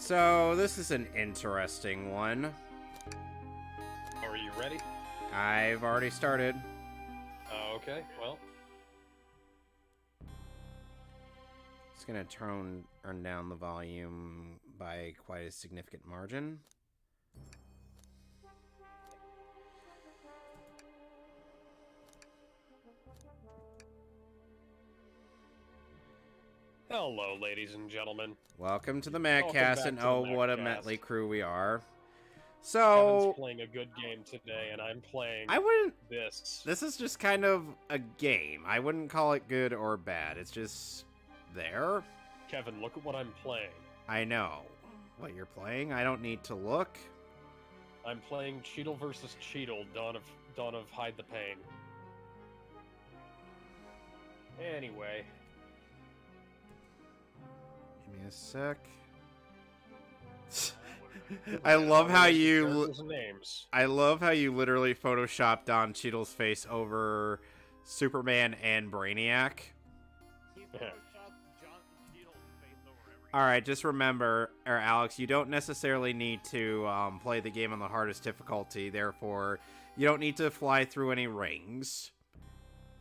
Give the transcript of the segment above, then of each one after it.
So, this is an interesting one. Are you ready? I've already started. Okay, well. It's going to turn down the volume by quite a significant margin. Hello, ladies and gentlemen. Welcome to the Welcome Mehcast, back and to the oh, what a Mehcast. motley crew we are. Kevin's So, playing a good game today, and I'm playing I wouldn't... this. This is just kind of a game. I wouldn't call it good or bad. It's just there. Kevin, look at what I'm playing. I know what you're playing. I don't need to look. I'm playing Cheadle vs. Cheadle, Dawn of Hide the Pain. Anyway. Give me a sec. I love how you... Names. I love how you literally photoshopped Don Cheadle's face over Superman and Brainiac. Alright, just remember, or Alex, you don't necessarily need to play the game on the hardest difficulty, therefore, you don't need to fly through any rings.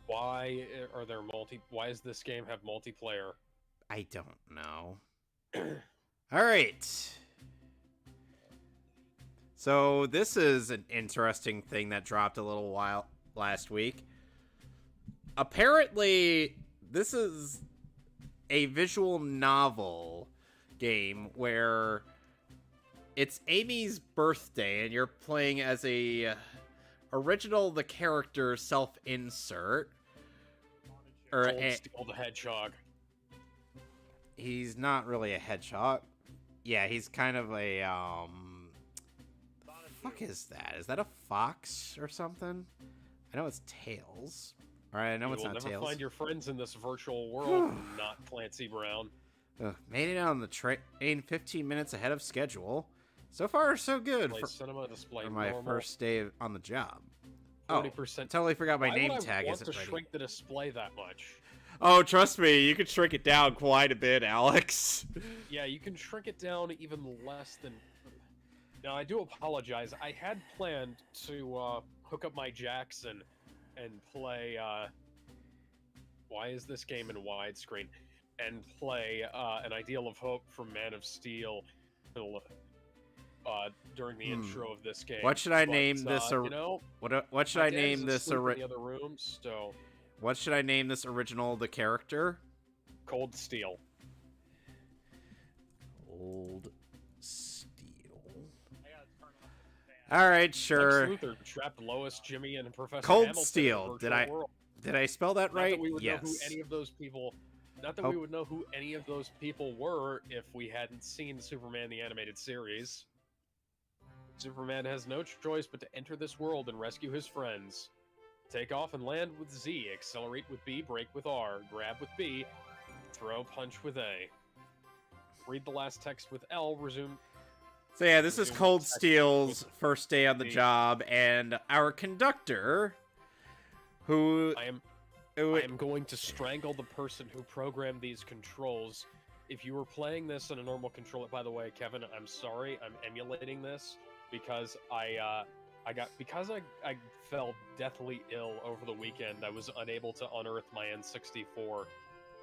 Why are there why does this game have multiplayer? I don't know. Alright. So, this is an interesting thing that dropped a little while last week. Apparently, this is a visual novel game where it's Amy's birthday and you're playing as a original the character self-insert. Or Steal the Hedgehog. He's not really a hedgehog. Yeah, he's kind of a fuck is that? Is that a fox or something? I know it's Tails. Alright, I know it's not Tails. You'll never find your friends in this virtual world, not Clancy Brown. Made it on the train 15 minutes ahead of schedule. So far, so good Cinema display for my first day on the job. 40%. Totally forgot my name tag isn't ready. Want to shrink the display that much? Oh, trust me, you can shrink it down quite a bit, Alex. Yeah, you can shrink it down even less than... Now, I do apologize. I had planned to hook up my jacks and play... Why is this game in widescreen? And play An Ideal of Hope from Man of Steel during the intro of this game. What should I name this? You know, what should I name this? In the other rooms, so... What should I name this original the character? Cold Steel. Cold Steel. All right, sure. Lex Luthor trapped Lois, Jimmy, and Professor Cold Hamilton Steel. Did I spell that right? Not that we would yes. know who any of those people. Not that we would know who any of those people were if we hadn't seen Superman the Animated Series. Superman has no choice but to enter this world and rescue his friends. Take off and land with Z, accelerate with B, brake with R, grab with B, throw, punch with A. Read the last text with L, resume... So yeah, this is Cold Steel's first day on the job, and our conductor, who... I am going to strangle the person who programmed these controls. If you were playing this on a normal controller... By the way, Kevin, I'm sorry, I'm emulating this, because I fell deathly ill over the weekend. I was unable to unearth my N64.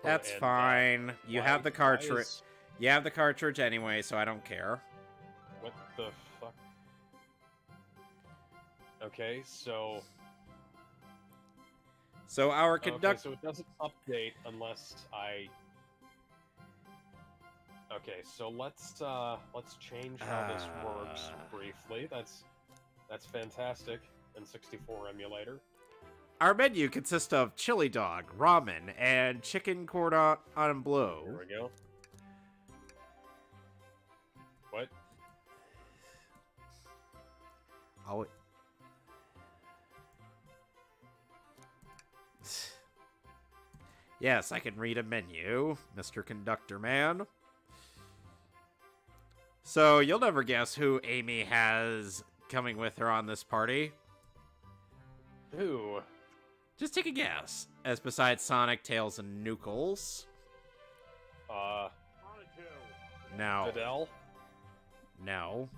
That's fine. You have the cartridge. You have the cartridge anyway, so I don't care. What the fuck? Okay, so... So our conductor... Okay, so it doesn't update unless I... Okay, so let's change how this works briefly. That's fantastic. N64 emulator. Our menu consists of chili dog, ramen, and chicken cordon bleu. Here we go. What? Oh. Yes, I can read a menu, Mr. Conductor Man. So, you'll never guess who Amy has coming with her on this party. Who? Just take a guess. As besides Sonic, Tails, and Knuckles. No. No. Fidel? No.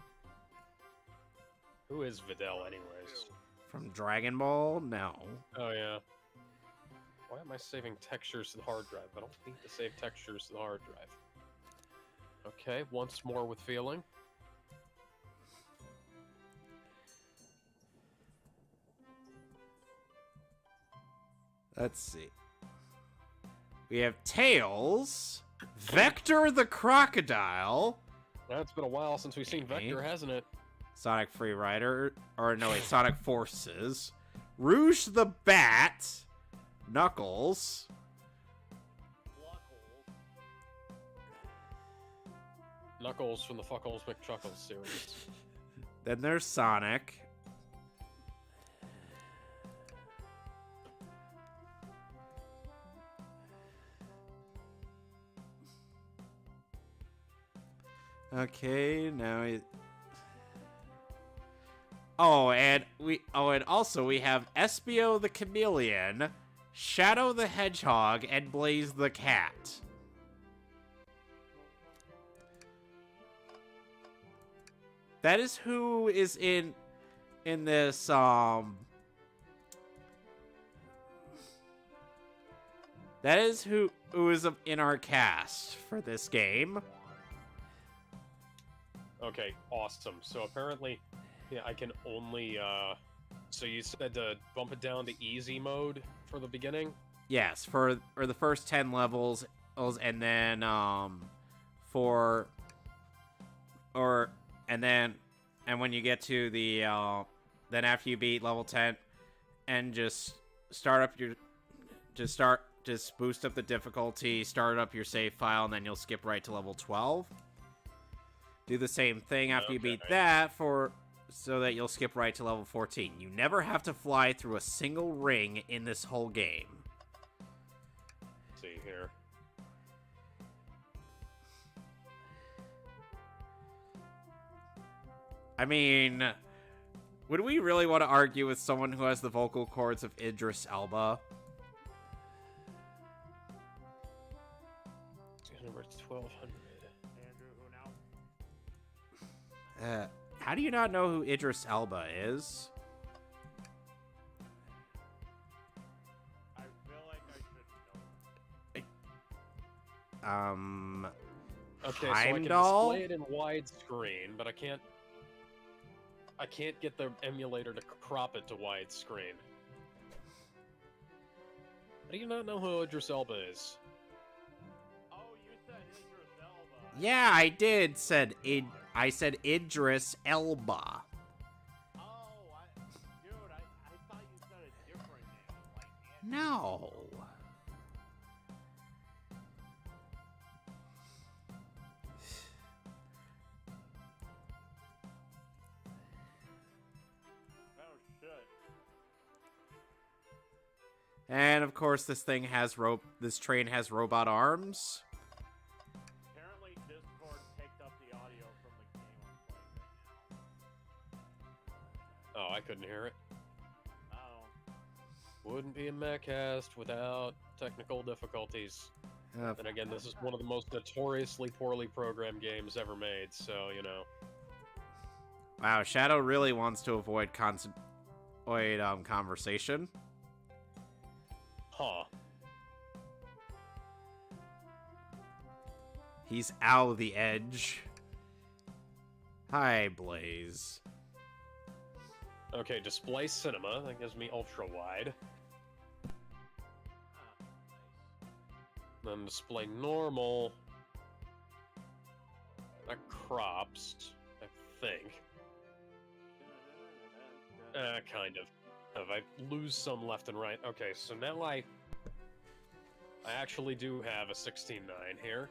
Who is Videl, anyways? From Dragon Ball? No. Oh, yeah. Why am I saving textures to the hard drive? I don't need to save textures to the hard drive. Okay, once more with feeling. Let's see. We have Tails, Vector the Crocodile. It's been a while since we've seen Vector, hasn't it? Sonic Free Rider, or no, wait, Sonic Forces. Rouge the Bat, Knuckles. Knuckles from the Fuckles McChuckles series. Then there's Sonic. Okay, now it. And also we have Espio the Chameleon, Shadow the Hedgehog, and Blaze the Cat. That is who is in this That is who is in our cast for this game. Okay, awesome. So apparently, yeah, I can only, so you said to bump it down to easy mode for the beginning? Yes, for the first 10 levels, and then, and when you get to the, then after you beat level 10, and just boost up the difficulty, start up your save file, and then you'll skip right to level 12. Do the same thing after you beat that so that you'll skip right to level 14. You never have to fly through a single ring in this whole game. Let's see here. I mean, would we really want to argue with someone who has the vocal cords of Idris Elba? Number 1200. How do you not know who Idris Elba is? I feel like I should know. Okay, so I can Heimdall? display it in widescreen, but I can't get the emulator to crop it to widescreen. How do you not know who Idris Elba is? Oh, you said Idris Elba. Yeah, I did. I said Idris Elba. Oh, dude, I thought you said a different name. Like Andrew. No. Oh, shit. And of course, this train has robot arms. Apparently, Discord picked up the audio from the game I'm playing right now. Oh, I couldn't hear it. Oh. Wouldn't be a Mehcast without technical difficulties. And again, this is one of the most notoriously poorly programmed games ever made, so, you know. Wow, Shadow really wants to avoid conversation. Huh. He's out the edge. Hi, Blaze. Okay, display cinema. That gives me ultra wide. Then display normal. That crops, I think. Kind of. I lose some left and right. Okay, so now I actually do have a 16:9 here.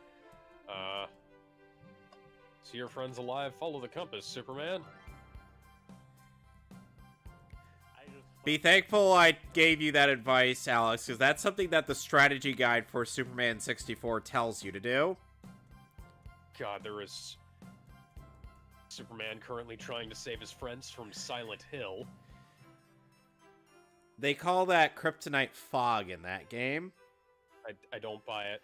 See your friends alive, follow the compass, Superman. Be thankful I gave you that advice, Alex, because that's something that the strategy guide for Superman 64 tells you to do. God, there is Superman currently trying to save his friends from Silent Hill. They call that kryptonite fog in that game. I don't buy it.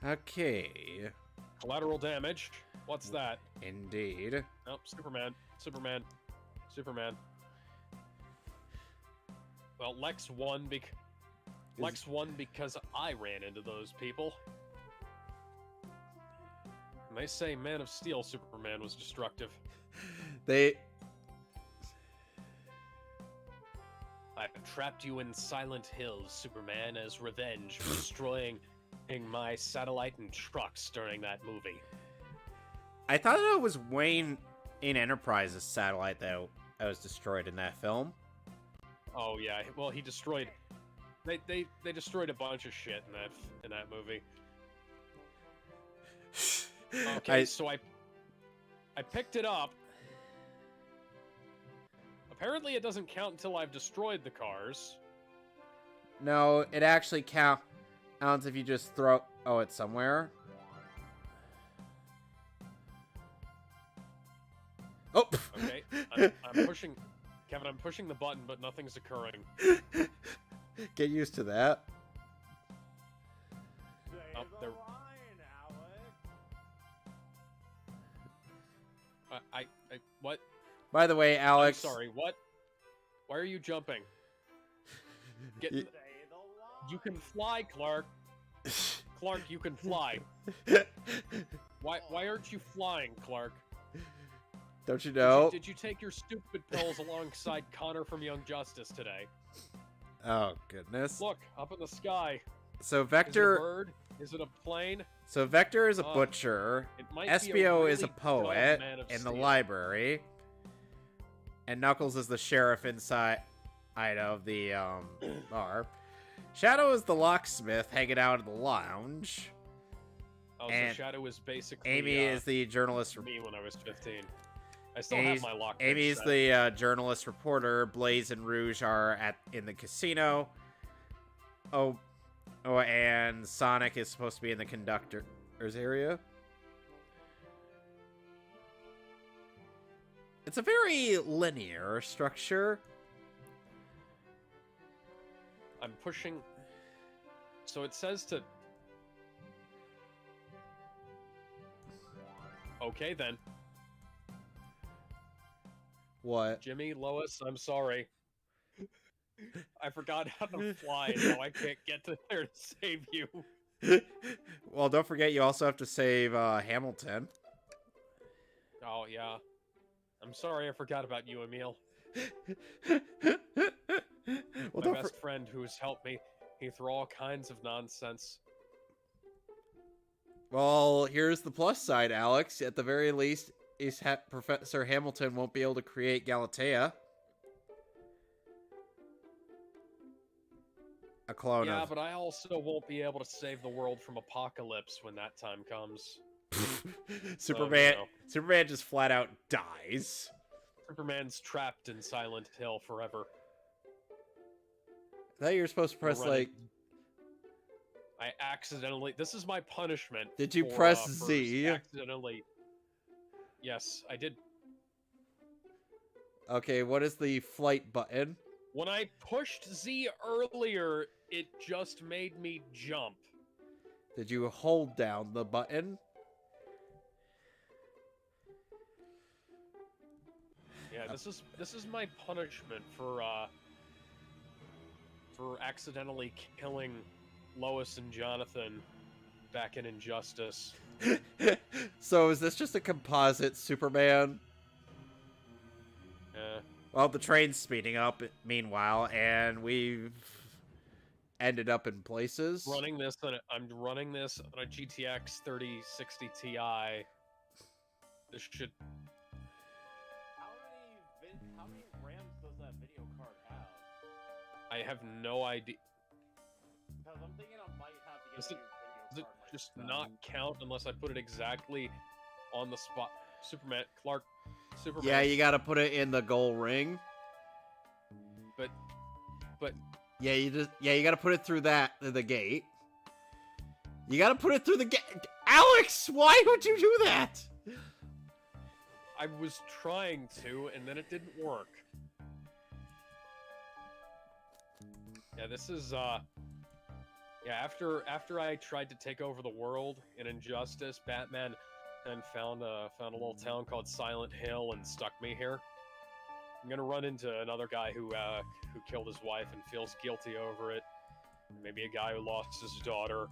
Okay. Collateral damage. What's that? Indeed. Nope, Superman. Well, Lex won because I ran into those people. And they say Man of Steel Superman was destructive. I trapped you in Silent Hills, Superman, as revenge for destroying my satellite and trucks during that movie. I thought it was Wayne in Enterprise's satellite that was destroyed in that film. Oh yeah, well he destroyed. They destroyed a bunch of shit in that movie. Okay, so I picked it up. Apparently, it doesn't count until I've destroyed the cars. No, it actually counts if you just throw... Oh, it's somewhere? Oh! Okay, I'm pushing... Kevin, I'm pushing the button, but nothing's occurring. Get used to that. Say the line, Alex. What? By the way, Alex... I'm sorry, what? Why are you jumping? Say the line. You can fly, Clark. Clark, you can fly. Why aren't you flying, Clark? Don't you know? Did you take your stupid pills alongside Connor from Young Justice today? Oh, goodness. Look, up in the sky. So Is it Vector... a bird? Is it a plane? So Vector is a butcher. It might SBO be is a really poet dumb Man of in the Steel. library. And Knuckles is the sheriff inside of the bar. Shadow is the locksmith hanging out in the lounge. Oh, And so Shadow is basically Amy is the journalist. me when I was 15. I still have my lock. Amy's set. the journalist reporter. Blaze and Rouge are in the casino. Oh, and Sonic is supposed to be in the conductor's area. It's a very linear structure. I'm pushing. So it says to. Okay then. What? Jimmy, Lois, I'm sorry. I forgot how to fly, and now I can't get to there to save you. Well, don't forget you also have to save Hamilton. Oh, yeah. I'm sorry I forgot about you, Emil. Well, My best friend who's helped me through all kinds of nonsense. Well, here's the plus side, Alex. At the very least, Professor Hamilton won't be able to create Galatea. A clone Yeah, of... but I also won't be able to save the world from apocalypse when that time comes. Superman, Oh, no. Superman just flat out dies. Superman's trapped in Silent Hill forever. I thought you were supposed to press, Running. like... I accidentally... This is my punishment. Did you for, press for Z? accidentally... Yes, I did. Okay, what is the flight button? When I pushed Z earlier, it just made me jump. Did you hold down the button? Yeah, this is my punishment for accidentally killing Lois and Jonathan back in Injustice. So is this just a composite Superman? Yeah. Well, the train's speeding up meanwhile, and we've ended up in places. I'm running this on a GTX 3060 Ti. This should... How many RAMs does that video card have? I have no idea. Because I'm thinking I might have to Does get it- a new Does video it card just myself. not count unless I put it exactly on the spot? Superman, Clark, Superman. Yeah, you gotta put it in the goal ring. But Yeah, you gotta put it through the gate. You gotta put it through the gate. Alex, why would you do that? I was trying to, and then it didn't work. Yeah, this is Yeah, after I tried to take over the world in Injustice, Batman then found a little town called Silent Hill and stuck me here. I'm gonna run into another guy who killed his wife and feels guilty over it. Maybe a guy who lost his daughter,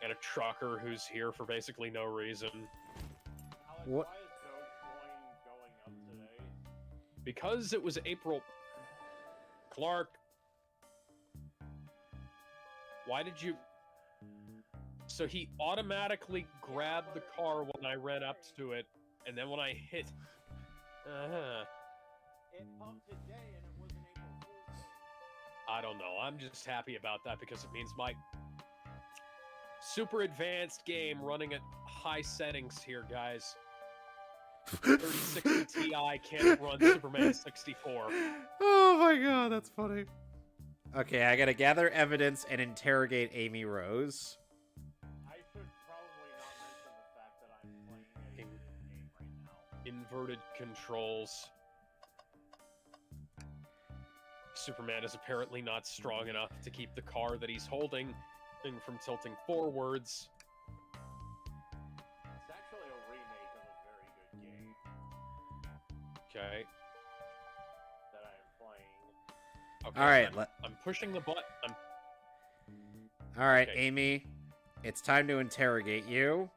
and a trucker who's here for basically no reason. Alex, What? why is Dogecoin going up today? Because it was April. Clark, why did you... So he automatically grabbed the car when I ran up to it, and then when I hit... It pumped today and it was an April Fool's Day. I don't know. I'm just happy about that because it means my super advanced game running at high settings here, guys. 3060 Ti can't run Superman 64. Oh my god, that's funny. Okay, I gotta gather evidence and interrogate Amy Rose. I should probably not mention the fact that I'm playing a game right now. Inverted controls. Superman is apparently not strong enough to keep the car that he's holding from tilting forwards. It's actually a remake of a very good game Okay. that I am playing. Okay. All right, I'm pushing the button. all right, Okay. Amy, it's time to interrogate you.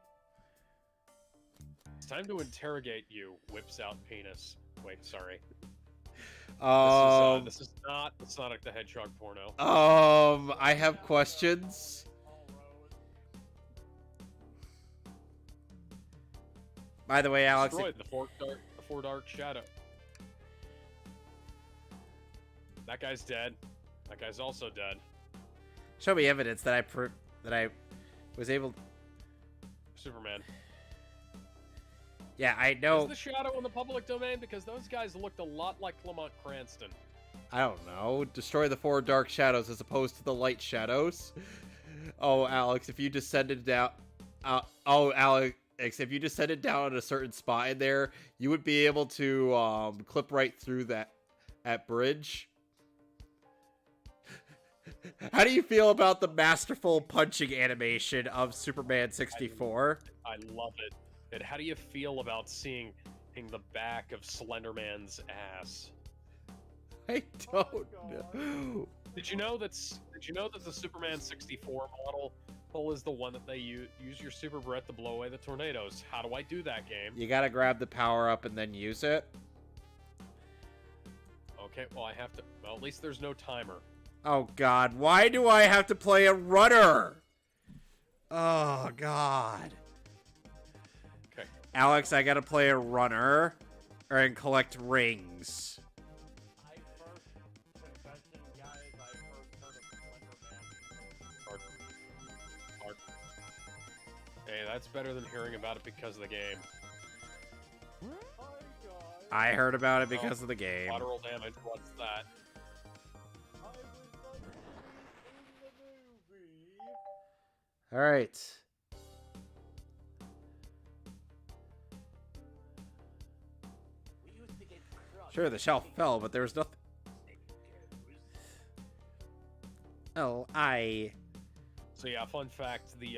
It's time to interrogate you. Whips out penis. Wait, sorry. Um, This is not the Sonic the Hedgehog porno. I have questions. All roads. By the way, Alex, Destroyed the four dark shadow. That guy's dead. That guy's also dead. show me evidence that I was able. Superman. Yeah, I Is know. the shadow in the public domain? Because those guys looked a lot like Clement Cranston. I don't know. Destroy the 4 dark shadows as opposed to the light shadows. Oh, Alex, if you descended down. Alex, if you descended down at a certain spot in there, you would be able to clip right through that bridge. How do you feel about the masterful punching animation of Superman 64? I love it. And how do you feel about seeing the back of Slenderman's ass? I don't know. Did you know that the Superman 64 model is the one that they use your super breath to blow away the tornadoes? How do I do that, game? You gotta grab the power up and then use it. Okay, well I have to. Well, at least there's no timer. Oh god, why do I have to play a runner? Oh god. Okay. Alex, I gotta play a runner and collect rings. I first, confession, guys, I first heard of Slenderman. Hard. Hey, that's better than hearing about it because of the game. Hi, guys. I heard about it because of the game. Collateral damage. What's that? I was like in the movie. Alright. We used to get crushed. Sure, the shelf fell, but there was nothing. Oh, So yeah, fun fact: the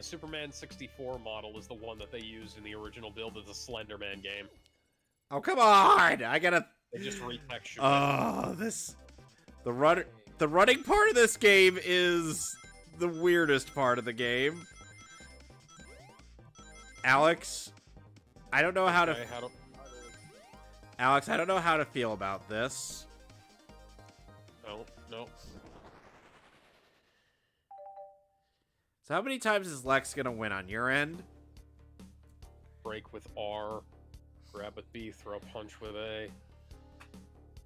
Superman 64 model is the one that they used in the original build of the Slenderman game. Oh, come on! I gotta... They just retextured it. Oh, the running part of this game is the weirdest part of the game. Alex, I don't know how to... Okay, Alex, I don't know how to feel about this. No. So how many times is Lex gonna win on your end? Break with R. Grab with B. Throw punch with A.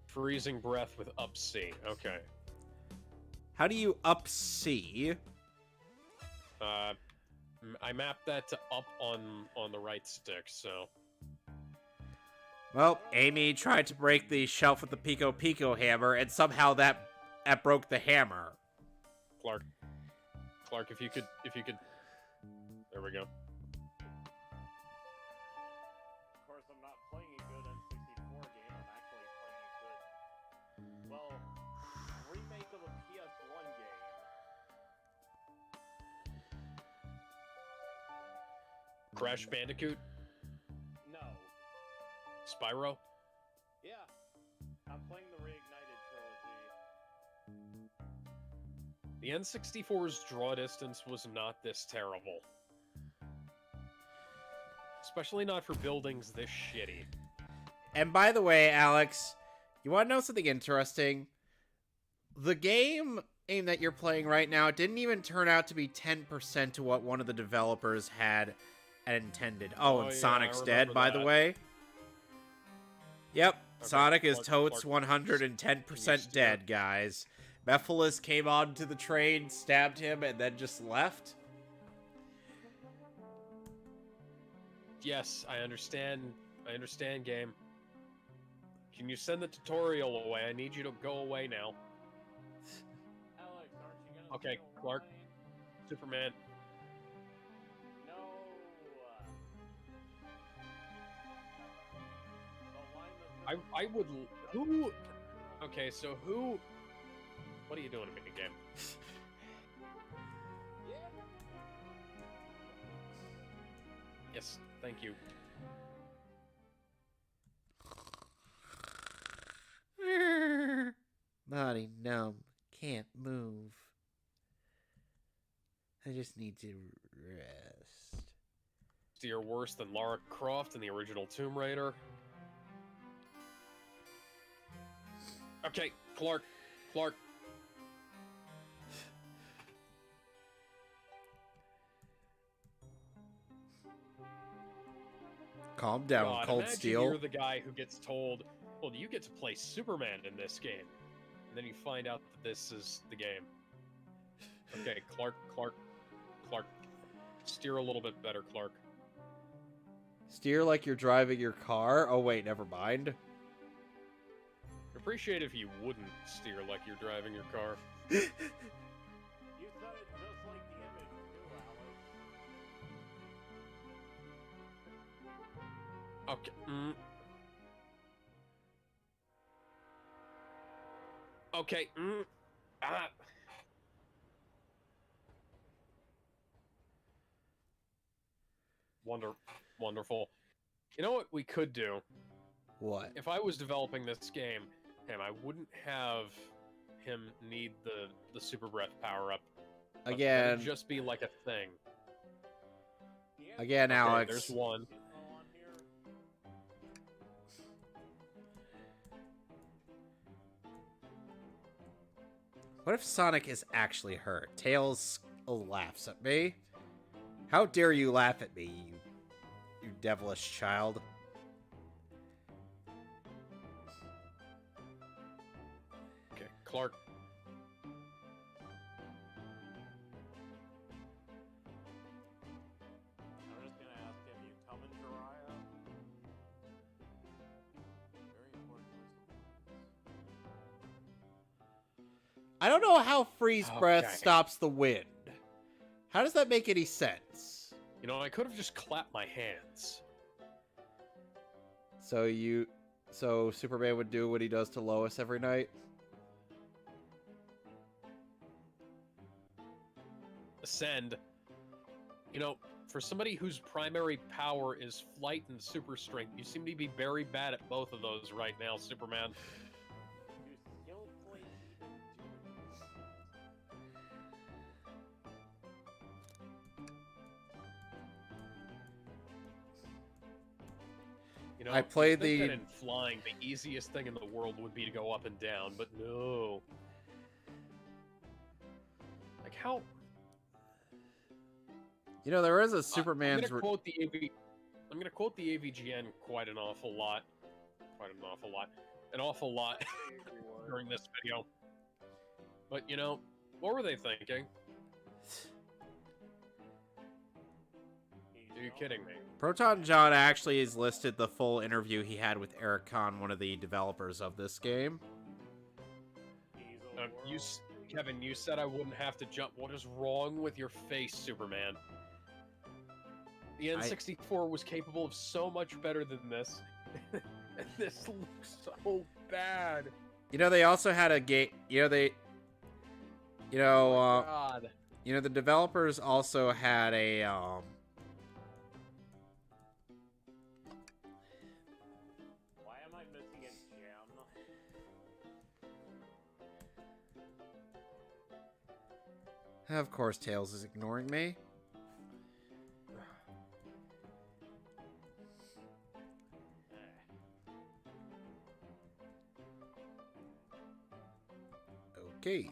Freezing breath with up C. Okay. How do you up C? I mapped that to up on the right stick, so... Well, Amy tried to break the shelf with the Pico Pico hammer, and somehow that broke the hammer. Clark, if you could... There we go. Of course, I'm not playing a good N64 game. I'm actually playing a good, well, remake of a PS1 game. Crash Bandicoot? No. Spyro? Yeah. I'm playing the Reignited trilogy. The N64's draw distance was not this terrible. Especially not for buildings this shitty. And by the way, Alex, you want to know something interesting? The game that you're playing right now didn't even turn out to be 10% to what one of the developers had intended. Oh, and yeah, Sonic's I dead, remember by the that. way. Yep, Okay, Sonic is Clark, totes Clark, 110% dead, guys. Mephiles came onto the train, stabbed him, and then just left. Yes, I understand. I understand, game. Can you send the tutorial away? I need you to go away now. Alex, aren't you gonna Okay, steal Clark. mine? Superman. No. The line that I would... Who... Okay, so who... What are you doing to me, game? Yes, thank you. Body numb, can't move. I just need to rest. You're worse than Lara Croft in the original Tomb Raider. Okay, Clark. Clark. Calm down, God, Cold imagine Steel. You're the guy who gets told, well, you get to play Superman in this game. And then you find out that this is the game. Okay, Clark. Steer a little bit better, Clark. Steer like you're driving your car? Oh, wait, never mind. I'd appreciate if you wouldn't steer like you're driving your car. you said it just like the image too, Alex. Okay. Okay. Ah. Wonderful. You know what we could do? What? If I was developing this game, I wouldn't have him need the super breath power up. Again. It'd just be like a thing. Again, Okay, Alex. there's one. Info on here. What if Sonic is actually hurt? Tails laughs at me. How dare you laugh at me, you devilish child. Okay, Clark. I'm just gonna ask, have you come in Jiraiya? Very important I don't know how freeze breath Okay. stops the wind. How does that make any sense? You know, I could have just clapped my hands. So Superman would do what he does to Lois every night? Ascend. You know, for somebody whose primary power is flight and super strength, you seem to be very bad at both of those right now, Superman. You skillfully You know, I play you'd think the- that in flying, the easiest thing in the world would be to go up and down, but no. Like how? You know, there is a Superman's... I'm gonna quote the AVGN quite an awful lot. An awful lot during this video. But you know, what were they thinking? Are you kidding me? Proton John actually has listed the full interview he had with Eric Kahn, one of the developers of this game. Kevin, you said I wouldn't have to jump. What is wrong with your face, Superman? The N64 was capable of so much better than this. And this looks so bad. You know, they also had a game... God. God. You know, the developers also had Of course, Tails is ignoring me. Okay.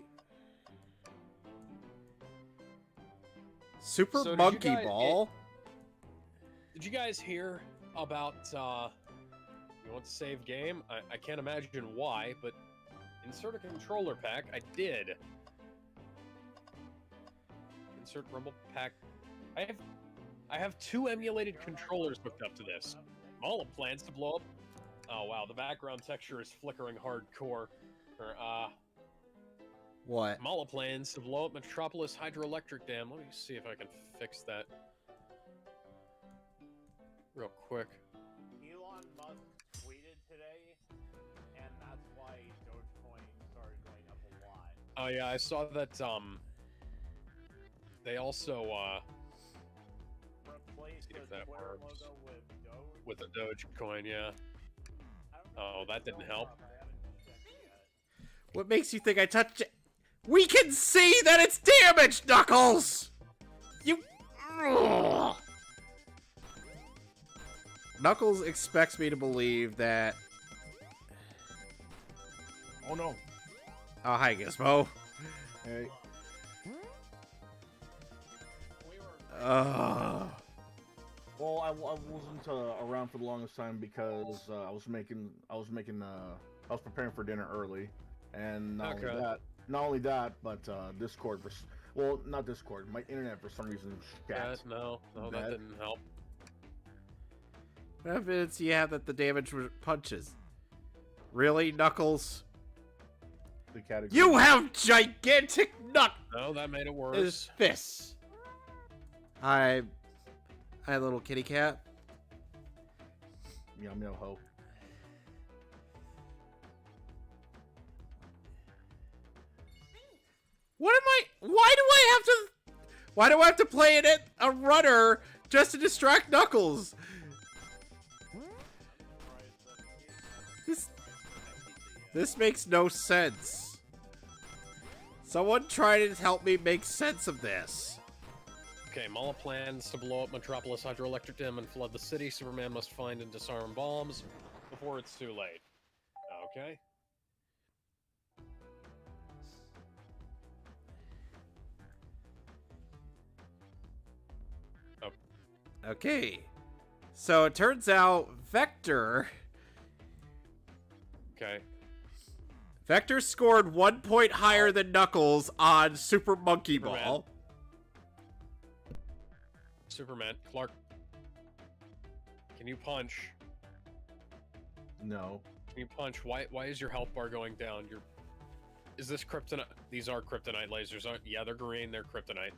Super So Monkey Ball? Did you guys hear about, you want to save game? I can't imagine why, but insert a controller pack. I did. Insert Rumble pack. I have 2 emulated controllers hooked up to this. Mala plans to blow up. Oh wow, the background texture is flickering hardcore. What? Mala plans to blow up Metropolis Hydroelectric Dam. Let me see if I can fix that real quick. Elon Musk tweeted today, and that's why Dogecoin started going up a lot. Oh yeah, I saw that. They also Replaced see the if that Twitter works. logo with Doge. With the Dogecoin, yeah. I don't know Oh, if that it's didn't going help. up. I haven't checked yet. What makes you think I touched it? We can see that it's damaged, Knuckles! You... Ugh. Knuckles expects me to believe that... Oh no. Oh, hi, Gizmo. Hey. Well, I wasn't around for the longest time because I was preparing for dinner early, and not only that, but Discord not Discord, my internet for some reason shat. No, that didn't help. What evidence do you have that the damage were punches? Really, Knuckles? The category. You have gigantic No, that made it worse. fists. Hi, little kitty cat. Meow meow ho. What am I? Why do I have to play it at a runner just to distract Knuckles? This makes no sense. Someone try to help me make sense of this. Okay, Mala plans to blow up Metropolis Hydroelectric Dam and flood the city. Superman must find and disarm bombs before it's too late. Okay. Oh. Okay. So it turns out Vector scored 1 point higher than Knuckles on Super Monkey Ball. Superman, Clark, can you punch? No. Can you punch? Why is your health bar going down? Is this kryptonite? These are kryptonite lasers, aren't? Yeah, they're green. They're kryptonite.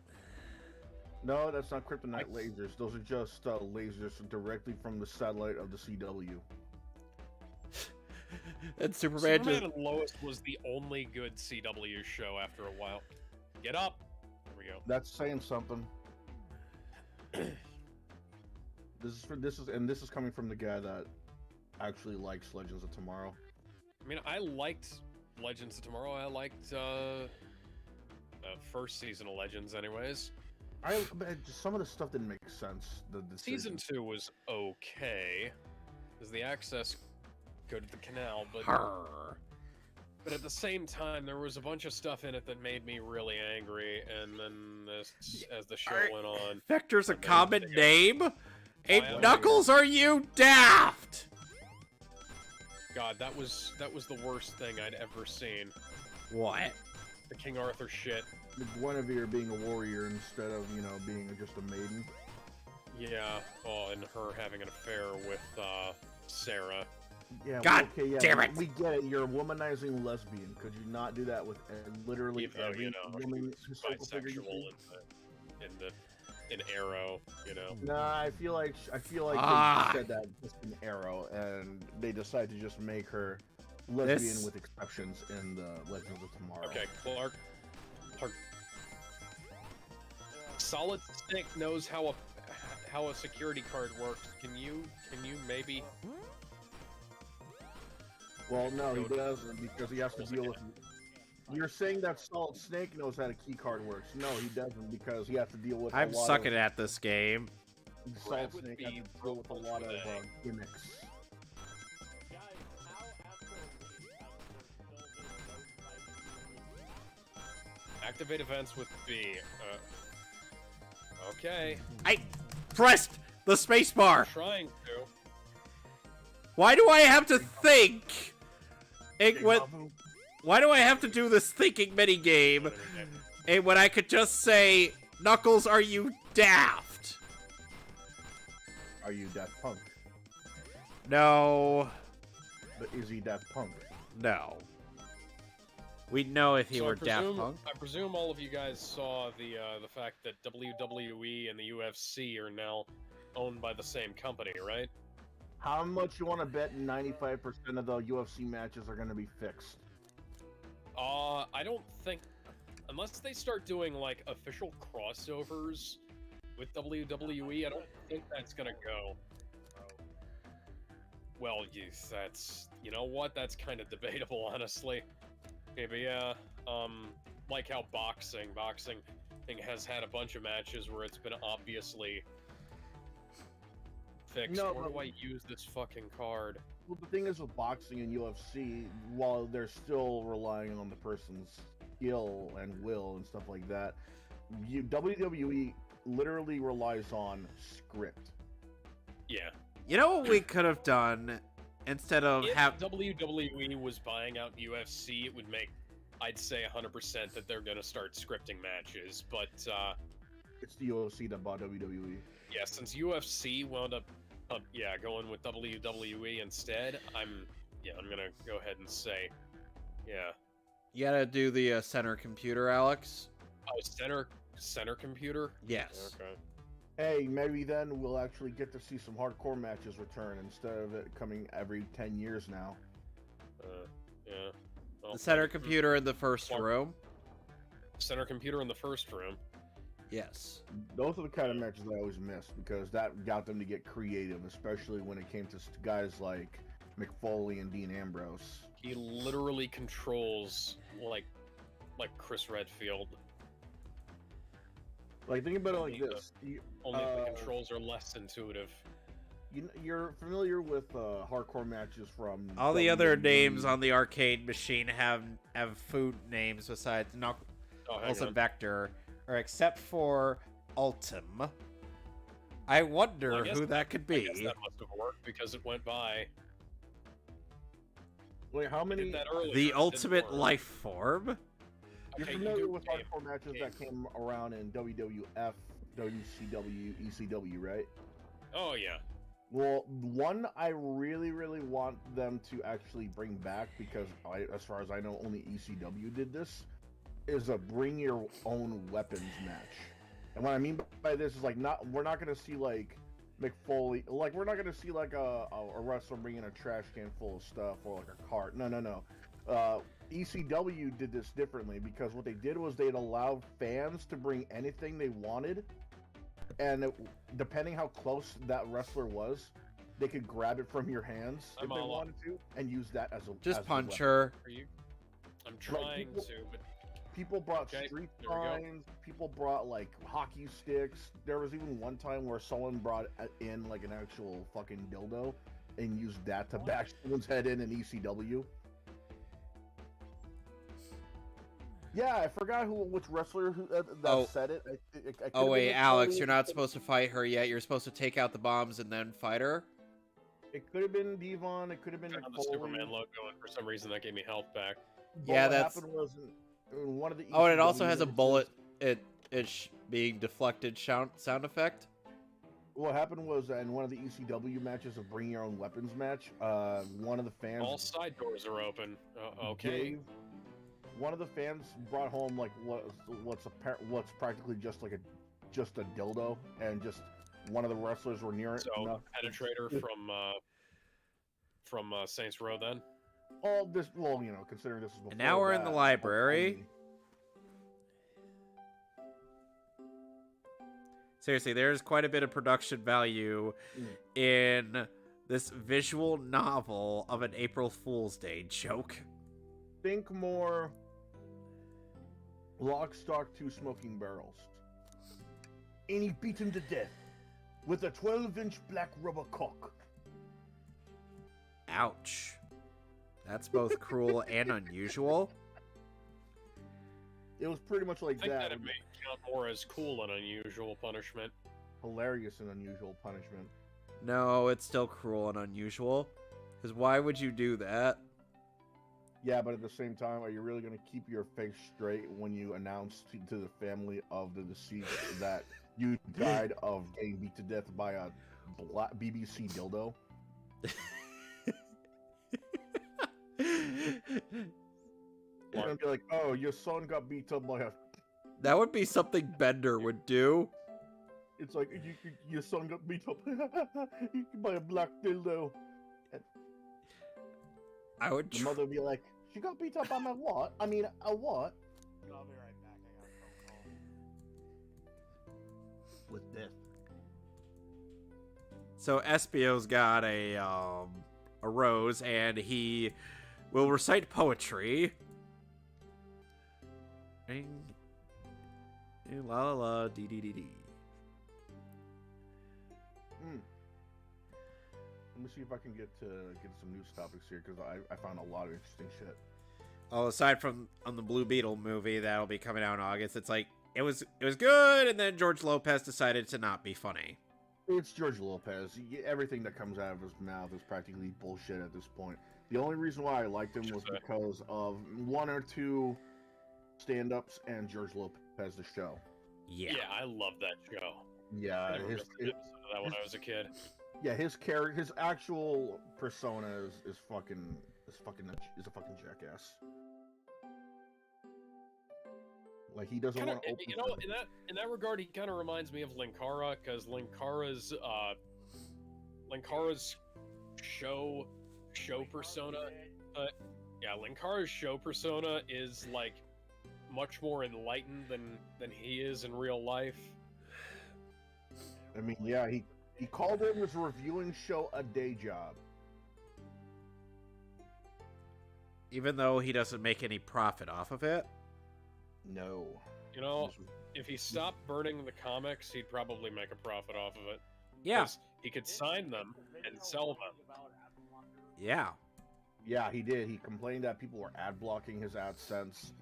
No, that's not kryptonite lasers. Those are just lasers directly from the satellite of the CW. And Superman and Lois was the only good CW show after a while. Get up. There we go. That's saying something. This is coming from the guy that actually likes Legends of Tomorrow. I mean, I liked Legends of Tomorrow. I liked first season of Legends, anyways. Some of the stuff didn't make sense. The Season 2 was okay, because the access go to the canal, but at the same time, there was a bunch of stuff in it that made me really angry, and then as the show went on... Vector's a common name? Ape Knuckles, are you daft? God, that was the worst thing I'd ever seen. What? The King Arthur shit. The Guinevere being a warrior instead of, being just a maiden. Yeah, and her having an affair with, Sarah. Yeah, God okay, yeah, damn it! We get it. You're a womanizing lesbian. Could you not do that with literally every woman historical figure you see? In Arrow, Nah, I feel like they said that just in Arrow, and they decided to just make her lesbian with exceptions in the Legends of Tomorrow. Okay, Clark. Solid Snake knows how a security card works. Can you maybe? Well, no, he doesn't, because he has to deal with You're saying that Solid Snake knows how the key card works. No, he doesn't, because he has to deal with I'm sucking at this game. Solid Snake has to deal with a lot of gimmicks. Guys, how after a week has there still been no fight? Activate events with B. Okay. I pressed the space bar. Trying to. Why do I have to think? Why do I have to do this thinking minigame? And when I could just say, Knuckles, are you daft? Are you Daft Punk? No. But is he Daft Punk? No. We'd know if he So were Daft Punk. I presume all of you guys saw the fact that WWE and the UFC are now owned by the same company, right? How much you want to bet 95% of the UFC matches are going to be fixed? I don't think, unless they start doing like official crossovers with WWE, I don't think that's gonna go. Well, you know what? That's kind of debatable, honestly. Okay, but yeah, like how boxing has had a bunch of matches where it's been obviously fixed. No, Where do I use this fucking card? Well, the thing is with boxing and UFC, while they're still relying on the person's skill and will and stuff like that, WWE literally relies on script. Yeah. You know what we could have done instead of If have WWE was buying out UFC, it would make, I'd say 100% that they're gonna start scripting matches. But It's the UFC that bought WWE. yeah, since UFC wound up going with WWE instead, I'm gonna go ahead and say, yeah. You gotta do the center computer, Alex. Oh, center computer. Yes. Okay. Hey, maybe then we'll actually get to see some hardcore matches return instead of it coming every 10 years now. Yeah. Well, The center computer in the first room. Center computer in the first room. Yes. Those are the kind of matches I always miss because that got them to get creative, especially when it came to guys like McFoley and Dean Ambrose. He literally controls like Chris Redfield. Like, think about it like this. Only the controls are less intuitive. You're familiar with hardcore matches from... All the other names on the arcade machine have food names besides Knuckles and Vector, or except for Ultim. I wonder who that could be. I guess that must have worked because it went by. Wait, how many... The ultimate life form? You're familiar with hardcore matches that came around in WWF, WCW, ECW, right? Oh, yeah. Well, one I really, really want them to actually bring back, because as far as I know, only ECW did this, is a bring your own weapons match. And what I mean by this is, like, we're not going to see, like, McFoley, like, we're not going to see, like, a wrestler bringing a trash can full of stuff or, like, a cart. No. ECW did this differently, because what they did was they'd allow fans to bring anything they wanted, and depending how close that wrestler was, they could grab it from your hands if they wanted to, and use that as a just as punch a her. I'm trying to, but people brought street signs. People brought like hockey sticks. There was even one time where someone brought in like an actual fucking dildo and used that to bash someone's head in an ECW. Yeah, I forgot which wrestler said it. Oh wait, Alex, you're not supposed to fight her yet. You're supposed to take out the bombs and then fight her. It could have been Devon. It could have been the Superman logo, and for some reason that gave me health back. But yeah, what that's. happened was in one of the. Oh, and it also has a bullet. It's being deflected sound effect. What happened was in one of the ECW matches of Bring Your Own Weapons match, one of the fans. All side doors are open. Okay. One of the fans brought home like what's practically just a dildo, and just one of the wrestlers were near it. So Penetrator from Saints Row then. Oh, considering this is before. And now we're in the library. Seriously, there's quite a bit of production value in this visual novel of an April Fool's Day joke. Think more Lock, stock, 2 smoking barrels. And he beat him to death with a 12-inch black rubber cock. Ouch. That's both cruel and unusual. It was pretty much like I think that. that it may count more as cool and unusual punishment. Hilarious and unusual punishment. No, it's still cruel and unusual. Because why would you do that? Yeah, but at the same time, are you really going to keep your face straight when you announce to the family of the deceased that you died of getting beat to death by a BBC dildo? You're going to be like, oh, your son got beat up by a... That would be something Bender would do. It's like, your son got beat up by a black dildo. I would. The mother would be like, she got beat up by my what? I mean, a what? I'll be right back. I got a phone call. With death. So Espio's got a rose, and he will recite poetry. Ring. La la la, dee dee dee dee. Let me see if I can get some news topics here, because I found a lot of interesting shit. Oh, aside from on the Blue Beetle movie that'll be coming out in August, it's like it was good, and then George Lopez decided to not be funny. It's George Lopez. Everything that comes out of his mouth is practically bullshit at this point. The only reason why I liked him was because of 1 or 2 stand-ups and George Lopez the show. Yeah, I love that show. Yeah, I remember an episode of that when I was a kid. Yeah, his character, his actual persona is a fucking jackass. Like, he doesn't want to open. You know, in that regard, he kind of reminds me of Linkara, because Linkara's show persona. Yeah, Linkara's show persona is like much more enlightened than he is in real life. I mean, yeah, he called it his reviewing show a day job. even though he doesn't make any profit off of it. No. You know, if he stopped burning the comics, he'd probably make a profit off of it. Yeah. 'Cause he could sign them and sell them. Yeah. Yeah, he did. He complained that people were ad blocking his AdSense,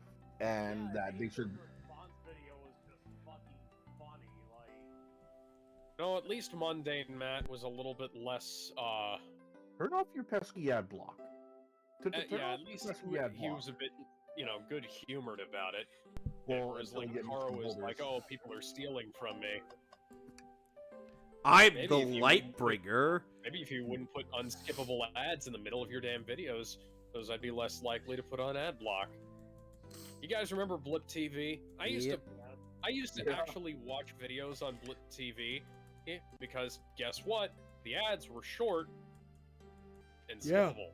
and that they should. Response video was just fucking funny. Like, No, at least Mundane Matt was a little bit less. Turn off your pesky ad block. Yeah, at least he was a bit, good humored about it. Well, Whereas until you get Linkara was holders. like, "Oh, people are stealing from me." I'm Maybe the if you light wouldn't bringer. Maybe if you wouldn't put unskippable ads in the middle of your damn videos, those I'd be less likely to put on ad block. You guys remember Blip TV? I used to Yeah. actually watch videos on Blip TV because guess what? The ads were short and Yeah. skippable.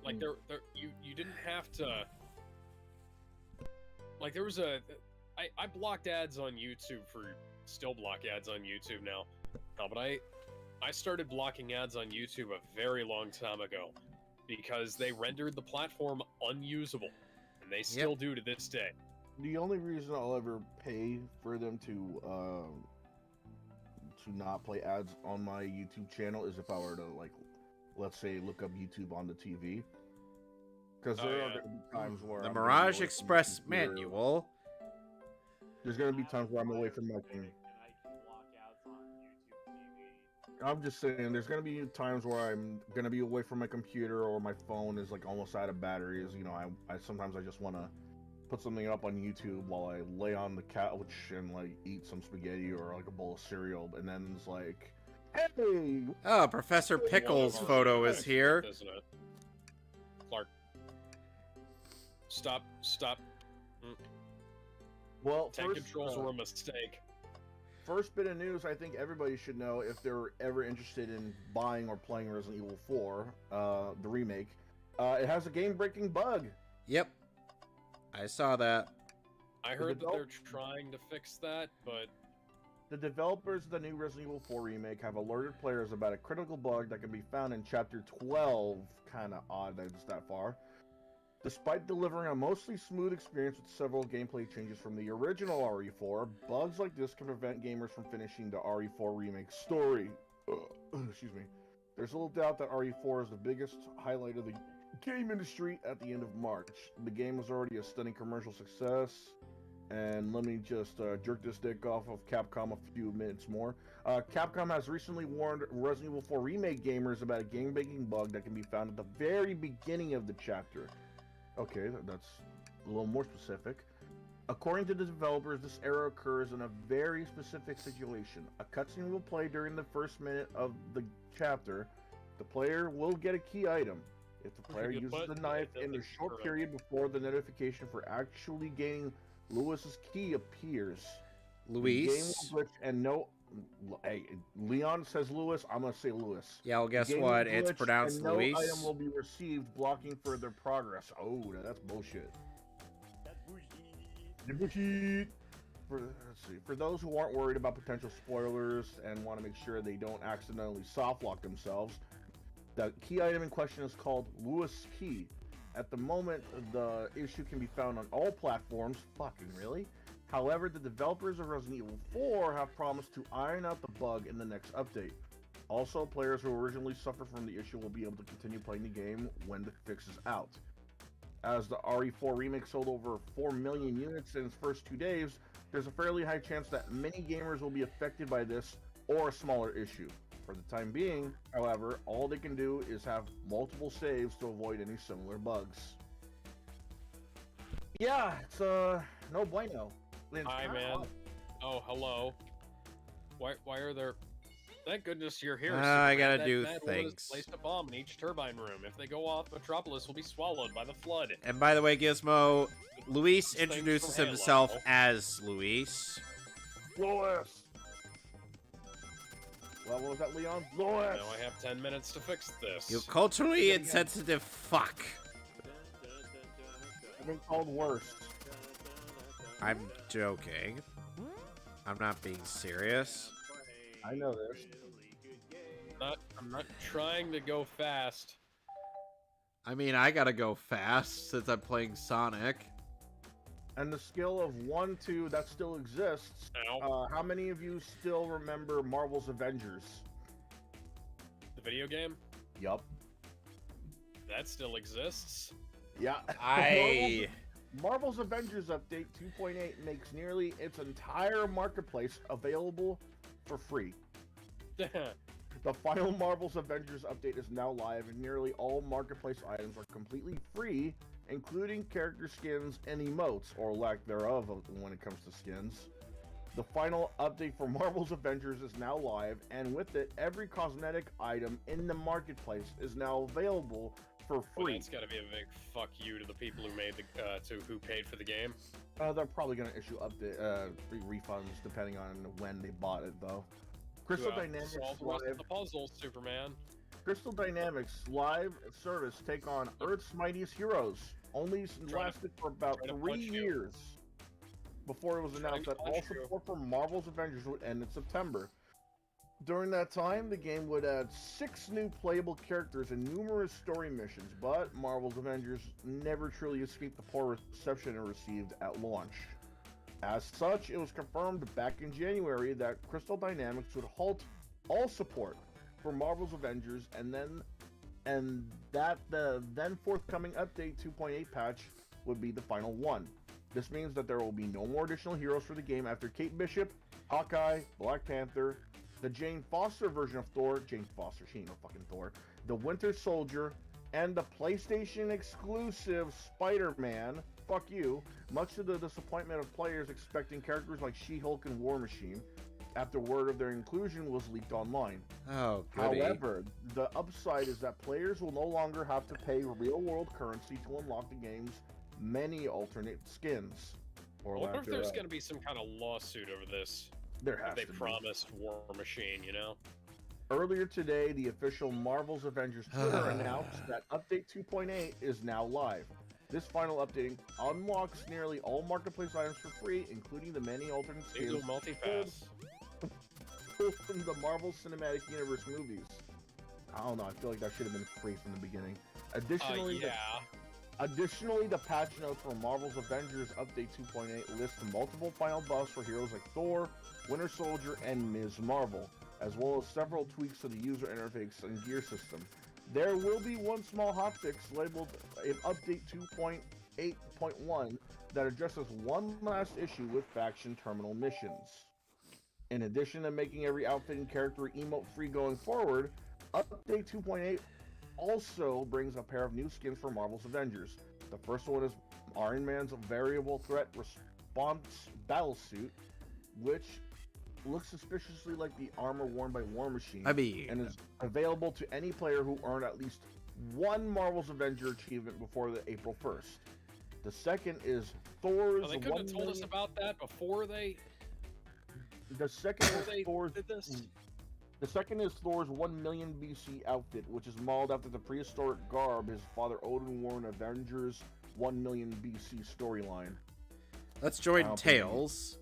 Like there you didn't have to. Like there was I blocked ads on YouTube still block ads on YouTube now. No, but I started blocking ads on YouTube a very long time ago because they rendered the platform unusable, and they still do to this day. The only reason I'll ever pay for them to not play ads on my YouTube channel is if I were to, like, let's say, look up YouTube on the TV. Because there are going to be times where The I'm Mirage away from my Express computer. manual. There's going to be times where I'm away from my computer. and I can block ads on YouTube TV. I'm just saying, there's going to be times where I'm going to be away from my computer or my phone is, like, almost out of batteries. I sometimes I just want to put something up on YouTube while I lay on the couch and, like, eat some spaghetti or, like, a bowl of cereal. And then it's like, hey! Oh, Professor Pickles' photo is here. Isn't it? Clark. Stop. Well, Tank controls were a mistake. First bit of news I think everybody should know if they're ever interested in buying or playing Resident Evil 4, the remake. It has a game-breaking bug. Yep. I saw that. I heard that they're trying to fix that, but The developers of the new Resident Evil 4 remake have alerted players about a critical bug that can be found in Chapter 12. Kind of odd that it's that far. Despite delivering a mostly smooth experience with several gameplay changes from the original RE4, bugs like this can prevent gamers from finishing the RE4 remake story. Excuse me. There's little doubt that RE4 is the biggest highlight of the game industry at the end of March. The game was already a stunning commercial success. And let me just jerk this dick off of Capcom a few minutes more. Capcom has recently warned Resident Evil 4 Remake gamers about a game-breaking bug that can be found at the very beginning of the chapter. Okay, that's a little more specific. According to the developers, this error occurs in a very specific situation. A cutscene will play during the first minute of the chapter. The player will get a key item. If the player uses the knife in a short period before the notification for actually gaining Lewis's key appears, Luis. the game will glitch and no. Hey, Leon says Lewis. I'm gonna say Lewis. Yeah, well, guess what? It's pronounced and Luis. No item will be received, blocking further progress. Oh, that's bullshit. That's bullshit. For those who aren't worried about potential spoilers and want to make sure they don't accidentally softlock themselves, the key item in question is called Lewis Key. At the moment, the issue can be found on all platforms. Fucking really? However, the developers of Resident Evil 4 have promised to iron out the bug in the next update. Also, players who originally suffered from the issue will be able to continue playing the game when the fix is out. As the RE4 remake sold over 4 million units in its first 2 days, there's a fairly high chance that many gamers will be affected by this or a smaller issue. For the time being, however, all they can do is have multiple saves to avoid any similar bugs. Yeah, it's no bueno. Hi, man. Oh, hello. Why are there... Thank goodness you're here. I gotta do things. Placed a bomb in each turbine room. If they go off, Metropolis will be swallowed by the flood. And by the way, Gizmo, Luis introduces himself as Luis. Lois! Well, what was that, Leon? Lois! Now I have 10 minutes to fix this. You culturally insensitive fuck. I've been called worse. I'm joking. I'm not being serious. I know this. I'm not trying to go fast. I mean, I gotta go fast since I'm playing Sonic. And the skill of 1 2 that still exists. How many of you still remember Marvel's Avengers? The video game? Yup. That still exists. Yeah. Marvel's Avengers Update 2.8 makes nearly its entire marketplace available for free. The final Marvel's Avengers Update is now live, and nearly all marketplace items are completely free, including character skins and emotes, or lack thereof when it comes to skins. The final update for Marvel's Avengers is now live, and with it, every cosmetic item in the marketplace is now available for free. Well, that's gotta be a big fuck you to the people who made the who paid for the game. They're probably gonna issue update refunds depending on when they bought it, though. Crystal Dynamics solve the rest of the puzzle, Superman. Crystal Dynamics live service take on Earth's Mightiest Heroes. Only lasted for about 3 years before it was announced that all support for Marvel's Avengers would end in September. During that time, the game would add 6 new playable characters and numerous story missions, but Marvel's Avengers never truly escaped the poor reception it received at launch. As such, it was confirmed back in January that Crystal Dynamics would halt all support for Marvel's Avengers, and that the then forthcoming update 2.8 patch would be the final one. This means that there will be no more additional heroes for the game after Kate Bishop, Hawkeye, Black Panther, the Jane Foster version of Thor, Jane Foster, she ain't no fucking Thor, the Winter Soldier, and the PlayStation exclusive Spider-Man, fuck you, much to the disappointment of players expecting characters like She-Hulk and War Machine, after word of their inclusion was leaked online. Oh, goody. However, the upside is that players will no longer have to pay real-world currency to unlock the game's many alternate skins. I wonder if there's going to be some kind of lawsuit over this. There has to be. They promised War Machine, you know? Earlier today, the official Marvel's Avengers Twitter announced that Update 2.8 is now live. This final update unlocks nearly all marketplace items for free, including the many alternate skins multi-pass from the Marvel Cinematic Universe movies. I don't know, I feel like that should have been free from the beginning. Additionally, Additionally, the patch notes for Marvel's Avengers Update 2.8 lists multiple final buffs for heroes like Thor, Winter Soldier, and Ms. Marvel, as well as several tweaks to the user interface and gear system. There will be one small hotfix labeled in Update 2.8.1 that addresses one last issue with faction terminal missions. In addition to making every outfit and character emote-free going forward, Update 2.8 also brings a pair of new skins for Marvel's Avengers. The first one is Iron Man's variable threat response battlesuit, which looks suspiciously like the armor worn by War Machine, and is available to any player who earned at least one Marvel's Avenger achievement before the April 1st. The second is Thor's. Well, they could have told us about that before they. The second is they Thor's. did this. The second is Thor's 1 million BC outfit, which is modeled after the prehistoric garb his father Odin wore in Avengers 1 million BC storyline. Let's join Tails.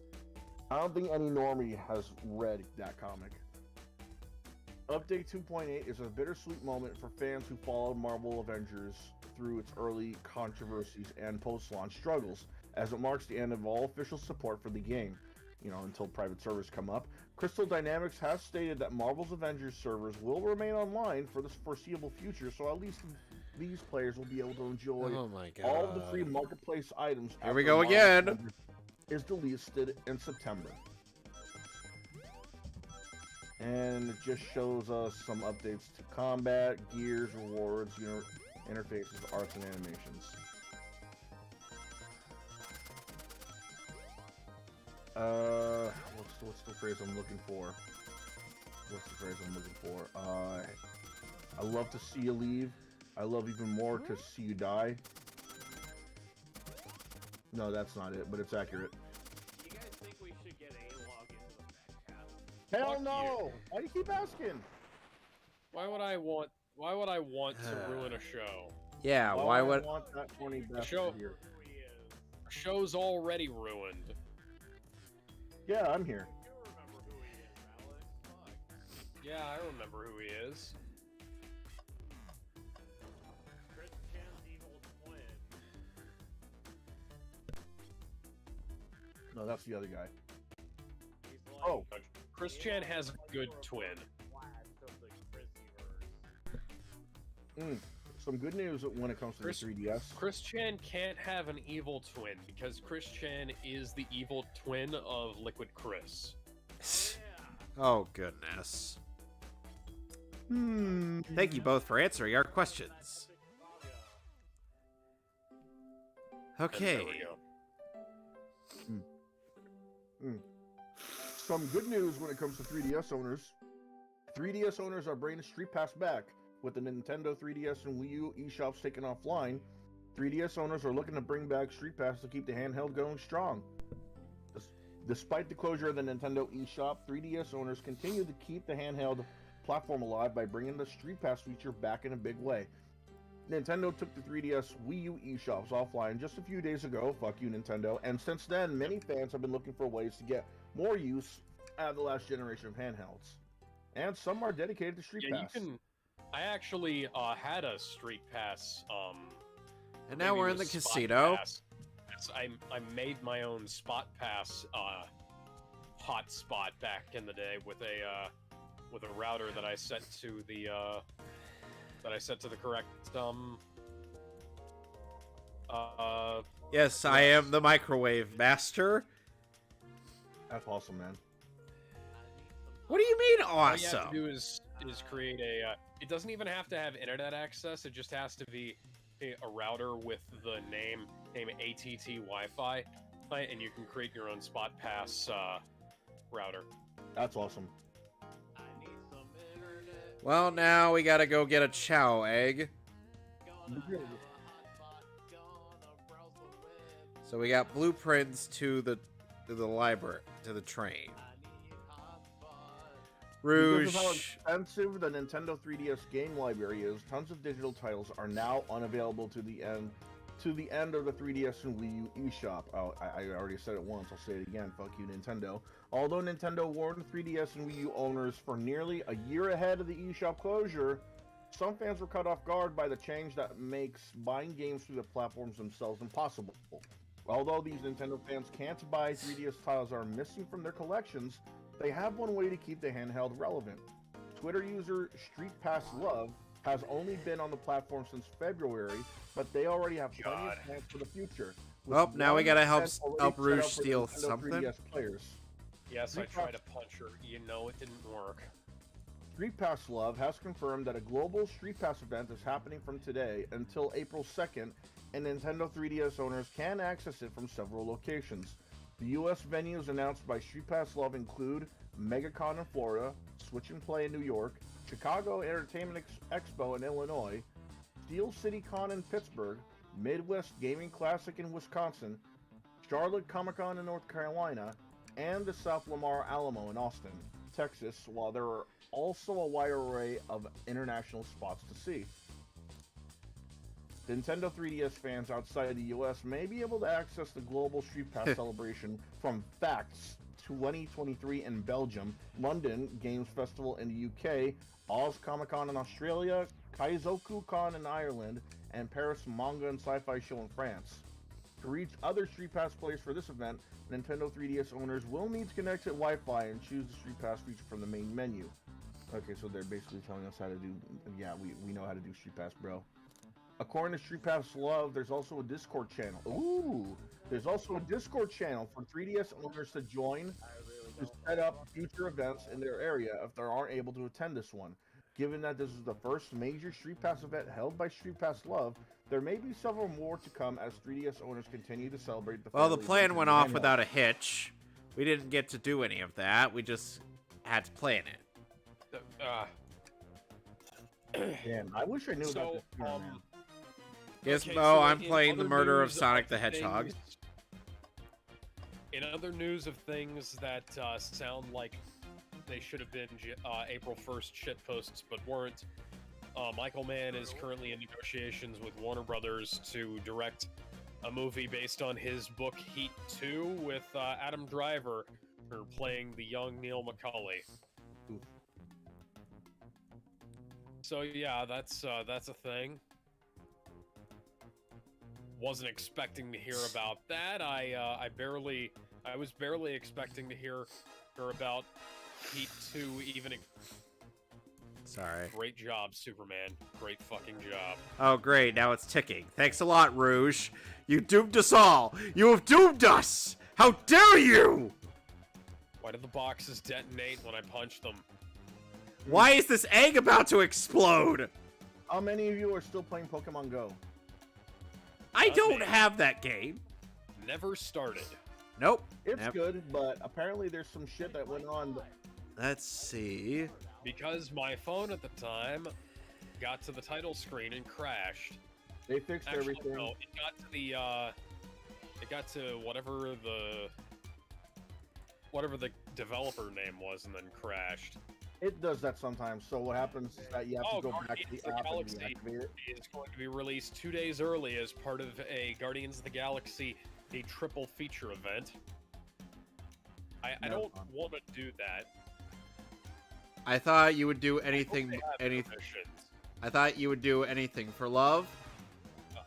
I don't think any normie has read that comic. Update 2.8 is a bittersweet moment for fans who followed Marvel Avengers through its early controversies and post-launch struggles, as it marks the end of all official support for the game, until private servers come up. Crystal Dynamics has stated that Marvel's Avengers servers will remain online for the foreseeable future, so at least these players will be able to enjoy all of the free marketplace items. Here we go again. Is delisted in September. And it just shows us some updates to combat, gears, rewards, interfaces, arts, and animations. What's the phrase I'm looking for? I love to see you leave. I love even more to see you die. No, that's not it, but it's accurate. You guys think we should get a log into the Mehcast? Hell no! Why do you keep asking? Why would I want to ruin a show? Yeah, why would I want that horny bastard show here? A show's already ruined. Yeah, I'm here. You remember who he is, Alex? Fuck. Yeah, I remember who he is. Chris Chan's evil twin. No, that's the other guy. He's like, Oh, Chris Chan has a good twin. Blast of the Chrissyverse. Some good news when it comes to the 3DS. Chris Chan can't have an evil twin because Chris Chan is the evil twin of Liquid Chris. Oh, goodness. Thank you both for answering our questions. Okay. There we go. Some good news when it comes to 3DS owners. 3DS owners are bringing Street Pass back. With the Nintendo 3DS and Wii U eShops taken offline, 3DS owners are looking to bring back Street Pass to keep the handheld going strong. Despite the closure of the Nintendo eShop, 3DS owners continue to keep the handheld platform alive by bringing the Street Pass feature back in a big way. Nintendo took the 3DS Wii U eShops offline just a few days ago, fuck you Nintendo, and since then many fans have been looking for ways to get more use out of the last generation of handhelds. And some are dedicated to Street Pass. I actually had a Street Pass. And now we're in the casino. I made my own Spot Pass hotspot back in the day with a router that I set to the correct Yes, I am the microwave master. That's awesome, man. What do you mean awesome? All you have to do is create a. It doesn't even have to have internet access. It just has to be a router with the name ATT Wi-Fi, and you can create your own Spot Pass router. That's awesome. I need some internet. Well, now we gotta go get a chow egg. So we got blueprints to the library, to the train. Rouge. Because of how expensive the Nintendo 3DS game library is, tons of digital titles are now unavailable to the end of the 3DS and Wii U eShop. Oh, I already said it once, I'll say it again. Fuck you, Nintendo. Although Nintendo warned 3DS and Wii U owners for nearly a year ahead of the eShop closure, Some fans were caught off guard by the change that makes buying games through the platforms themselves impossible. Although these Nintendo fans can't buy 3DS titles that are missing from their collections, they have one way to keep the handheld relevant. Twitter user StreetPassLove has only been on the platform since February, but they already have plenty of plans for the future. Well, now we gotta help already set Rouge up for the steal Nintendo something. 3DS players. Yes, I tried to punch her. You know it didn't work. Street Pass Love has confirmed that a global Street Pass event is happening from today until April 2nd, and Nintendo 3DS owners can access it from several locations. The US venues announced by Street Pass Love include MegaCon in Florida, Switch and Play in New York, Chicago Entertainment Expo in Illinois, Steel City Con in Pittsburgh, Midwest Gaming Classic in Wisconsin, Charlotte Comic-Con in North Carolina, and the South Lamar Alamo in Austin, Texas, while there are also a wide array of international spots to see. Nintendo 3DS fans outside the US may be able to access the global Street Pass celebration from FACTS 2023 in Belgium, London Games Festival in the UK, Oz Comic Con in Australia, Kaizoku Con in Ireland, and Paris Manga and Sci-Fi Show in France. To reach other Street Pass players for this event, Nintendo 3DS owners will need to connect to Wi-Fi and choose the Street Pass feature from the main menu. Okay, so they're basically telling us how to do... Yeah, we know how to do Street Pass, bro. According to Street Pass Love, there's also a Discord channel. Ooh! There's also a Discord channel for 3DS owners to join to set up future events in their area if they aren't able to attend this one. Given that this is the first major Street Pass event held by Street Pass Love, there may be several more to come as 3DS owners continue to celebrate the... Well, the plan went off without a hitch. We didn't get to do any of that. We just had to plan it. Damn, I wish I knew about this. Yes, okay, Mo, so I'm in playing the other murder of news Sonic the Hedgehog. In other news of things that sound like they should have been April 1st shitposts but weren't, Michael Mann is currently in negotiations with Warner Brothers to direct a movie based on his book Heat 2 with Adam Driver for playing the young Neil McCauley. Oof. So yeah, that's a thing. Wasn't expecting to hear about that. I was barely expecting to hear about Heat 2 even. Sorry. Great job, Superman. Great fucking job. Oh, great. Now it's ticking. Thanks a lot, Rouge. You doomed us all. You have doomed us. How dare you? Why did the boxes detonate when I punched them? Why is this egg about to explode? How many of you are still playing Pokemon Go? I don't have that game. Never started. Nope. It's good, but apparently there's some shit that went on. Let's see. Because my phone at the time got to the title screen and crashed. They fixed everything. No, it got to the it got to whatever the developer name was and then crashed. It does that sometimes. So what happens is that you have to go back to the app and Galaxy deactivate it. is going to be released 2 days early as part of a Guardians of the Galaxy, a triple feature event. I don't want to do that. I thought you would do anything. I thought you would do anything for love.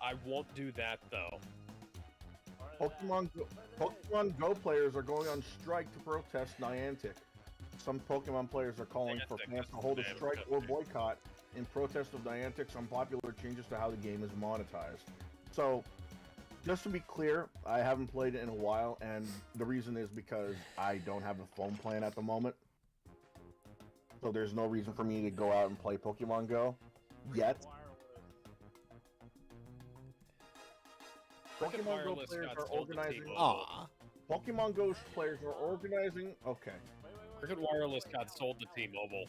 I won't do that though. Pokemon Go players are going on strike to protest Niantic. Some Pokemon players are calling for fans to hold a strike or boycott in protest of Niantic's unpopular changes to how the game is monetized. So, just to be clear, I haven't played it in a while, and the reason is because I don't have a phone plan at the moment. So there's no reason for me to go out and play Pokemon Go yet. Pokemon Go players are organizing. Pokemon Go players are organizing. Okay. Cricket Wireless got sold to T-Mobile.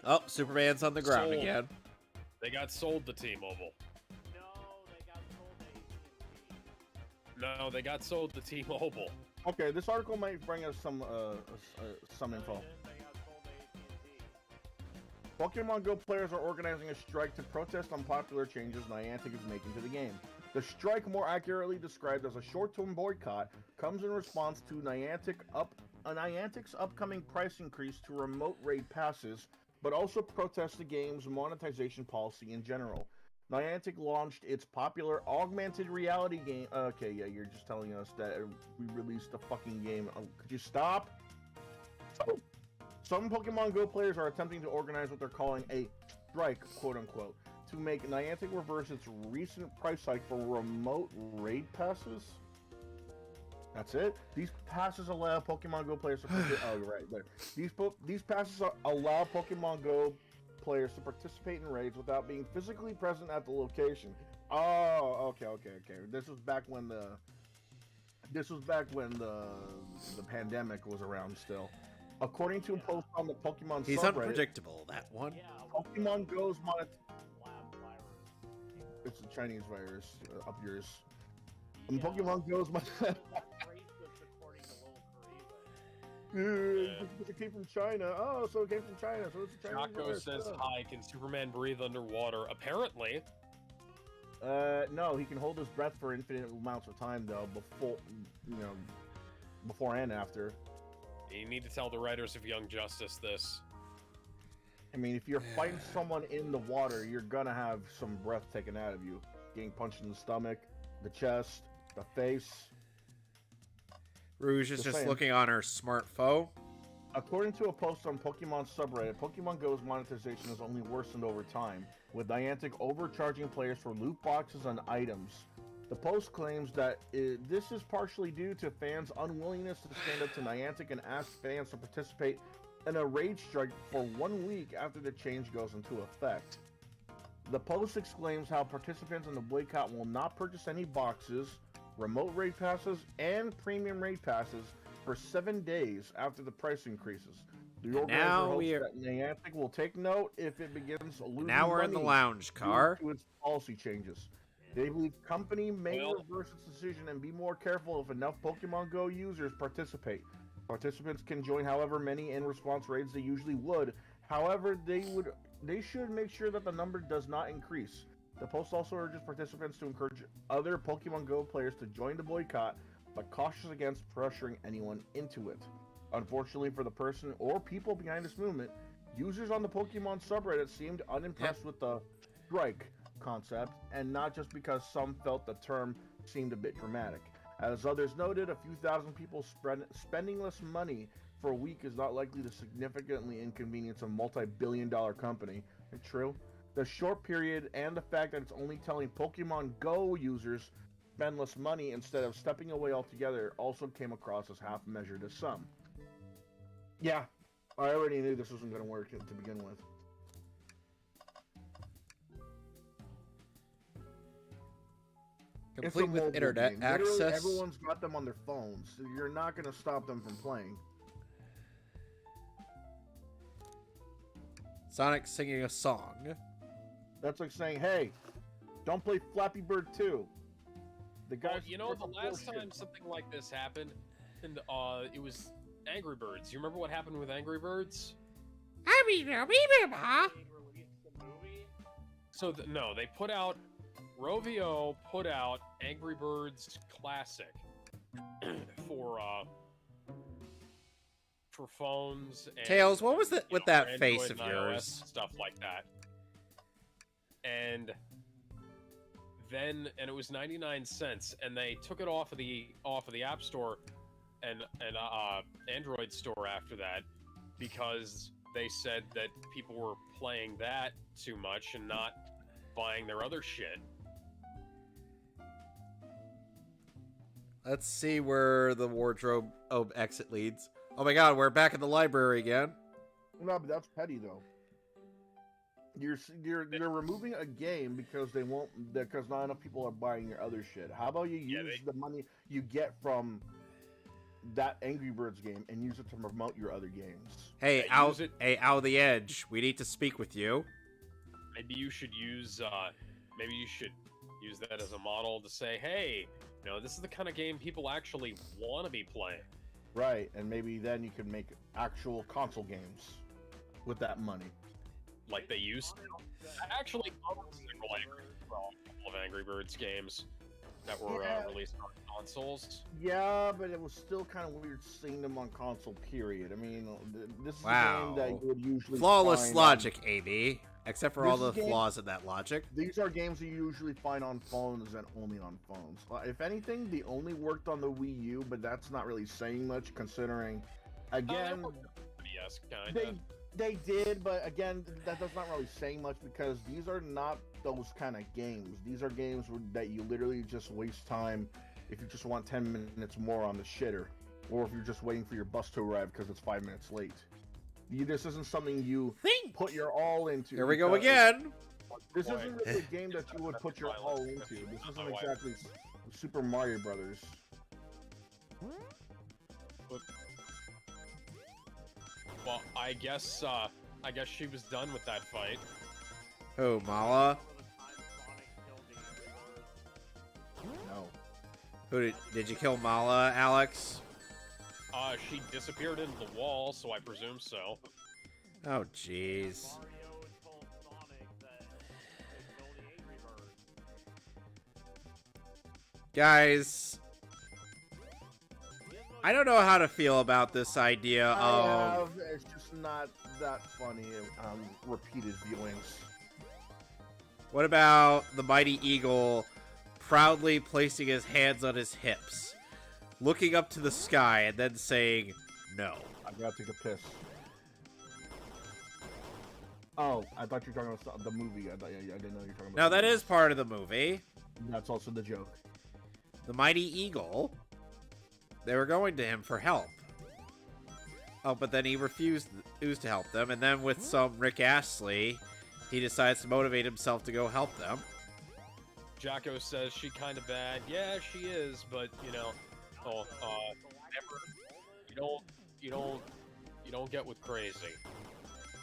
Oh, Superman's on the ground again. They got sold to T-Mobile. No, they got sold to T-Mobile. Okay, this article might bring us some info. Pokemon Go players are organizing a strike to protest unpopular changes Niantic is making to the game. The strike, more accurately described as a short-term boycott, comes in response to Niantic's upcoming price increase to remote raid passes, but also protests the game's monetization policy in general. Niantic launched its popular augmented reality game. Okay, yeah, you're just telling us that we released a fucking game. Could you stop? Some Pokemon Go players are attempting to organize what they're calling a strike, quote unquote, to make Niantic reverse its recent price hike for remote raid passes. That's it. These passes allow Pokemon Go players to oh, you're right there. These passes allow Pokemon Go players to participate in raids without being physically present at the location. Oh, okay. This was back when the pandemic was around still. According to a post on the Pokemon He's subreddit, unpredictable, that one. Yeah, Pokemon Go's lab virus. it's a Chinese virus up yours. Yeah, Pokemon Go's racist according to Little it came from China. Oh, so it came from China. So it's a Chinese Jocko virus. says, Oh. "Hi, can Superman breathe underwater?" Apparently. No, he can hold his breath for infinite amounts of time though, before and after. You need to tell the writers of Young Justice this. I mean, if you're fighting someone in the water, you're gonna have some breath taken out of you. Getting punched in the stomach, the chest, the face. Rouge is Just just saying. looking on her smartphone. According to a post on Pokemon subreddit, Pokemon Go's monetization has only worsened over time, with Niantic overcharging players for loot boxes and items. The post claims that this is partially due to fans' unwillingness to stand up to Niantic and ask fans to participate in a raid strike for 1 week after the change goes into effect. The post exclaims how participants in the boycott will not purchase any boxes, remote raid passes, and premium raid passes for 7 days after the price increases. The organizer now hopes we are- that Niantic will take note if it begins losing Now we're in the money lounge car. due to its policy changes. They believe company may Well- reverse its decision and be more careful if enough Pokemon Go users participate. Participants can join however many in-response raids they usually would. However, they should make sure that the number does not increase. The post also urges participants to encourage other Pokemon Go players to join the boycott, but cautious against pressuring anyone into it. Unfortunately for the person or people behind this movement, users on the Pokemon subreddit seemed unimpressed with the strike concept, and not just because some felt the term seemed a bit dramatic. As others noted, a few thousand people spending less money for a week is not likely to significantly inconvenience a multi-billion-dollar company. True. The short period and the fact that it's only telling Pokemon Go users spend less money instead of stepping away altogether also came across as half-measured to some. Yeah, I already knew this wasn't going to work to begin with. It's a Complete with mobile internet game. Literally, access. everyone's got them on their phones. So you're not going to stop them from playing. Sonic singing a song. That's like saying, "Hey, don't play Flappy Bird 2." The Well, guys, you know, the last time something like this happened, and it was Angry Birds. You remember what happened with Angry Birds? They released the movie. So no, they put out Rovio put out Angry Birds Classic for phones. And, Tails, what was that you with know, that for face Android of and iOS, yours? stuff like that. And then it was 99 cents, and they took it off of the App Store and Android store after that because they said that people were playing that too much and not buying their other shit. Let's see where the wardrobe exit leads. Oh my god, we're back in the library again. No, but that's petty though. You're removing a game because because not enough people are buying your other shit. How about you use the money you get from that Angry Birds game and use it to promote your other games? Hey, Yeah, Out the Edge, we need to speak with you. Maybe you should use that as a model to say, hey, this is the kind of game people actually want to be playing. Right, and maybe then you can make actual console games with that money. Like they used to. I actually own a couple of Angry Birds games. that were Yeah. released on consoles. Yeah, but it was still kind of weird seeing them on console. Period. I mean, this is a Wow. game that you would usually Flawless find logic, AB. Except for This all is the a game- flaws in that logic. These are games you usually find on phones and only on phones. If anything, they only worked on the Wii U, but that's not really saying much considering, again, Yes, kind they of. they did, but again, that's not really saying much because these are not those kind of games. These are games that you literally just waste time if you just want 10 minutes more on the shitter, or if you're just waiting for your bus to arrive because it's 5 minutes late. This isn't something you Think. put your all into. Here we go because again. This isn't really a game that you would put your all into. This isn't exactly Super Mario Brothers. Well, I guess she was done with that fight. Oh, Mala. No. Who did you kill Mala, Alex? She disappeared into the wall, so I presume so. Oh, jeez. Mario and told Sonic that they killed the Angry Bird. Guys, I don't know how to feel about this idea of... It's just not that funny. Repeated viewings. What about the mighty eagle proudly placing his hands on his hips, looking up to the sky, and then saying, no. I gotta take a piss. Oh, I thought you were talking about the movie. I didn't know you were talking about. Now, that is part of the movie. That's also the joke. The mighty eagle, they were going to him for help. Oh, but then he refused to help them, and then with some Rick Astley, he decides to motivate himself to go help them. Jacko says she kind of bad. Yeah, she is, but you know, never. You don't get with crazy.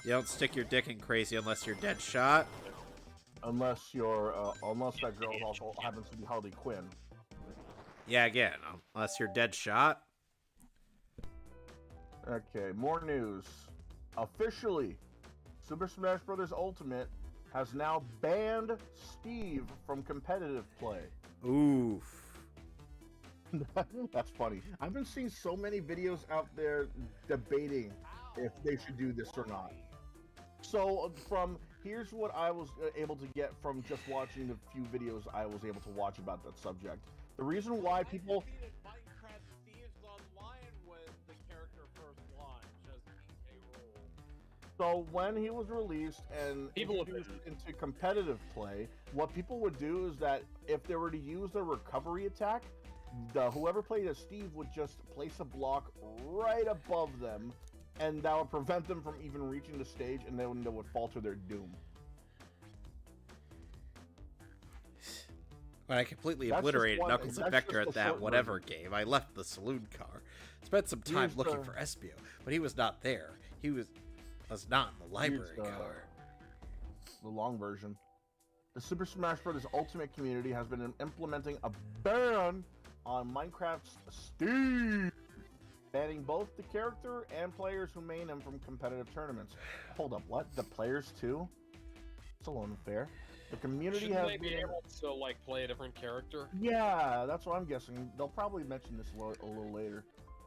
You don't stick your dick in crazy unless you're dead shot. Unless that girl also happens to be Harley Quinn. Yeah, again, unless you're dead shot. Okay, more news. Officially, Super Smash Bros. Ultimate has now banned Steve from competitive play. Oof. That's funny. I've been seeing so many videos out there debating if they should do this or not. So here's what I was able to get from just watching the few videos I was able to watch about that subject. The reason why people... Minecraft Steve's online when the character first launched as a role. So when he was released and People introduced into competitive play, what people would do is that if they were to use a recovery attack, whoever played as Steve would just place a block right above them, and that would prevent them from even reaching the stage, and then they would fall to their doom. When I completely That's obliterated just one- Knuckles and that's Vector just at the that short whatever game, I left the saloon car. Spent some time Here's looking the- for Espio, but he was not there. He was not in the library the- car. The long version. The Super Smash Bros. Ultimate community has been implementing a ban on Minecraft's Steve, banning both the character and players who main him from competitive tournaments. Hold up, what? The players too? It's a little unfair. The community Shouldn't has they be been... able to like play a different character? Yeah, that's what I'm guessing. They'll probably mention this a little later.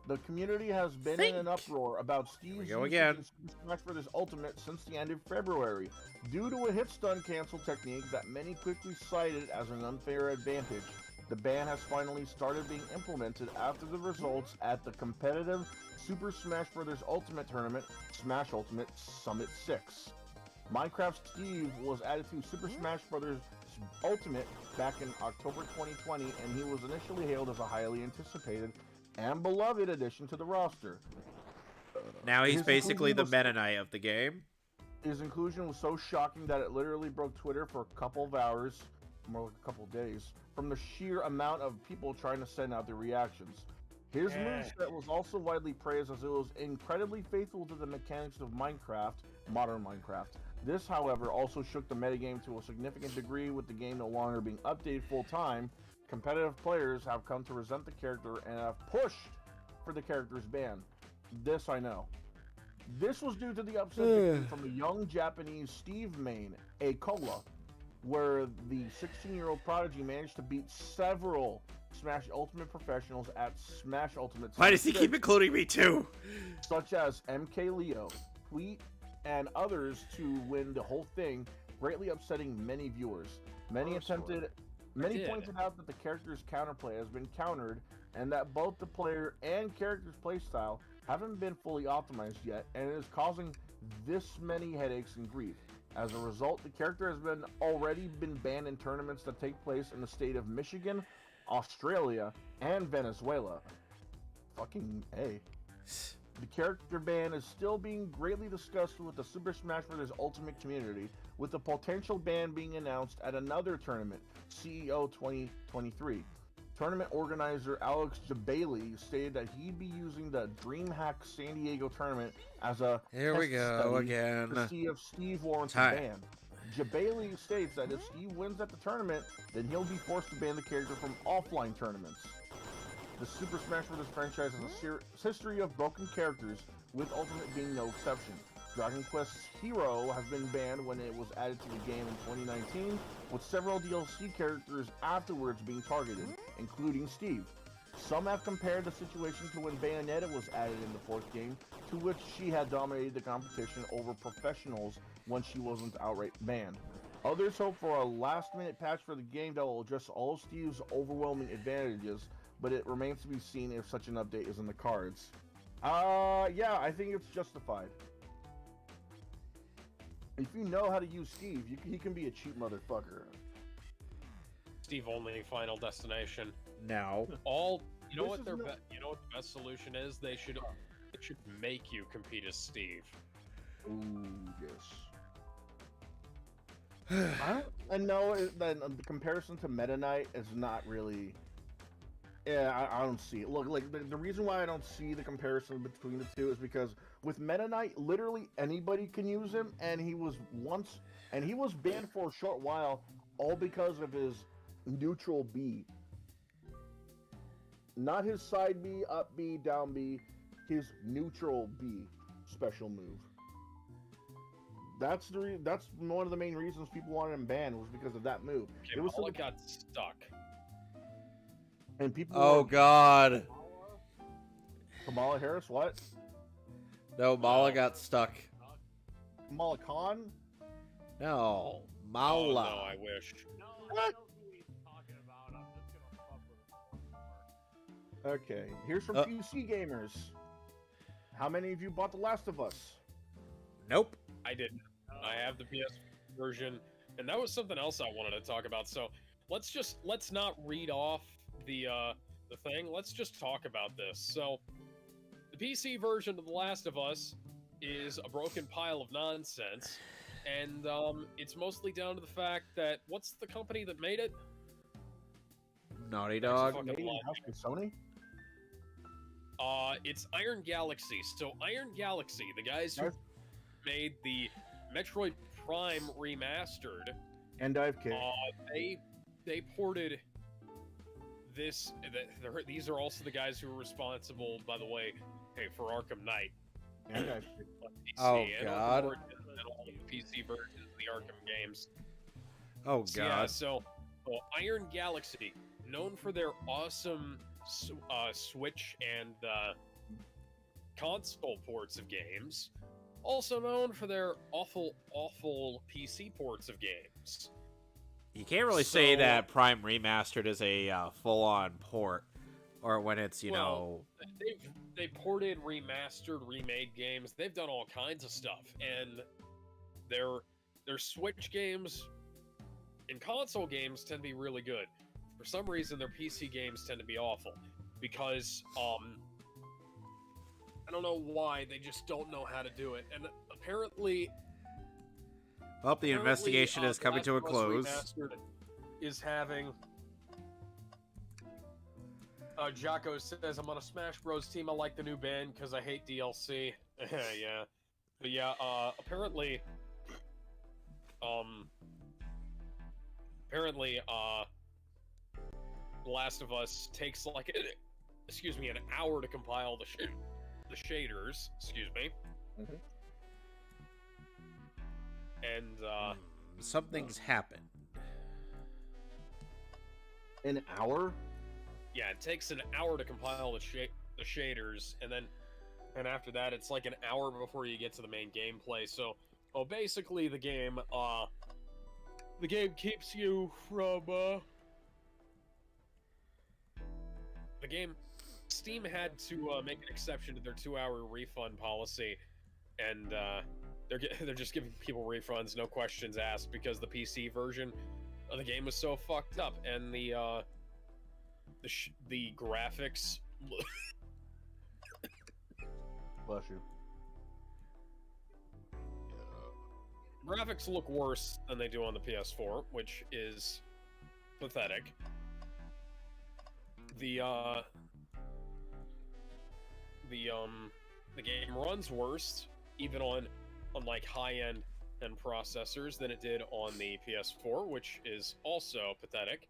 The community has been in an uproar about Steve's go use again. of Super Smash Bros. Ultimate since the end of February, due to a hit stun cancel technique that many quickly cited as an unfair advantage. The ban has finally started being implemented after the results at the competitive Super Smash Bros. Ultimate tournament, Smash Ultimate Summit 6. Minecraft Steve was added to Super Smash Bros. Ultimate back in October 2020, and he was initially hailed as a highly anticipated and beloved addition to the roster. Now he's His basically the inclusion Meta Knight of the game. His inclusion was so shocking that it literally broke Twitter for a couple of hours, more like a couple of days, from the sheer amount of people trying to send out their reactions. His moveset was also widely praised as it was incredibly faithful to the mechanics of Minecraft, modern Minecraft. This, however, also shook the metagame to a significant degree, with the game no longer being updated full-time. Competitive players have come to resent the character and have pushed for the character's ban. This I know. This was due to the upset from the young Japanese Steve main, A Cola. where the 16-year-old prodigy managed to beat several Smash Ultimate professionals at Smash Ultimate. Why does he 6, keep including me too? such as MK Leo, Tweet, and others to win the whole thing, greatly upsetting many viewers. Many pointed out that the character's counterplay has been countered, and that both the player and character's playstyle haven't been fully optimized yet, and it is causing this many headaches and grief. As a result, the character has already been banned in tournaments that take place in the state of Michigan, Australia, and Venezuela. Fucking A. The character ban is still being greatly discussed with the Super Smash Bros. Ultimate community, with the potential ban being announced at another tournament, CEO 2023. Tournament organizer Alex Jabali stated that he'd be using the DreamHack San Diego tournament as a Here we go again. to see if Steve warrants a ban. Jabali states that if Steve wins at the tournament, then he'll be forced to ban the character from offline tournaments. The Super Smash Bros. Franchise has a history of broken characters, with Ultimate being no exception. Dragon Quest's Hero has been banned when it was added to the game in 2019, with several DLC characters afterwards being targeted, including Steve. Some have compared the situation to when Bayonetta was added in the fourth game, to which she had dominated the competition over professionals when she wasn't outright banned. Others hope for a last-minute patch for the game that will address all of Steve's overwhelming advantages, but it remains to be seen if such an update is in the cards. Yeah, I think it's justified. If you know how to use Steve, he can be a cheap motherfucker. Steve only Final Destination. No. You know what the best solution is? They should make you compete as Steve. Ooh, yes. I know that the comparison to Meta Knight is not really. Yeah, I don't see it. Look, like the reason why I don't see the comparison between the two is because with Meta Knight, literally anybody can use him, and he was banned for a short while, all because of his neutral B. Not his side B, up B, down B, his neutral B special move. That's one of the main reasons people wanted him banned, was because of that move. Okay, it was got stuck. And people. Oh God. Kamala Harris, what? No, Mala got stuck. Kamala Khan? No, Mala. Oh, no, I wish. No, I know who he's talking about. I'm just gonna fuck with him. Okay, here's from PC Gamers. How many of you bought The Last of Us? Nope. I didn't. I have the PS version, and that was something else I wanted to talk about. So let's not read off the thing. Let's just talk about this. So the PC version of The Last of Us is a broken pile of nonsense, and it's mostly down to the fact that what's the company that made it? Naughty Dog. Sony? It's Iron Galaxy. So Iron Galaxy, the guys who made the Metroid Prime remastered, and Dive Kick. They ported this. These are also the guys who were responsible, by the way, for Arkham Knight. And Dive Kick. Oh God. And all the PC versions of the Arkham games. Oh God. Yeah, so Iron Galaxy, known for their awesome Switch and console ports of games, also known for their awful PC ports of games. You can't really say that Prime Remastered is a full-on port, or when it's know. They ported, remastered, remade games. They've done all kinds of stuff, and their Switch games and console games tend to be really good. For some reason, their PC games tend to be awful because I don't know why, they just don't know how to do it. And apparently, well, the investigation is coming to a close. Is having Jocko says, I'm on a Smash Bros team. I like the new band because I hate DLC. Yeah, but yeah, apparently, The Last of Us takes like an hour to compile the shaders. Excuse me. Mm-hmm. And something's happened. An hour? Yeah, it takes an hour to compile the shaders, and after that, it's like an hour before you get to the main gameplay. So, well, basically, the game keeps you from the game. Steam had to make an exception to their 2-hour refund policy, and they're just giving people refunds, no questions asked, because the PC version of the game was so fucked up, and the graphics. Bless you. Graphics look worse than they do on the PS4, which is pathetic. The game runs worse, even on like high-end and processors, than it did on the PS4, which is also pathetic.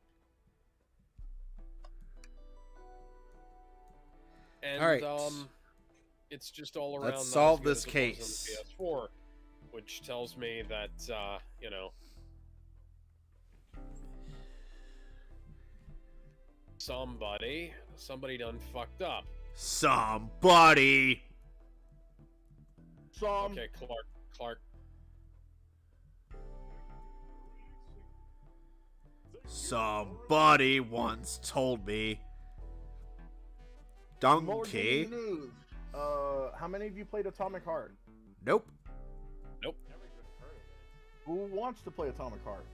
And All right. It's just all around. Let's not solve as good this as it was case. on the PS4, which tells me that you know, somebody done fucked up. Somebody. Okay, Clark. Somebody once told me. More Donkey. gaming news. How many of you played Atomic Heart? Nope. Nope. Never even heard of it. Who wants to play Atomic Heart?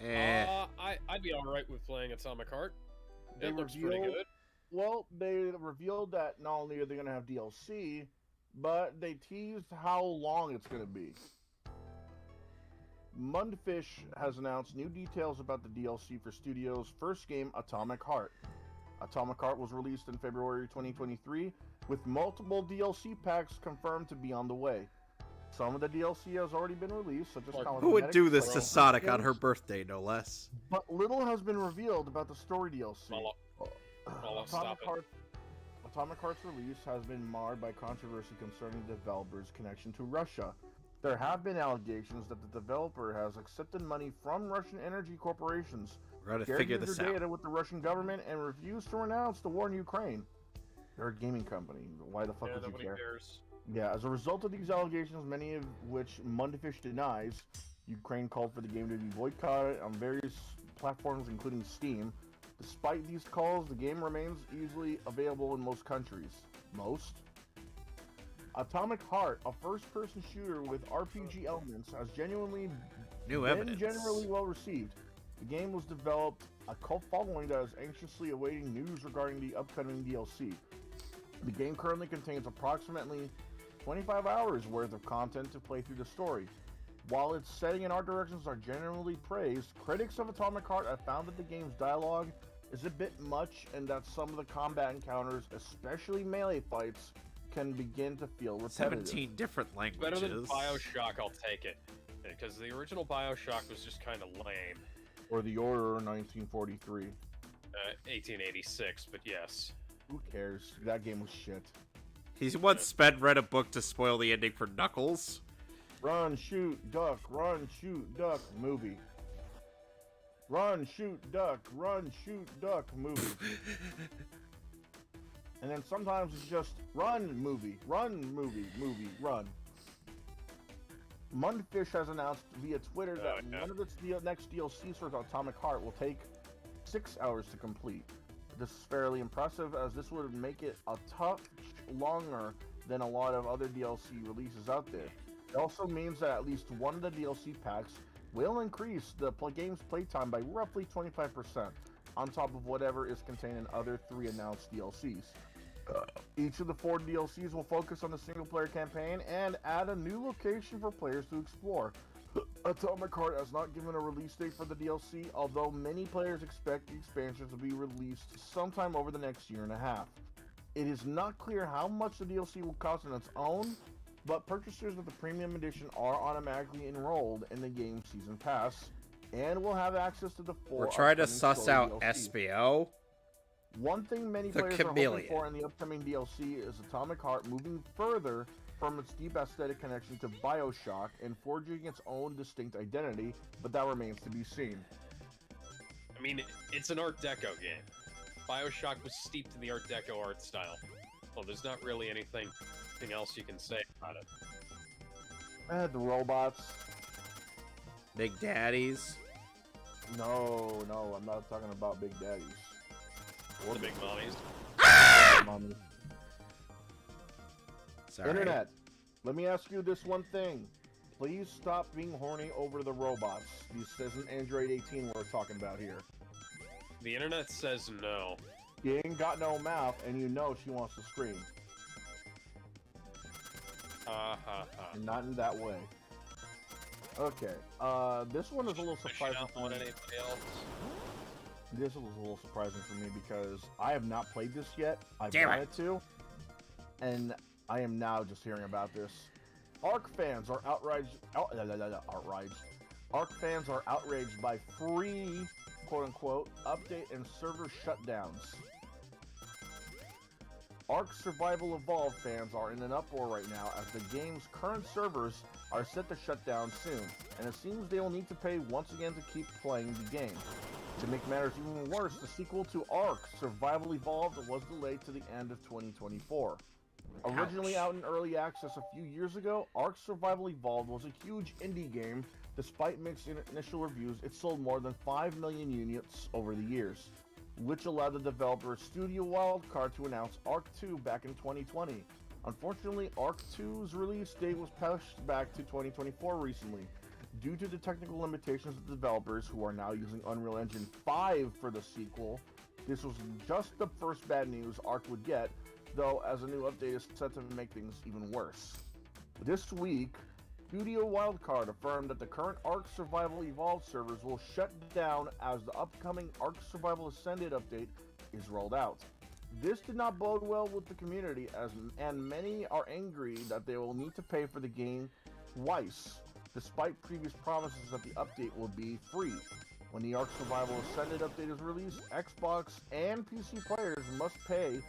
I'd be all right with playing Atomic Heart. They It looks pretty revealed- good. Well, they revealed that not only are they going to have DLC, but they teased how long it's going to be. Mundfish has announced new details about the DLC for Studio's first game, Atomic Heart. Atomic Heart was released in February 2023, with multiple DLC packs confirmed to be on the way. Some of the DLC has already been released, such as Who would do this to cosmetics, Sonic on her birthday, no less? but little has been revealed about the story DLC. Stop it. Atomic Heart's release has been marred by controversy concerning the developer's connection to Russia. There have been allegations that the developer has accepted money from Russian energy corporations, We're going to shared figure user this out. data with the Russian government, and refused to renounce the war in Ukraine. They're a gaming company. Why the fuck Yeah, would you nobody care? cares. Yeah, as a result of these allegations, many of which Mundfish denies, Ukraine called for the game to be boycotted on various platforms, including Steam. Despite these calls, the game remains easily available in most countries. Most? Atomic Heart, a first-person shooter with RPG elements, has genuinely New been evidence. generally well received. The game was developed a cult following that is anxiously awaiting news regarding the upcoming DLC. The game currently contains approximately 25 hours worth of content to play through the story. While its setting and art directions are generally praised, critics of Atomic Heart have found that the game's dialogue is a bit much and that some of the combat encounters, especially melee fights, can begin to feel repetitive. 17 different languages. Better than Bioshock, I'll take it. Because the original Bioshock was just kind of lame. Or The Order 1943. 1886, but yes. Who cares? That game was shit. He's once read a book to spoil the ending for Knuckles. Run, shoot, duck, run, shoot, duck, movie. Run, shoot, duck, movie. And then sometimes it's just run, movie, run. Mundfish has announced via Twitter that one of its next DLCs for Atomic Heart will take 6 hours to complete. This is fairly impressive, as this would make it a touch longer than a lot of other DLC releases out there. It also means that at least one of the DLC packs will increase the game's playtime by roughly 25%, on top of whatever is contained in other 3 announced DLCs. Each of the 4 DLCs will focus on the single-player campaign and add a new location for players to explore. Atomic Heart has not given a release date for the DLC, although many players expect the expansions to be released sometime over the next year and a half. It is not clear how much the DLC will cost on its own, but purchasers of the Premium Edition are automatically enrolled in the game's Season Pass, and will have access to the 4 We're trying to upcoming suss story out DLCs. SBO. One thing many The players are chameleon. hoping for in the upcoming DLC is Atomic Heart moving further from its deep aesthetic connection to Bioshock and forging its own distinct identity, but that remains to be seen. I mean, it's an Art Deco game. BioShock was steeped in the Art Deco art style. Well, there's not really anything else you can say about it. The robots. Big Daddies. No, I'm not talking about Big Daddies. Or the Big Mommies. Mommy. Sorry. Internet, let me ask you this one thing. Please stop being horny over the robots. This isn't Android 18 we're talking about here. The internet says no. You ain't got no mouth, and you know she wants to scream. And not in that way. Okay, this one is a little surprising for me. This is a little surprising for me because I have not played this yet. I wanted to, and I am now just hearing about this. Ark fans are outraged. Ark fans are outraged by free, quote-unquote, update and server shutdowns. Ark Survival Evolved fans are in an uproar right now as the game's current servers are set to shut down soon, and it seems they will need to pay once again to keep playing the game. To make matters even worse, the sequel to Ark Survival Evolved was delayed to the end of 2024. Originally out in early access a few years ago, Ark Survival Evolved was a huge indie game. Despite mixed initial reviews, it sold more than 5 million units over the years, which allowed the developer Studio Wildcard to announce Ark 2 back in 2020. Unfortunately, Ark 2's release date was pushed back to 2024 recently. Due to the technical limitations of the developers who are now using Unreal Engine 5 for the sequel, this was just the first bad news Ark would get, though as a new update is set to make things even worse. This week, Studio Wildcard affirmed that the current Ark Survival Evolved servers will shut down as the upcoming Ark Survival Ascended update is rolled out. This did not bode well with the community, and many are angry that they will need to pay for the game twice, despite previous promises that the update will be free. When the Ark Survival Ascended update is released, Xbox and PC players must pay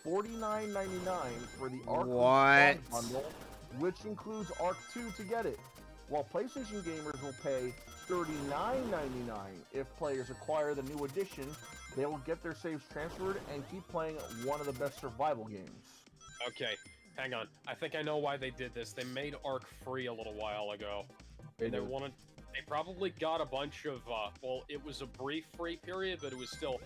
$49.99 for the Ark bundle, which includes Ark 2 to get it, while PlayStation gamers will pay $39.99 if players acquire the new edition. They will get their saves transferred and keep playing one of the best survival games. Okay, hang on. I think I know why they did this. They made Ark free a little while ago. They probably got a bunch of, well, it was a brief free period, but it was still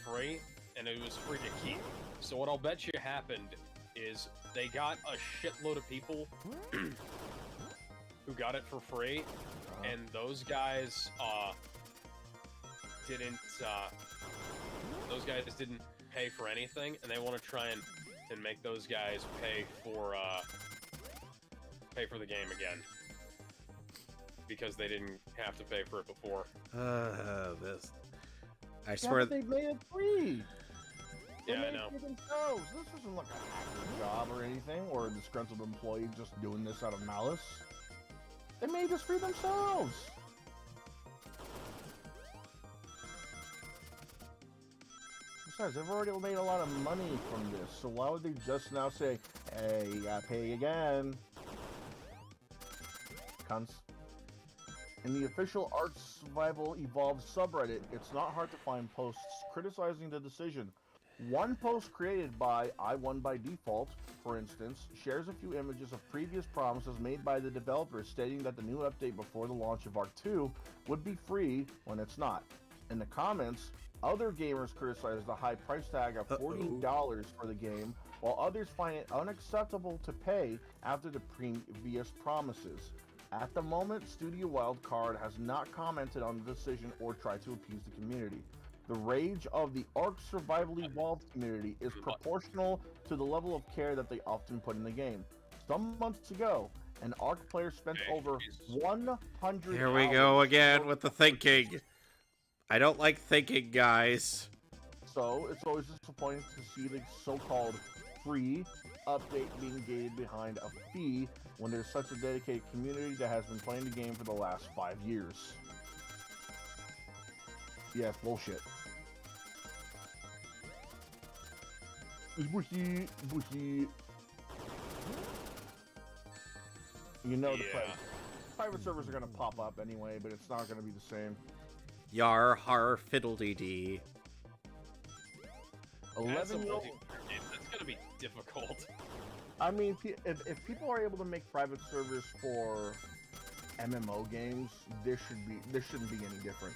free, and it was free to keep. So what I'll bet you happened is they got a shitload of people who got it for free, and those guys didn't pay for anything, and they want to try and make those guys pay for the game again because they didn't have to pay for it before. I swear they made it free. Yeah, I know. This isn't like a hacker job or anything, or a disgruntled employee just doing this out of malice. They made this free themselves. Besides, they've already made a lot of money from this, so why would they just now say, hey, you gotta pay again? Cunts. In the official Ark Survival Evolved subreddit, it's not hard to find posts criticizing the decision. One post created by I Won by Default, for instance, shares a few images of previous promises made by the developers stating that the new update before the launch of Ark 2 would be free when it's not. In the comments, other gamers criticize the high price tag of $40 for the game, while others find it unacceptable to pay after the previous promises. At the moment, Studio Wildcard has not commented on the decision or tried to appease the community. The rage of the Ark Survival Evolved community is proportional to the level of care that they often put in the game. Some months ago, an Ark player spent over 100 Here we go again with the thinking. I don't like thinking, guys. So, it's always disappointing to see the so-called free update being gated behind a fee when there's such a dedicated community that has been playing the game for the last 5 years. Yeah, it's bullshit. It's bullshit, bullshit. You know the private servers are gonna pop up anyway, but it's not gonna be the same. Yar har fiddle-dee-dee. That's a 11-year-old. multiplayer game. That's gonna be difficult. I mean, if people are able to make private servers for MMO games, this shouldn't be any different.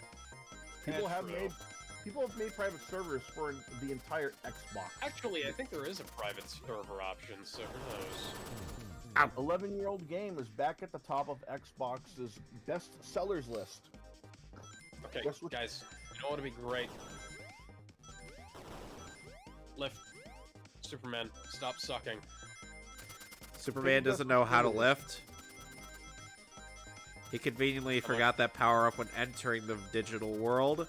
People That's have true. made private servers for the entire Xbox. Actually, I think there is a private server option, so who knows? 11-year-old game is back at the top of Xbox's best sellers list. Okay, Guess what- guys, you know what would be great? Lift. Superman, stop sucking. Superman doesn't know how to lift. He conveniently forgot that power-up when entering the digital world.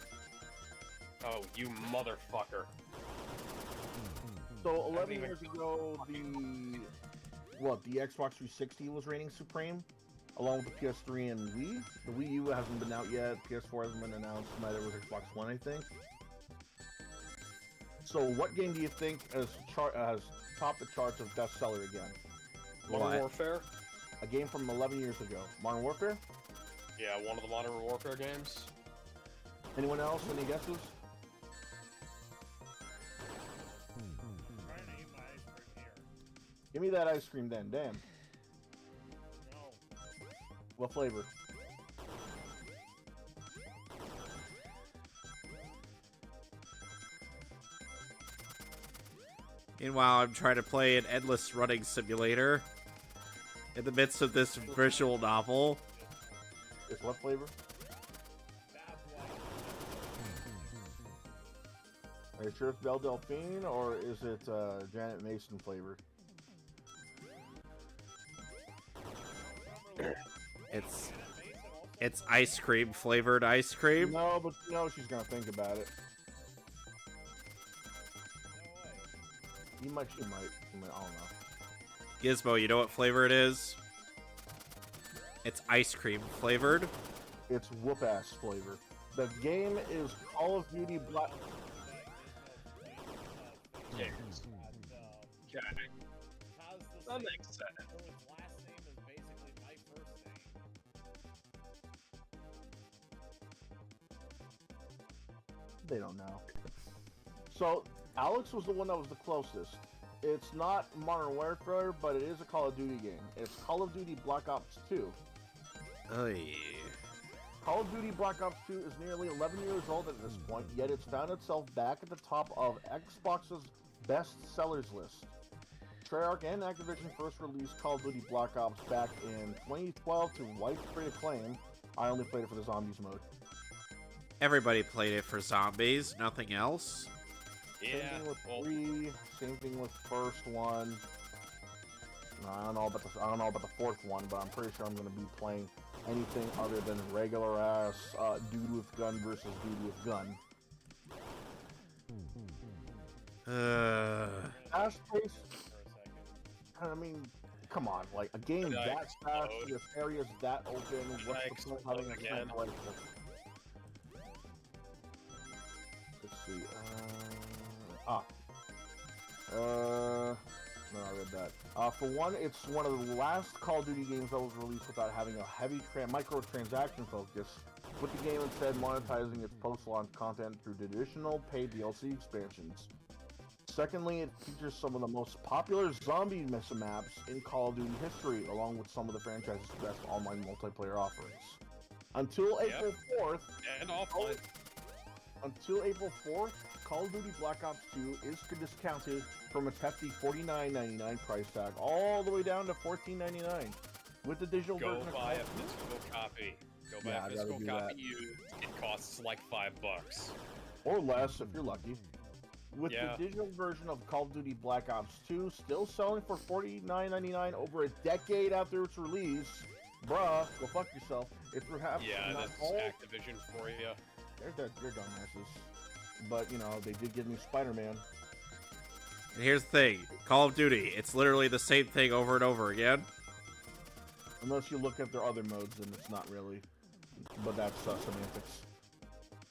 Oh, you motherfucker. So 11 even- years ago, the Xbox 360 was reigning supreme, along with the PS3 and Wii. The Wii U hasn't been out yet. PS4 hasn't been announced. Neither was Xbox One, I think. So, what game do you think has topped the charts of bestseller again? Modern What? Warfare? A game from 11 years ago. Modern Warfare? Yeah, one of the Modern Warfare games. Anyone else? Any guesses? I'm trying to eat my ice cream here. Give me that ice cream then. Damn. No. What flavor? Meanwhile, I'm trying to play an endless running simulator in the midst of this visual novel. It's what flavor? That's why. Are you sure it's Belle Delphine or is it Janet Mason flavor? It's ice cream flavored ice cream. No, but you know she's gonna think about it. She might. I don't know. Gizmo, you know what flavor it is? It's ice cream flavored. It's whoop ass flavor. The game is Call of Duty Black. Yeah. How's the That same- makes sense. so its last name is basically my first name. They don't know. So Alex was the one that was the closest. It's not Modern Warfare, but it is a Call of Duty game. It's Call of Duty Black Ops 2. Oh yeah. Call of Duty Black Ops 2 is nearly 11 years old at this point, yet it's found itself back at the top of Xbox's best sellers list. Treyarch and Activision first released Call of Duty Black Ops back in 2012 to widespread acclaim. I only played it for the zombies mode. Everybody played it for zombies, nothing else. Same thing with 3, same thing with first one. I don't know about the fourth one, but I'm pretty sure I'm going to be playing anything other than regular ass dude with gun versus dude with gun. Fast paced. For a second. I mean, come on, like a game Did I that fast explode? with areas that open. Did What's I the point of having a explode again? sniper rifle? Let's see. No, I read that. For one, it's one of the last Call of Duty games that was released without having a heavy microtransaction focus, with the game instead monetizing its post-launch content through additional paid DLC expansions. Secondly, it features some of the most popular zombie maps in Call of Duty history, along with some of the franchise's best online multiplayer offerings. Until Yep. April 4th, And offline. Call of Duty Black Ops 2 is discounted from its hefty $49.99 price tag all the way down to $14.99 with the digital Go version. buy a physical copy. Go buy Yeah, I a gotta physical do copy that. used. It costs like $5. Or less if you're lucky. With Yeah. the digital version of Call of Duty Black Ops 2 still selling for $49.99 over a decade after its release, bruh, go fuck yourself. It's perhaps Yeah, not that's all. Activision for you. They're dumbasses. But, you know, they did give me Spider-Man. And here's the thing, Call of Duty, it's literally the same thing over and over again. Unless you look at their other modes, then it's not really. But that's semantics.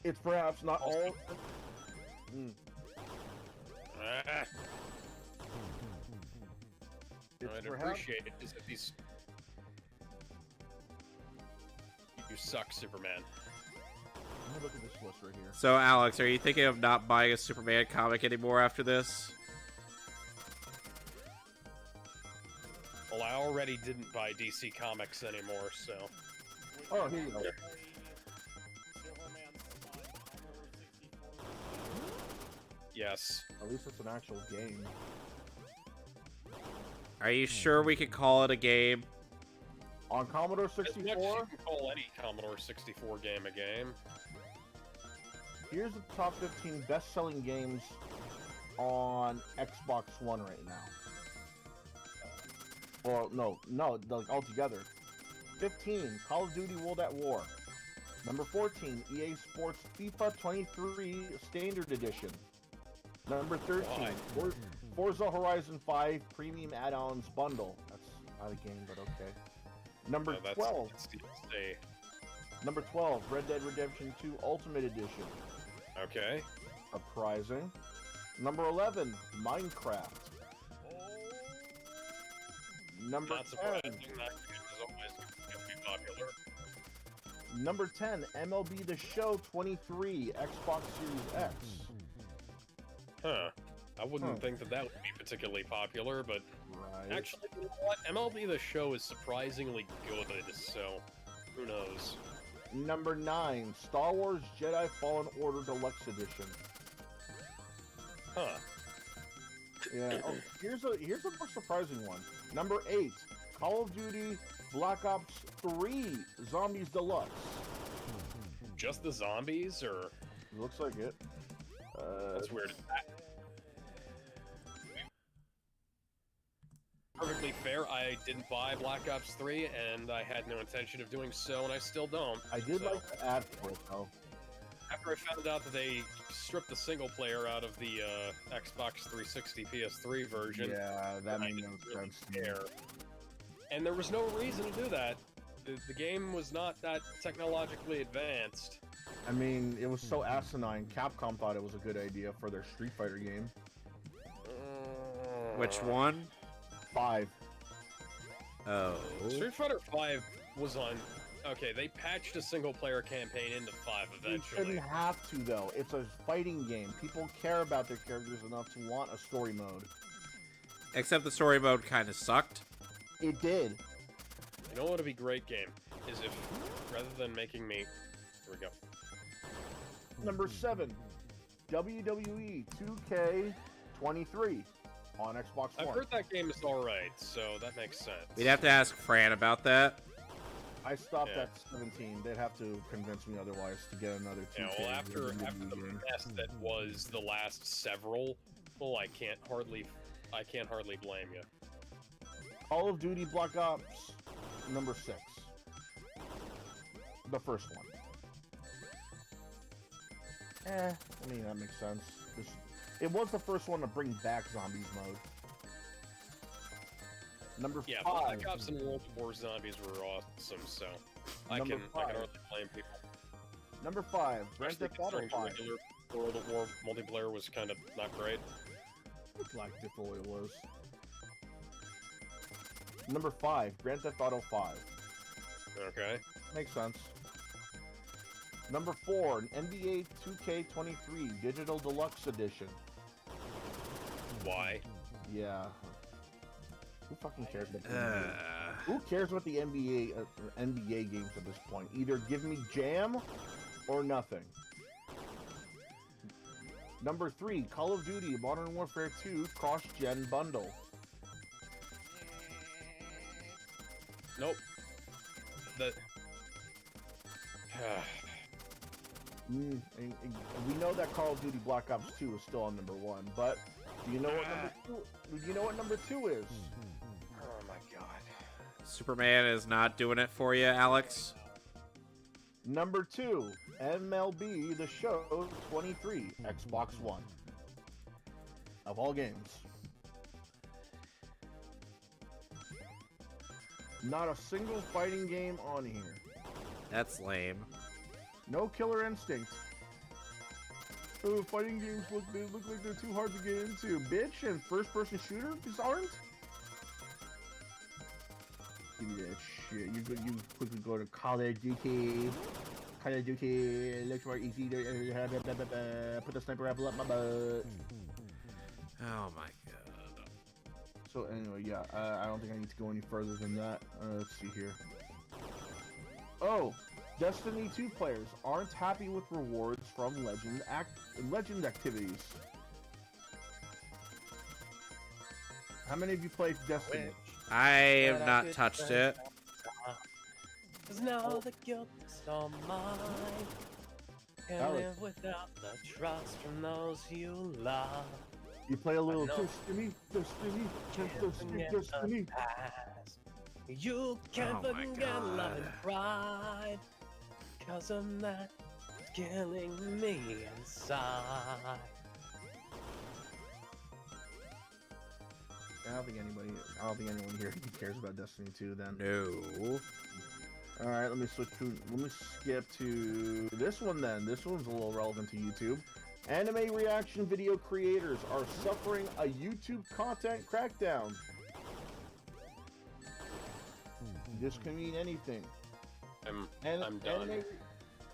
It's perhaps not all. Ah, It's I'd perhaps. appreciate it is if these... You suck, Superman. I'm look at this list right here. So, Alex, are you thinking of not buying a Superman comic anymore after this? Well, I already didn't buy DC Comics anymore, so... Oh, here you go. Yes. At least it's an actual game. Are you sure we could call it a game? On Commodore As much as 64, you can call any Commodore 64 game a game. here's the top 15 best-selling games on Xbox One right now. Or, no, like altogether. 15, Call of Duty World at War. Number 14, EA Sports FIFA 23 Standard Edition. Number 13, Forza Horizon 5 Premium Add-ons Bundle. That's not a game, but okay. Number 12. Number 12, Red Dead Redemption 2 Ultimate Edition. Okay. Surprising. Number 11, Minecraft. Number Not 10. surprising. That game is always going to be popular. Number 10, MLB The Show 23 Xbox Series X. Huh. I wouldn't think that would be particularly popular, but Right. actually, you know what? MLB The Show is surprisingly good, so who knows? Number 9, Star Wars Jedi Fallen Order Deluxe Edition. Huh. Yeah. Oh, here's a more surprising one. Number 8, Call of Duty Black Ops 3 Zombies Deluxe. Just the zombies, or Looks like it. that's weird. Perfectly fair, I didn't buy Black Ops 3, and I had no intention of doing so, and I still don't. I did so. like the ad for it though. After I found out that they stripped the single player out of the Xbox 360 PS3 version, Yeah, that I made no didn't really sense to me. care. And there was no reason to do that. The game was not that technologically advanced. I mean, it was so asinine. Capcom thought it was a good idea for their Street Fighter game. Which one? 5. Oh. Street Fighter 5 was on... Okay, they patched a single-player campaign into 5 You eventually. shouldn't have to though. It's a fighting game. People care about their characters enough to want a story mode. Except the story mode kind of sucked. It did. You know what would be a great game? Is if, rather than making me... Here we go. Number 7, WWE 2K23 on Xbox I've One. heard that game is alright, so that makes sense. We'd have to ask Fran about that. I stopped Yeah. at 17. They'd have to convince me otherwise to get another 2K. Yeah, well, after WWE the game. mess that was the last several, well, I can't hardly blame you. Call of Duty Black Ops number 6. The first one. I mean, that makes sense. It was the first one to bring back Zombies mode. Number Yeah, 5. Black Ops and World War Zombies were awesome, so I Number can 5. hardly blame people. Number 5. Grand Especially Theft Auto considering 5. regular World of War multiplayer was kind of not great. Like Diffo it was. Number 5. Grand Theft Auto 5. Okay. Makes sense. Number 4. An NBA 2K23 Digital Deluxe Edition. Why? Yeah. Who fucking cares about the Uh, NBA? Who cares about the NBA games at this point? Either give me Jam or nothing. Number 3, Call of Duty Modern Warfare 2 Cross-Gen Bundle. Nope. The... And we know that Call of Duty Black Ops 2 is still on number 1, but do you know what number 2? Do you know what number 2 is? Oh my god. Superman is not doing it for you, Alex. Number 2, MLB The Show 23 Xbox One. Of all games. Not a single fighting game on here. That's lame. No Killer Instinct. Oh, fighting games look like they're too hard to get into. Bitch, and first-person shooters aren't? Give me that shit. You quickly go to Call of Duty. Call of Duty looks more easy to put the sniper rifle up my butt. Oh my god. So anyway, yeah, I don't think I need to go any further than that. Let's see here. Oh, Destiny 2 players aren't happy with rewards from Legend activities. How many of you played Destiny? I have not touched it. 'Cause now the guilt is all mine. Can't live without the trust from those you love. You play a little Destiny. You can't Oh my forget God. love and pride. 'Cause of that, it's killing me inside. I don't think anyone here cares about Destiny 2 then. No. Alright, let me skip to this one then. This one's a little relevant to YouTube. Anime reaction video creators are suffering a YouTube content crackdown. This can mean anything. I'm done.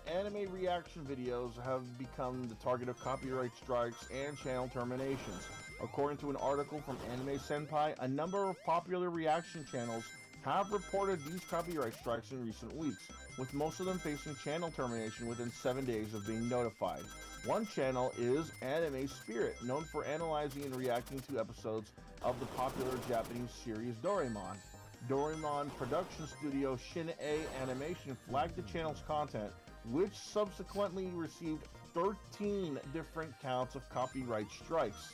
Anime reaction videos have become the target of copyright strikes and channel terminations. According to an article from Anime Senpai, a number of popular reaction channels have reported these copyright strikes in recent weeks, with most of them facing channel termination within 7 days of being notified. One channel is Anime Spirit, known for analyzing and reacting to episodes of the popular Japanese series Doraemon. Doraemon production studio Shin-A Animation flagged the channel's content, which subsequently received 13 different counts of copyright strikes.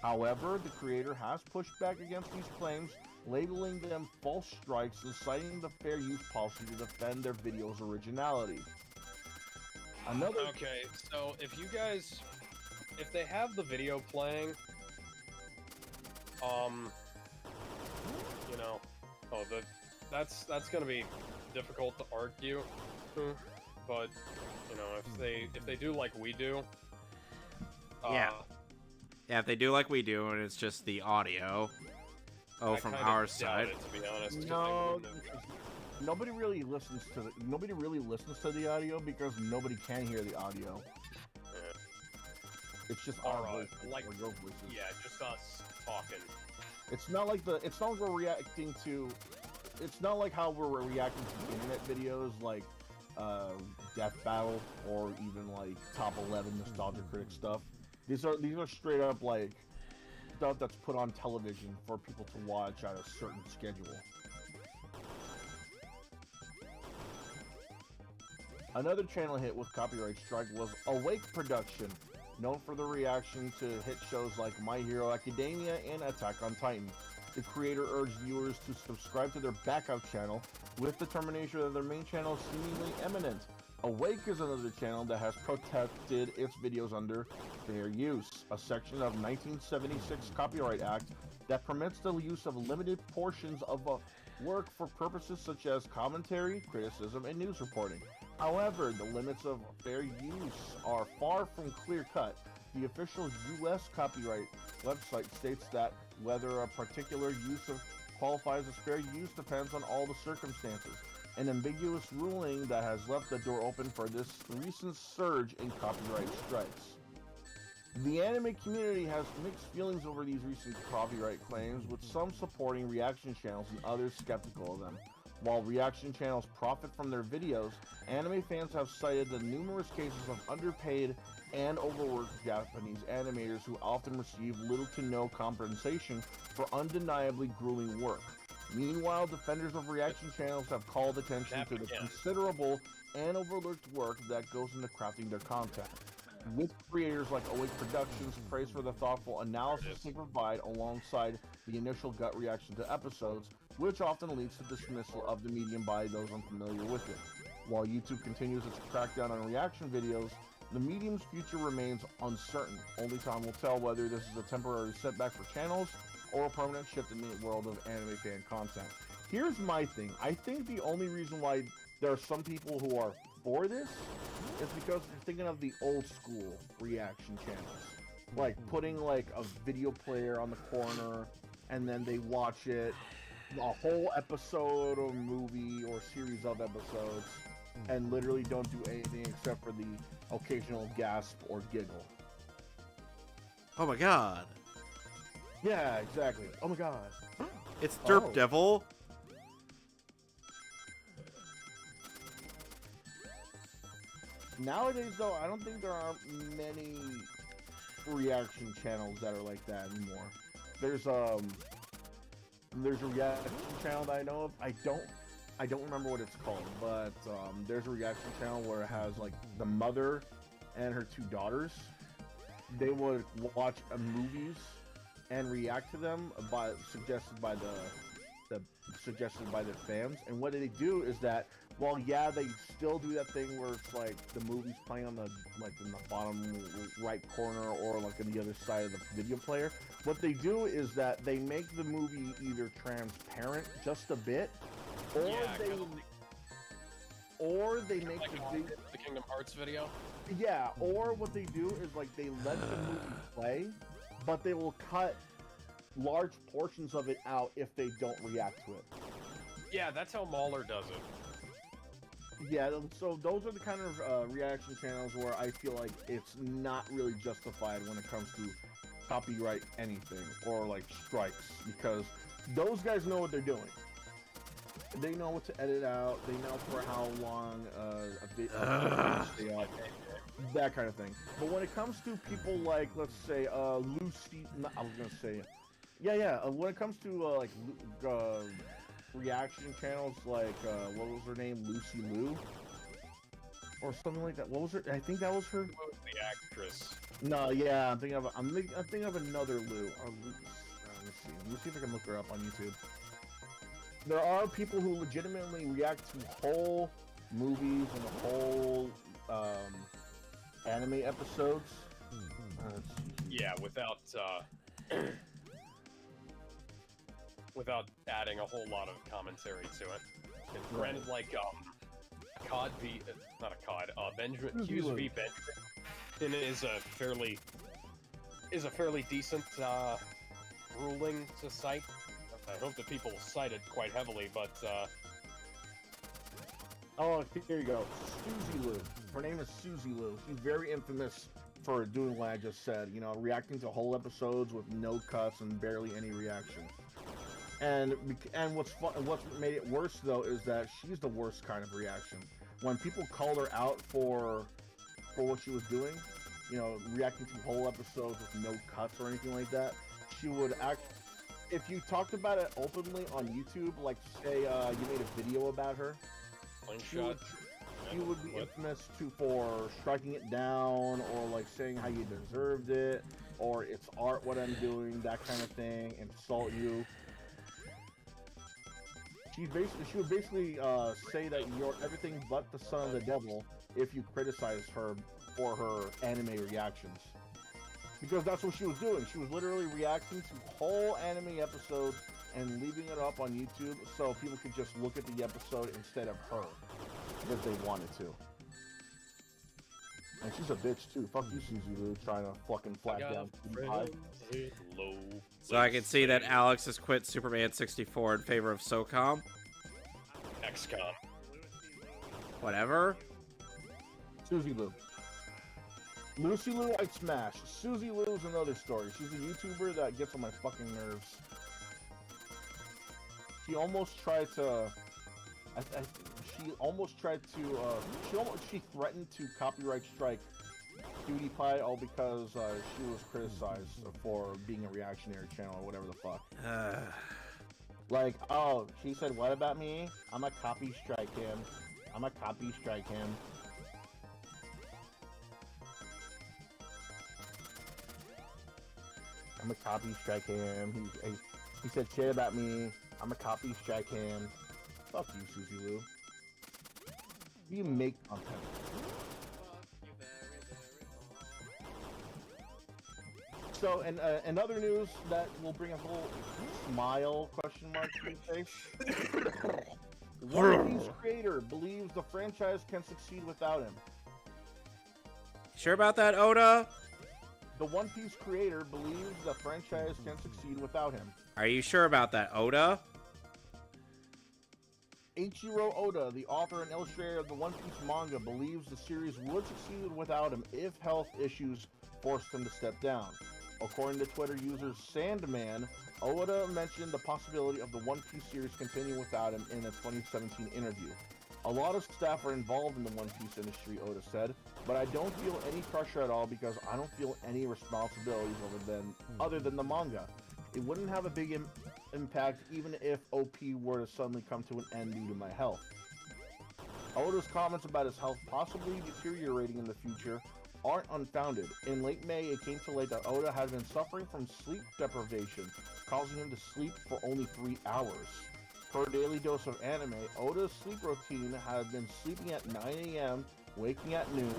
However, the creator has pushed back against these claims, labeling them false strikes and citing the fair use policy to defend their video's originality. Okay, so if they have the video playing, that's gonna be difficult to argue, but if they do like we do, Yeah, if they do like we do, and it's just the audio. Oh, I from kinda our doubt side. it, to be honest. 'Cause No, they wouldn't have- nobody really listens to the audio because nobody can hear the audio. It's just our Alright, voices, like- or your voices. Yeah, just us talking. It's not like we're reacting to. It's not like how we're reacting to internet videos like Death Battle or even like Top 11 Nostalgia Critic stuff. These are straight up like stuff that's put on television for people to watch at a certain schedule. Another channel hit with copyright strike was Awake Production, known for the reaction to hit shows like My Hero Academia and Attack on Titan. The creator urged viewers to subscribe to their backup channel, with the termination of their main channel seemingly imminent. Awake is another channel that has protected its videos under fair use, a section of 1976 Copyright Act that permits the use of limited portions of a work for purposes such as commentary, criticism, and news reporting. However, the limits of fair use are far from clear-cut. The official U.S. copyright website states that whether a particular use qualifies as fair use depends on all the circumstances, an ambiguous ruling that has left the door open for this recent surge in copyright strikes. The anime community has mixed feelings over these recent copyright claims, with some supporting reaction channels and others skeptical of them. While reaction channels profit from their videos, anime fans have cited the numerous cases of underpaid and overworked Japanese animators who often receive little to no compensation for undeniably grueling work. Meanwhile, defenders of reaction channels have called attention to the considerable and overlooked work that goes into crafting their content, with creators like Awake Productions praised for the thoughtful analysis they provide alongside the initial gut reaction to episodes, which often leads to dismissal of the medium by those unfamiliar with it. While YouTube continues its crackdown on reaction videos, the medium's future remains uncertain. Only time will tell whether this is a temporary setback for channels or a permanent shift in the world of anime fan content. Here's my thing. I think the only reason why there are some people who are for this is because they're thinking of the old school reaction channels. Like putting like a video player on the corner and then they watch it, a whole episode or movie or series of episodes, and literally don't do anything except for the occasional gasp or giggle. Oh my god. Yeah, exactly. Oh my god. It's Derp Oh. Devil. Nowadays, though, I don't think there are many reaction channels that are like that anymore. There's a reaction channel that I know of. I don't remember what it's called, but there's a reaction channel where it has like the mother and her two daughters. They would watch movies and react to them suggested by their fans. And what they do is that, well, yeah, they still do that thing where it's like the movie's playing on the in the bottom right corner or like on the other side of the video player. What they do is that they make the movie either transparent just a bit, or they make the Kingdom Hearts video. Yeah, or what they do is like they let the movie play, but they will cut large portions of it out if they don't react to it. Yeah, that's how Mauler does it. Yeah, so those are the kind of reaction channels where I feel like it's not really justified when it comes to copyright anything or like strikes, because those guys know what they're doing. They know what to edit out. They know for how long a video that kind of thing. But when it comes to people like, let's say, Lucy, I was gonna say, when it comes to reaction channels like what was her name, Lucy Liu, or something like that. What was her? I think that was her. Who was the actress? No, yeah, I'm thinking of another Liu. Let's see if I can look her up on YouTube. There are people who legitimately react to whole movies and whole anime episodes. Yeah, without adding a whole lot of commentary to it. And granted, like COD v not a COD, Benjamin Hughes v Benjamin is a fairly decent ruling to cite. I hope that people cite it quite heavily, but oh, here you go. Suzy Liu. Her name is Suzy Liu. She's very infamous for doing what I just said. You know, reacting to whole episodes with no cuts and barely any reaction. And what's made it worse though is that she's the worst kind of reaction. When people called her out for what she was doing, you know, reacting to whole episodes with no cuts or anything like that, she would act. If you talked about it openly on YouTube, like say you made a video about her, she would be infamous for striking it down, or like saying how you deserved it, or it's art what I'm doing, that kind of thing, insult you. She would basically say that you're everything but the son of the devil if you criticize her for her anime reactions. Because that's what she was doing. She was literally reacting to whole anime episodes and leaving it up on YouTube so people could just look at the episode instead of her, if they wanted to. And she's a bitch too. Fuck you, Suzy Liu, trying to fucking flag down PewDiePie. So I can see that Alex has quit Superman 64 in favor of SOCOM. XCOM. Whatever. Suzy Liu. Lucy Liu, I'd smash. Suzy Liu is another story. She's a YouTuber that gets on my fucking nerves. She almost tried to. She threatened to copyright strike PewDiePie all because she was criticized for being a reactionary channel or whatever the fuck. Like, oh, she said what about me? I'm a copy strike him. I'm a copy strike him. I'm a copy strike him. He said shit about me. I'm a copy strike him. Fuck you, Suzy Liu. You make content. So, and other news that will bring a whole smile question mark to your face. One Piece creator believes the franchise can succeed without him. Sure about that, Oda? The One Piece creator believes the franchise can succeed without him. Are you sure about that, Oda? Eiichiro Oda, the author and illustrator of the One Piece manga, believes the series would succeed without him if health issues forced him to step down. According to Twitter user Sandman, Oda mentioned the possibility of the One Piece series continuing without him in a 2017 interview. A lot of staff are involved in the One Piece industry, Oda said, but I don't feel any pressure at all because I don't feel any responsibilities other than the manga. It wouldn't have a big impact even if OP were to suddenly come to an end due to my health. Oda's comments about his health possibly deteriorating in the future aren't unfounded. In late May, it came to light that Oda had been suffering from sleep deprivation, causing him to sleep for only 3 hours. Per Daily Dose of Anime, Oda's sleep routine had been sleeping at 9 a.m., waking at noon.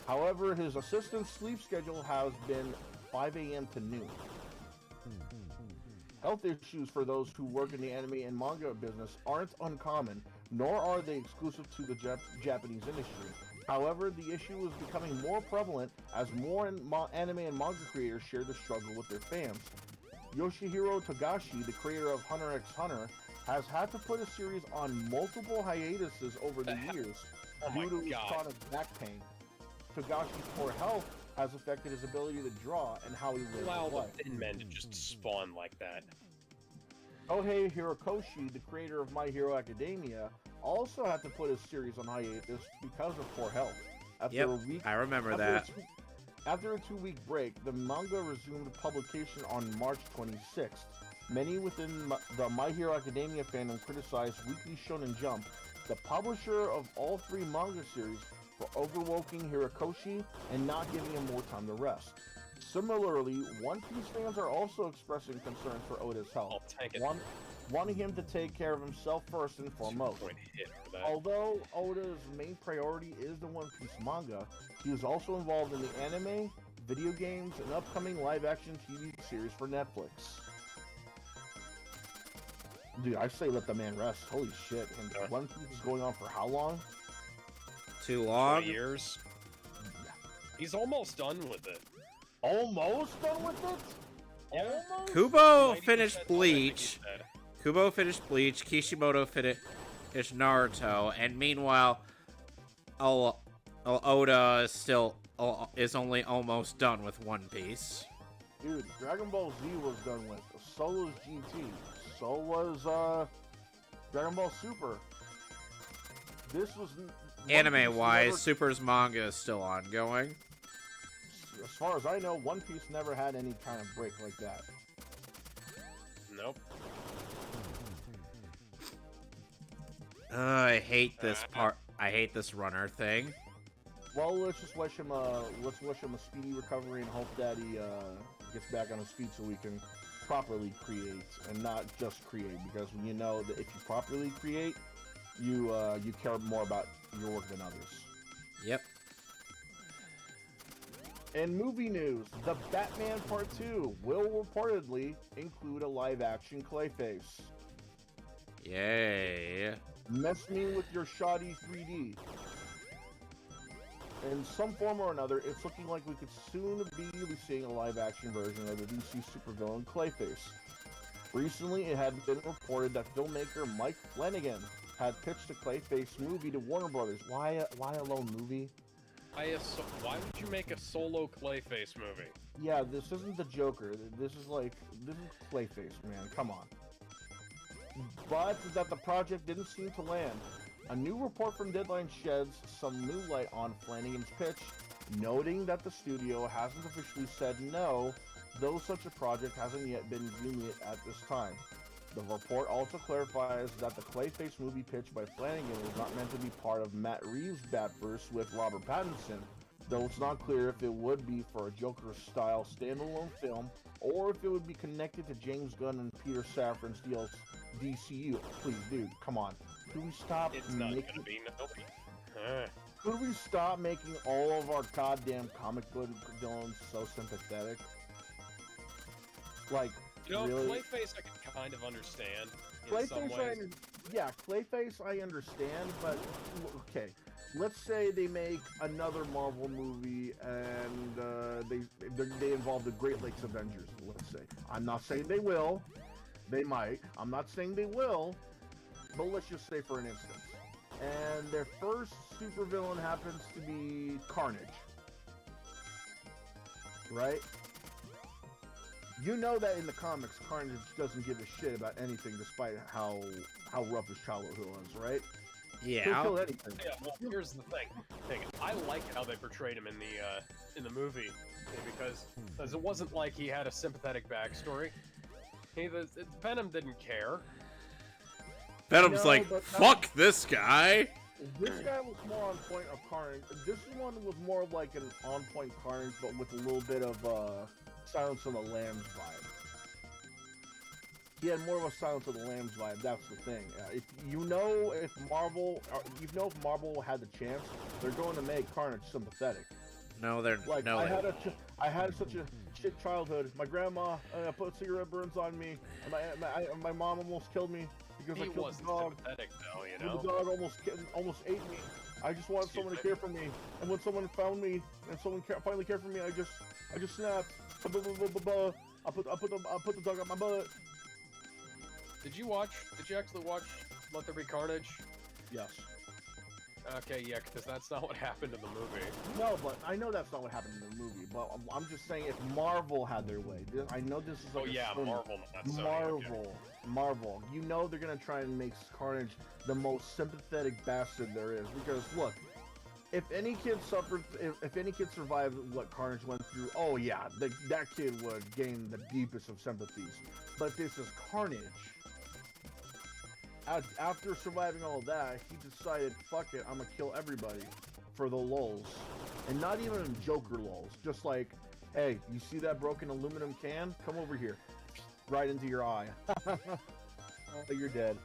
However, his assistant's sleep schedule has been 5 a.m. to noon. Health issues for those who work in the anime and manga business aren't uncommon, nor are they exclusive to the Japanese industry. However, the issue is becoming more prevalent as more anime and manga creators share the struggle with their fans. Yoshihiro Togashi, the creator of Hunter x Hunter, has had to put a series on multiple hiatuses over the years due to his chronic back pain. Togashi's poor health has affected his ability to draw and how he lives his life. Allow the thin men to just spawn like that. Kohei Hirokoshi, the creator of My Hero Academia, also had to put his series on hiatus because of poor health. I remember that. After a 2-week break, the manga resumed publication on March 26th. Many within the My Hero Academia fandom criticized Weekly Shonen Jump, the publisher of all 3 manga series, for overworking Hirokoshi and not giving him more time to rest. Similarly, One Piece fans are also expressing concerns for Oda's health, wanting him to take care of himself first and foremost. Although Oda's main priority is the One Piece manga, he is also involved in the anime, video games, and upcoming live-action TV series for Netflix. Dude, I say let the man rest. Holy shit. And One Piece is going on for how long? Too long? 20 years. He's almost done with it. Almost done with it? Yeah. Almost? Kubo finished Bleach. Kishimoto finished Naruto, and meanwhile, Oda is only almost done with One Piece. Dude, Dragon Ball Z was done with. So was GT. So was Dragon Ball Super. This was anime-wise. Super's manga is still ongoing. As far as I know, One Piece never had any kind of break like that. Nope. I hate this part. I hate this runner thing. Well, let's just wish him a speedy recovery and hope that he gets back on his feet so we can properly create and not just create, because you know that if you properly create, you care more about your work than others. Yep. In movie news, The Batman Part 2 will reportedly include a live-action Clayface. Yay. Mess me with your shoddy 3D. In some form or another, it's looking like we could soon be seeing a live-action version of the DC supervillain Clayface. Recently, it had been reported that filmmaker Mike Flanagan had pitched a Clayface movie to Warner Brothers. Why a lone movie? Why would you make a solo Clayface movie? Yeah, this isn't the Joker. This is Clayface, man. Come on. But that the project didn't seem to land. A new report from Deadline sheds some new light on Flanagan's pitch, noting that the studio hasn't officially said no, though such a project hasn't yet been greenlit at this time. The report also clarifies that the Clayface movie pitch by Flanagan was not meant to be part of Matt Reeves' Batverse with Robert Pattinson, though it's not clear if it would be for a Joker-style standalone film, or if it would be connected to James Gunn and Peter Safran's DCU. Please, dude, come on. Could we stop Could we stop making all of our goddamn comic book villains so sympathetic? Like, really? Clayface I can kind of understand in Clayface, some ways. Clayface I understand, but okay. Let's say they make another Marvel movie and they involve the Great Lakes Avengers, let's say. I'm not saying they will. They might. I'm not saying they will. but let's just say for an instance. And their first supervillain happens to be Carnage. Right? You know that in the comics, Carnage doesn't give a shit about anything, despite how rough his childhood was, right? Yeah. He'll kill anything. Yeah, well, here's the thing. I like how they portrayed him in the movie, because it wasn't like he had a sympathetic backstory. Venom didn't care. Venom's like, fuck this guy. This guy was more on point of Carnage. This one was more like an on point Carnage, but with a little bit of Silence of the Lambs vibe. He had more of a Silence of the Lambs vibe. That's the thing. If Marvel had the chance, they're going to make Carnage sympathetic. No, they're like no. I had such a shit childhood. My grandma put cigarette burns on me. And my mom almost killed me because I killed the dog. Sympathetic, though, you know. The dog almost ate me. I just wanted someone to care for me. And when someone found me and someone finally cared for me, I just snapped. I put the dog on my butt. Did you actually watch Let There Be Carnage? Yes. Okay, yeah, because that's not what happened in the movie. No, but I know that's not what happened in the movie. But I'm just saying, if Marvel had their way, I know this is like Marvel, not Sony. Marvel. You know they're gonna try and make Carnage the most sympathetic bastard there is. Because look, if any kid survived what Carnage went through, oh yeah, that kid would gain the deepest of sympathies. But this is Carnage. After surviving all that, he decided, fuck it, I'm gonna kill everybody for the lulz. And not even Joker lulz. Just like, hey, you see that broken aluminum can? Come over here. Right into your eye. Oh, you're dead.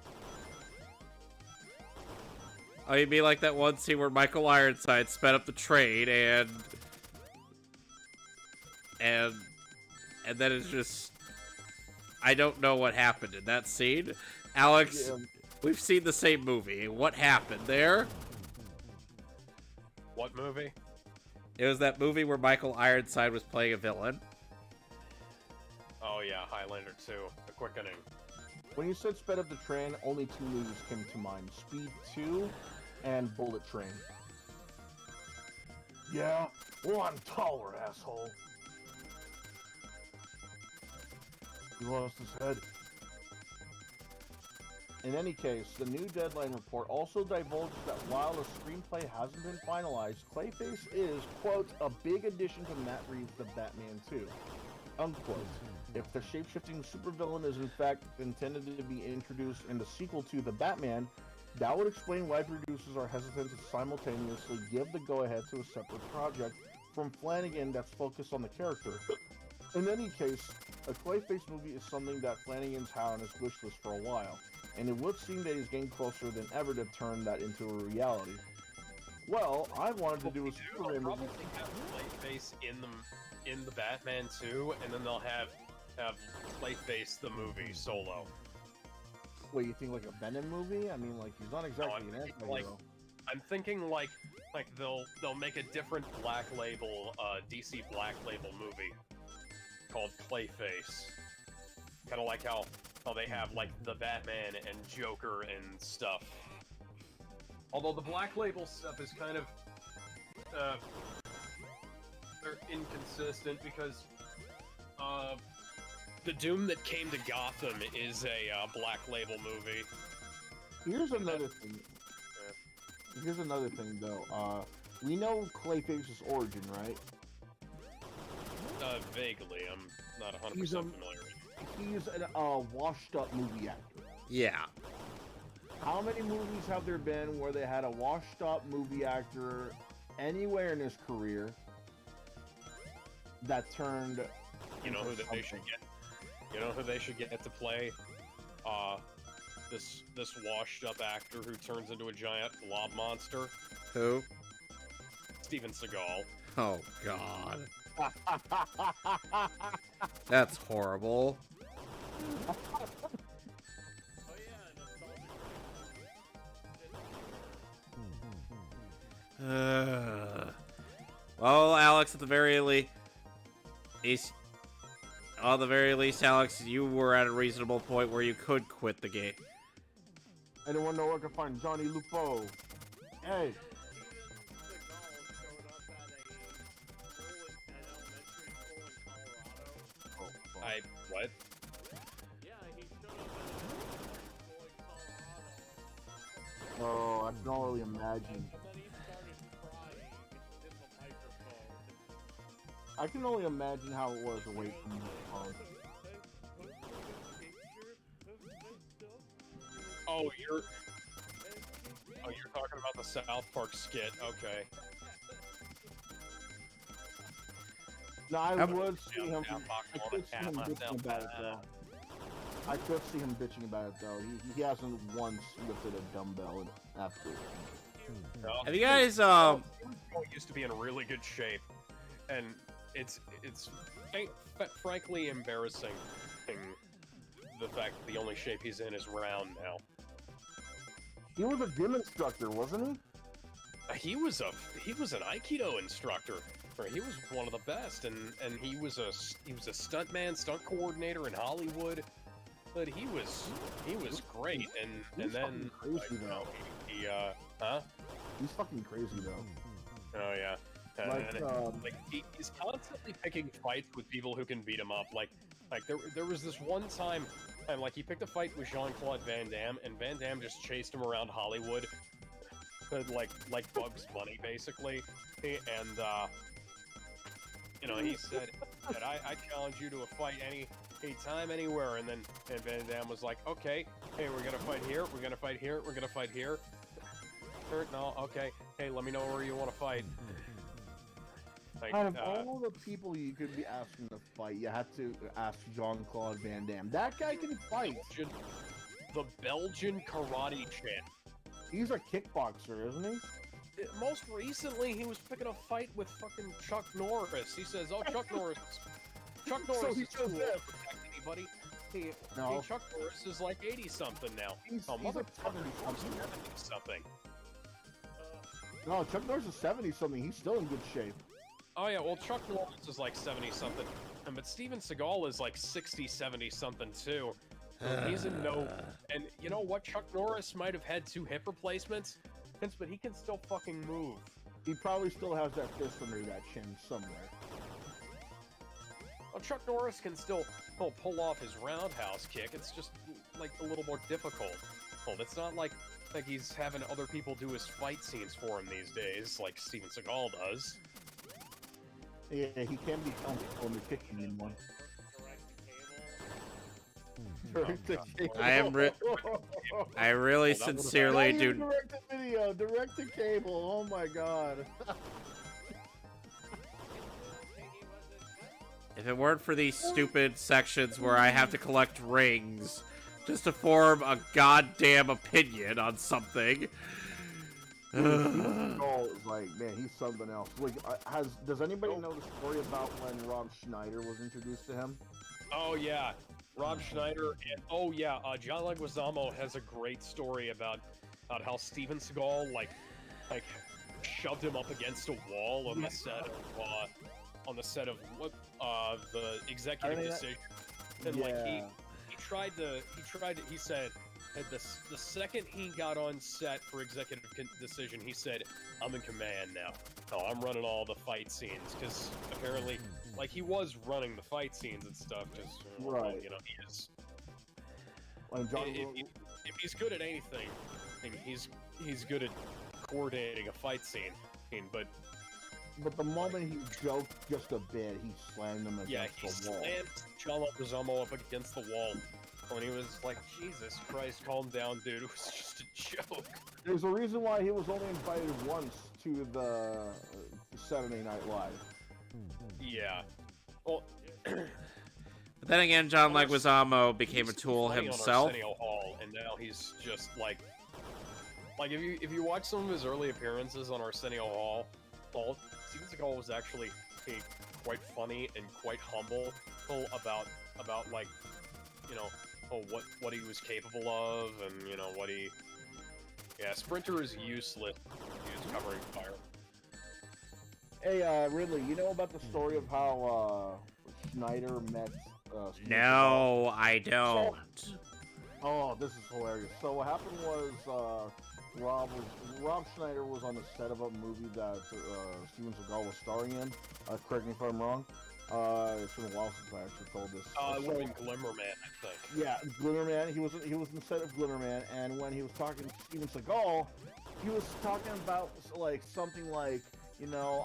Oh, you'd be like that one scene where Michael Ironside sped up the train and then it's just, I don't know what happened in that scene. Alex, we've seen the same movie. What happened there? What movie? It was that movie where Michael Ironside was playing a villain. Oh yeah, Highlander 2, The Quickening. When you said sped up the train, only two movies came to mind. Speed 2 and Bullet Train. Yeah, well, I'm taller, asshole. He lost his head. In any case, the new Deadline report also divulges that while the screenplay hasn't been finalized, Clayface is, quote, a big addition to Matt Reeves' The Batman 2, unquote. If the shape-shifting supervillain is in fact intended to be introduced in the sequel to The Batman, that would explain why producers are hesitant to simultaneously give the go-ahead to a separate project from Flanagan that's focused on the character. In any case, a Clayface movie is something that Flanagan's had on his wish list for a while, and it would seem that he's getting closer than ever to turn that into a reality. Well, I wanted to do a Superman movie. Probably have Clayface in the Batman 2, and then they'll have Clayface the movie solo. Wait, you think like a Venom movie? I mean, like he's not exactly an anti-hero. I'm thinking like they'll make a different Black Label DC Black Label movie called Clayface. Kind of like how they have like the Batman and Joker and stuff. Although the Black Label stuff is kind of they're inconsistent because the Doom that came to Gotham is a Black Label movie. Here's another thing. Here's another thing, though. We know Clayface's origin, right? Vaguely. I'm not 100% familiar. He's a washed-up movie actor. Yeah. How many movies have there been where they had a washed-up movie actor anywhere in his career that turned? You know who they should get? You know who they should get to play? This washed-up actor who turns into a giant blob monster. Who? Steven Seagal. Oh God. That's horrible. Oh yeah, nostalgic. Well, Alex, at the very least, Alex, you were at a reasonable point where you could quit the game. Anyone know where I can find Johnny Lupo? Hey. What? Yeah, he showed up at a school in Colorado. Oh, I can only imagine. And then he started crying in the microphone. I can only imagine how it was away from the phone. Oh, you're talking about the South Park skit. Okay. No, I would see him. Yeah, I could see him bitching about it though. I could see him bitching about it though. He hasn't once lifted a dumbbell after. Have you guys He used to be in really good shape, and it's frankly embarrassing. The fact that the only shape he's in is round now. He was a gym instructor, wasn't he? He was an Aikido instructor. He was one of the best, and he was a stuntman, stunt coordinator in Hollywood. But he was great, and then crazy though. He's fucking crazy though. Oh yeah. Like, He's constantly picking fights with people who can beat him up. Like there was this one time, and like he picked a fight with Jean-Claude Van Damme, and Van Damme just chased him around Hollywood, like Bugs Bunny basically, and he said that I challenge you to a fight any time, anywhere, and Van Damme was like, okay, hey, we're gonna fight here, we're gonna fight here, we're gonna fight here. No, okay, hey, let me know where you want to fight. Out of all the people you could be asking to fight, you had to ask Jean-Claude Van Damme. That guy can fight. The Belgian karate champ. He's a kickboxer, isn't he? Most recently, he was picking a fight with fucking Chuck Norris. He says, "Oh, Chuck Norris So is he too says old that. to protect anybody." Hey, Chuck Norris is like 80-something now. He's Motherfucker, like 70-something. 70-something. No, Chuck Norris is 70-something. He's still in good shape. Oh yeah, well Chuck Norris is like 70-something, but Steven Seagal is like 60, 70-something too. So he's in no. And you know what? Chuck Norris might have had 2 hip replacements, but he can still fucking move. He probably still has that fist under that chin somewhere. Well, Chuck Norris can still pull off his roundhouse kick. It's just like a little more difficult. Well, it's not like he's having other people do his fight scenes for him these days, like Steven Seagal does. Yeah, he can be comfortable in the kitchen anymore. I really sincerely do. Direct to video, direct to cable. Oh my god. If it weren't for these stupid sections where I have to collect rings just to form a goddamn opinion on something. Oh, like, man, he's something else. Like, does anybody know the story about when Rob Schneider was introduced to him? Oh yeah, Rob Schneider, and John Leguizamo has a great story about how Steven Seagal like shoved him up against a wall on the set of the Executive Decision, and he said the second he got on set for Executive Decision, he said, "I'm in command now. Oh, I'm running all the fight scenes," because apparently, like, he was running the fight scenes and stuff. Because right, he is. Like If he's good at anything, he's good at coordinating a fight scene. But the moment he joked just a bit, he slammed him against the wall. Yeah, he slammed John Leguizamo up against the wall. When he was like, Jesus Christ, calm down, dude. It was just a joke. There's a reason why he was only invited once to the Saturday Night Live. Yeah. Well, but then again, John Leguizamo became a tool himself. On Arsenio Hall, and now he's just like if you watch some of his early appearances on Arsenio Hall, Steven Seagal was actually quite funny and quite humble about like, what he was capable of, and what he. Yeah, Sprinter is useless. He was covering fire. Hey, Ridley, you know about the story of how Schneider met? No, I don't. Oh, this is hilarious. So what happened was Rob Schneider was on the set of a movie that Steven Seagal was starring in. Correct me if I'm wrong. It's been a while since I actually told this. It would have been Glimmerman, I think. Yeah, Glitterman. He was in the set of Glitterman, and when he was talking to Steven Seagal, he was talking about like something like, you know,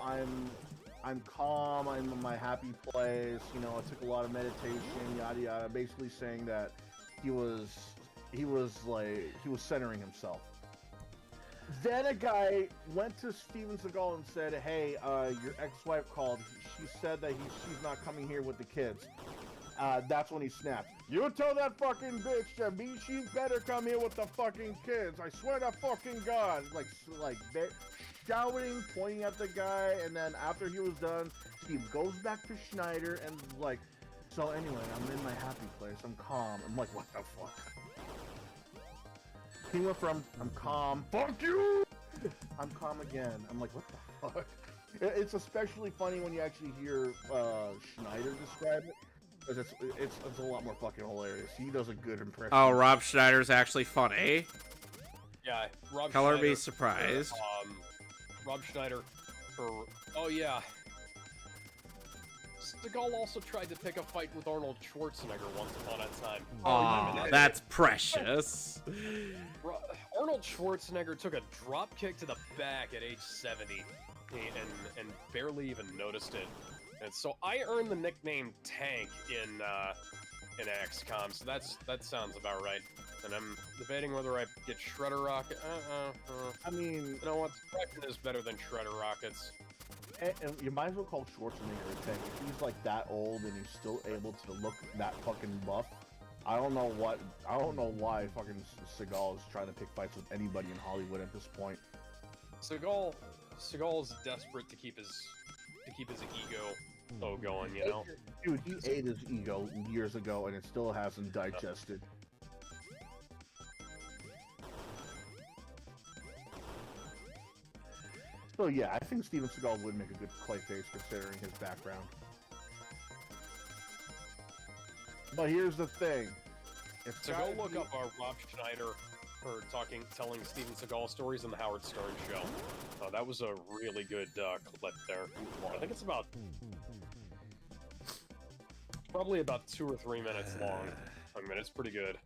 I'm calm, I'm in my happy place, you know, I took a lot of meditation, yada yada, basically saying that he was centering himself. Then a guy went to Steven Seagal and said, "Hey, your ex-wife called. She said that she's not coming here with the kids." That's when he snapped. "You tell that fucking bitch that she better come here with the fucking kids. I swear to fucking God!" Shouting, pointing at the guy, and then after he was done, Steve goes back to Schneider and like, "So anyway, I'm in my happy place. I'm calm." I'm like, "What the fuck?" He went from "I'm calm, fuck you," "I'm calm again." I'm like, "What the fuck?" It's especially funny when you actually hear Schneider describe it, because it's a lot more fucking hilarious. He does a good impression. Oh, Rob Schneider's actually funny. Yeah, Rob Color Schneider, be surprised. Rob Schneider for... Oh, yeah. Seagal also tried to pick a fight with Arnold Schwarzenegger once upon a time. Aw, that's precious. Arnold Schwarzenegger took a drop kick to the back at age 70 and barely even noticed it. And so I earned the nickname Tank in XCOM, so that sounds about right. And I'm debating whether I get Shredder Rocket. I mean, you know what? Suppression is better than Shredder Rockets. And you might as well call Schwarzenegger a tank. If he's like that old and he's still able to look that fucking buff, I don't know why fucking Seagal is trying to pick fights with anybody in Hollywood at this point. Seagal is desperate to keep his ego going, you know. Dude, he ate his ego years ago and it still hasn't digested. So yeah, I think Steven Seagal would make a good Clayface considering his background. But here's the thing. So go look up our Rob Schneider for telling Steven Seagal stories on the Howard Stern show. That was a really good clip there. I think it's probably about 2 or 3 minutes long. I mean, it's pretty good.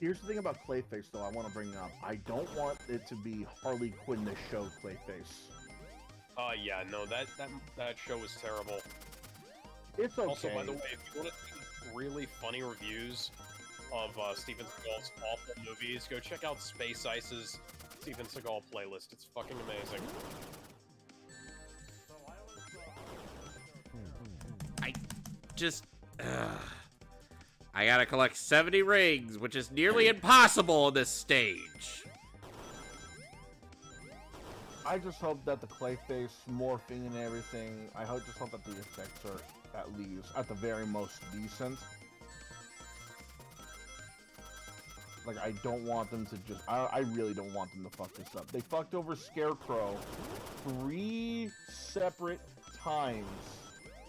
Here's the thing about Clayface, though, I want to bring up. I don't want it to be Harley Quinn the show Clayface. Yeah, no, that show was terrible. It's okay. Also, by the way, if you want to see really funny reviews of Steven Seagal's awful movies, go check out Space Ice's Steven Seagal playlist. It's fucking amazing. I gotta collect 70 rings, which is nearly impossible on this stage. I just hope that the Clayface morphing and everything, just hope that the effects are at least, at the very most, decent. Like, I don't want them to just, I really don't want them to fuck this up. They fucked over Scarecrow 3 separate times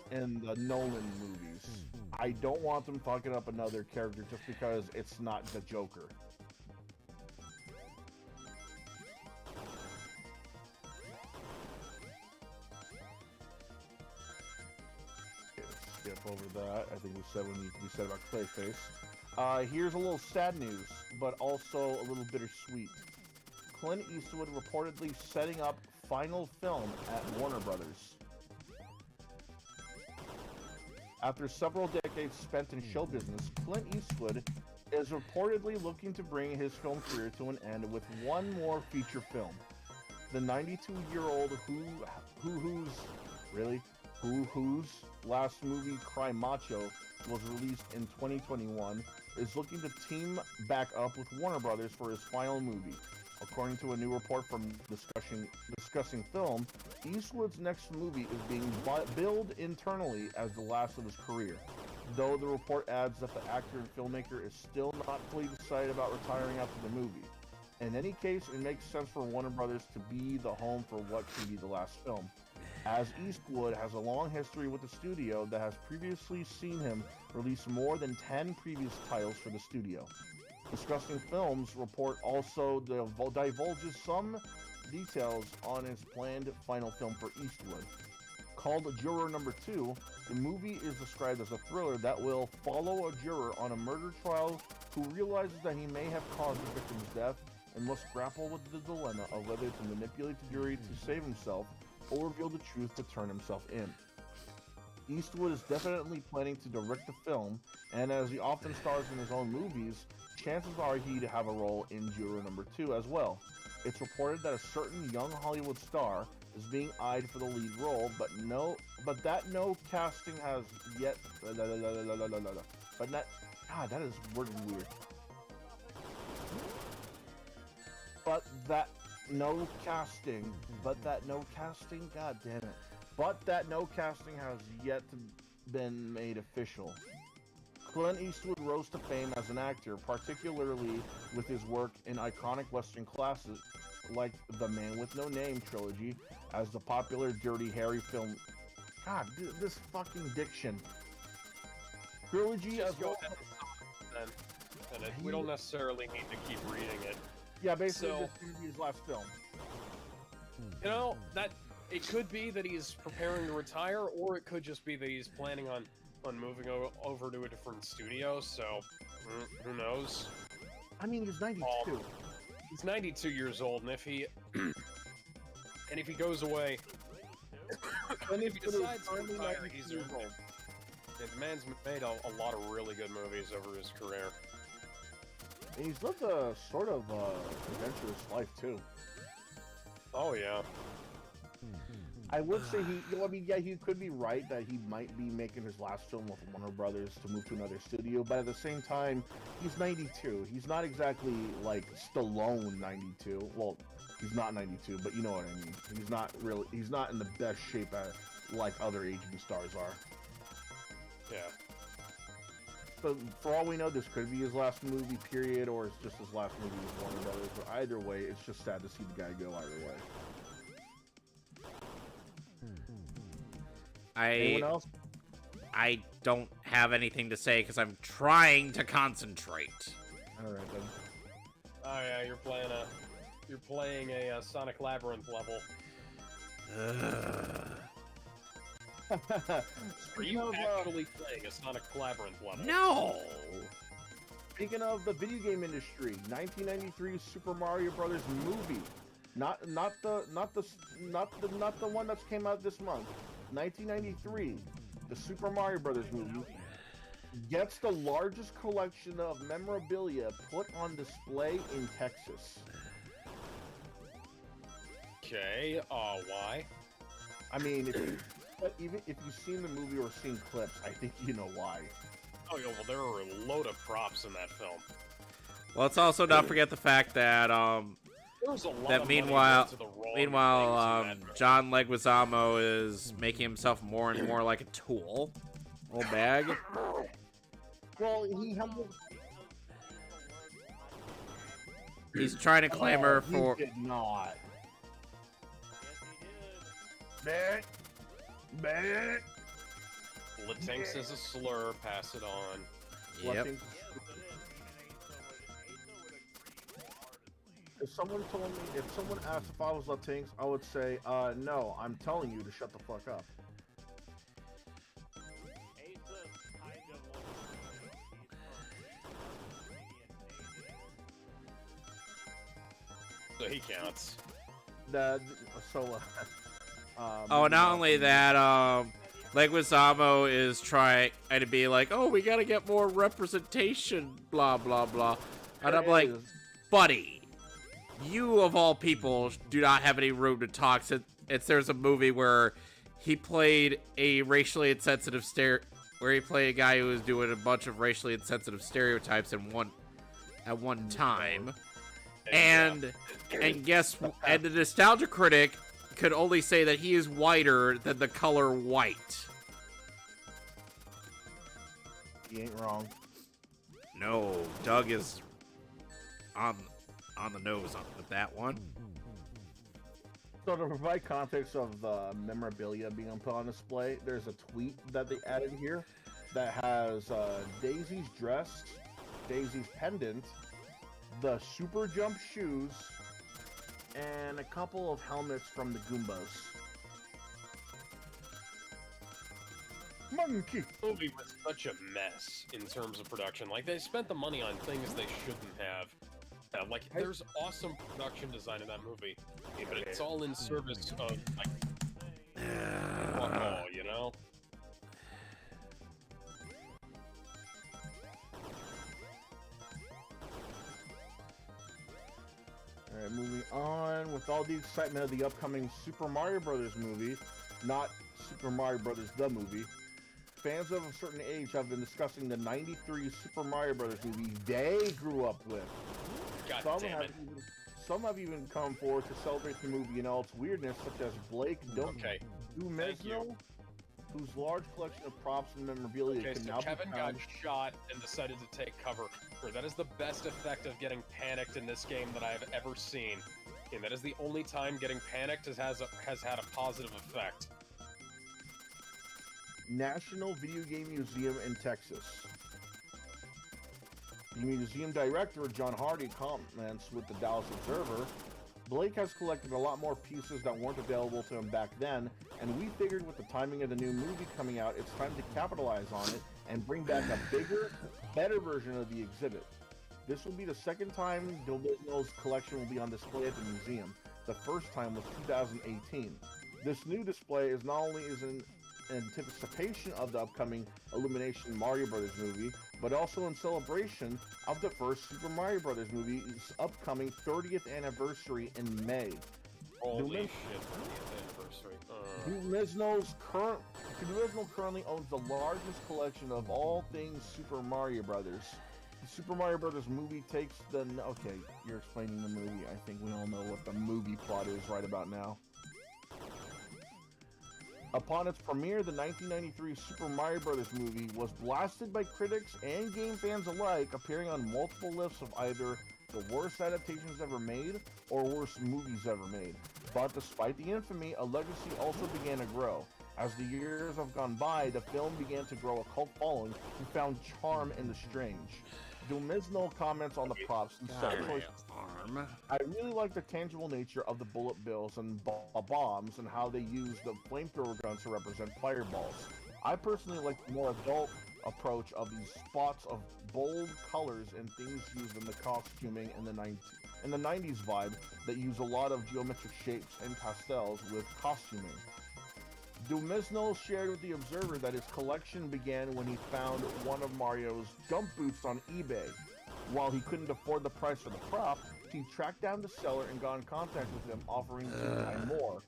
in the Nolan movies. I don't want them fucking up another character just because it's not the Joker. Skip over that. I think we said what needs to be said about Clayface. Here's a little sad news, but also a little bittersweet. Clint Eastwood reportedly setting up final film at Warner Brothers. After several decades spent in show business, Clint Eastwood is reportedly looking to bring his film career to an end with one more feature film. The 92-year-old Who's last movie, Cry Macho, was released in 2021, is looking to team back up with Warner Brothers for his final movie. According to a new report from Discussing Film, Eastwood's next movie is being billed internally as the last of his career, though the report adds that the actor and filmmaker is still not fully decided about retiring after the movie. In any case, it makes sense for Warner Brothers to be the home for what could be the last film, as Eastwood has a long history with the studio that has previously seen him release more than 10 previous titles for the studio. Discussing Films report also divulges some details on his planned final film for Eastwood. Called Juror Number 2, the movie is described as a thriller that will follow a juror on a murder trial who realizes that he may have caused the victim's death and must grapple with the dilemma of whether to manipulate the jury to save himself or reveal the truth to turn himself in. Eastwood is definitely planning to direct the film, and as he often stars in his own movies, chances are he'd have a role in Juror Number 2 as well. It's reported that a certain young Hollywood star is being eyed for the lead role, but no casting has yet. But not. God, that is worded weird. But that no casting. God damn it. But that no casting has yet been made official. Clint Eastwood rose to fame as an actor, particularly with his work in iconic Western classics like the Man with No Name trilogy, as the popular Dirty Harry film. God, this fucking diction. Trilogy as well. We don't necessarily need to keep reading it. Yeah, basically, this is going to be his last film. You know, that it could be that he's preparing to retire, or it could just be that he's planning on moving over to a different studio, so who knows? I mean, he's 92. He's 92 years old, and if he goes away, and if he decides to retire, he's old. The man's made a lot of really good movies over his career. And he's lived a sort of adventurous life too. Oh yeah. I would say he could be right that he might be making his last film with Warner Brothers to move to another studio, but at the same time, he's 92. He's not exactly like Stallone 92. Well, he's not 92, but you know what I mean. He's not in the best shape like other aging stars are. Yeah. So for all we know, this could be his last movie, period, or it's just his last movie with Warner Brothers. But either way, it's just sad to see the guy go either way. Anyone else? I don't have anything to say because I'm trying to concentrate. All right then. Oh yeah, you're playing a Sonic Labyrinth level. Are you actually playing a Sonic Labyrinth level? No. Speaking of the video game industry, 1993 Super Mario Brothers movie, not the one that came out this month. 1993, the Super Mario Brothers movie gets the largest collection of memorabilia put on display in Texas. Okay, why? I mean, even if you've seen the movie or seen clips, I think you know why. Oh yeah, well there are a load of props in that film. Well, let's also not forget the fact that meanwhile, John Leguizamo is making himself more and more like a tool. Old bag. Well, he's trying to clamor for. He did not. Yes, he did. Latinx is a slur. Pass it on. Yep. If someone asked if I was Latinx, I would say, no, I'm telling you to shut the fuck up. So he counts. Not only that, Leguizamo is trying to be like, oh, we gotta get more representation, blah, blah, blah. And I'm like, buddy, you of all people do not have any room to talk. There's a movie where he played a racially insensitive where he played a guy who was doing a bunch of racially insensitive stereotypes at one time. And the nostalgia critic could only say that he is whiter than the color white. He ain't wrong. No, Doug is on the nose with that one. So to provide context of the memorabilia being put on display, there's a tweet that they added here that has Daisy's dress, Daisy's pendant, the Super Jump shoes, and a couple of helmets from the Goombas. Monkey! The movie was such a mess in terms of production. Like, they spent the money on things they shouldn't have. Like, there's awesome production design in that movie, but it's all in service of, like, fuck all, you know? Alright, moving on. With all the excitement of the upcoming Super Mario Bros. Movie, not Super Mario Bros. The movie, fans of a certain age have been discussing the '93 Super Mario Bros. Movie they grew up with. God damn it. Some have even come forward to celebrate the movie in all its weirdness, such as Blake Dumesno, whose large collection of props and memorabilia can now Kevin be found. got shot and decided to take cover. That is the best effect of getting panicked in this game that I have ever seen. And that is the only time getting panicked has had a positive effect. National Video Game Museum in Texas. The museum director, John Hardy, comments with the Dallas Observer, Blake has collected a lot more pieces that weren't available to him back then, and we figured with the timing of the new movie coming out, it's time to capitalize on it and bring back a bigger, better version of the exhibit. This will be the second time Dumesno's collection will be on display at the museum. The first time was 2018. This new display is not only in anticipation of the upcoming Illumination Mario Bros. Movie, but also in celebration of the first Super Mario Bros. Movie's upcoming 30th anniversary in May. Holy shit, 30th anniversary. Dumesno currently owns the largest collection of all things Super Mario Bros. The Super Mario Bros. Movie takes the... Okay, you're explaining the movie. I think we all know what the movie plot is right about now. Upon its premiere, the 1993 Super Mario Bros. Movie was blasted by critics and game fans alike, appearing on multiple lists of either the worst adaptations ever made or worst movies ever made. But despite the infamy, a legacy also began to grow. As the years have gone by, the film began to grow a cult following who found charm in the strange. Dumesno comments on the props and set choices. I really like the tangible nature of the bullet bills and bombs and how they use the flamethrower guns to represent fireballs. I personally like the more adult approach of these spots of bold colors and things used in the costuming in the 90s vibe that use a lot of geometric shapes and pastels with costuming. Dumesno shared with the Observer that his collection began when he found one of Mario's jump boots on eBay. While he couldn't afford the price for the prop, he tracked down the seller and got in contact with him, offering to buy more.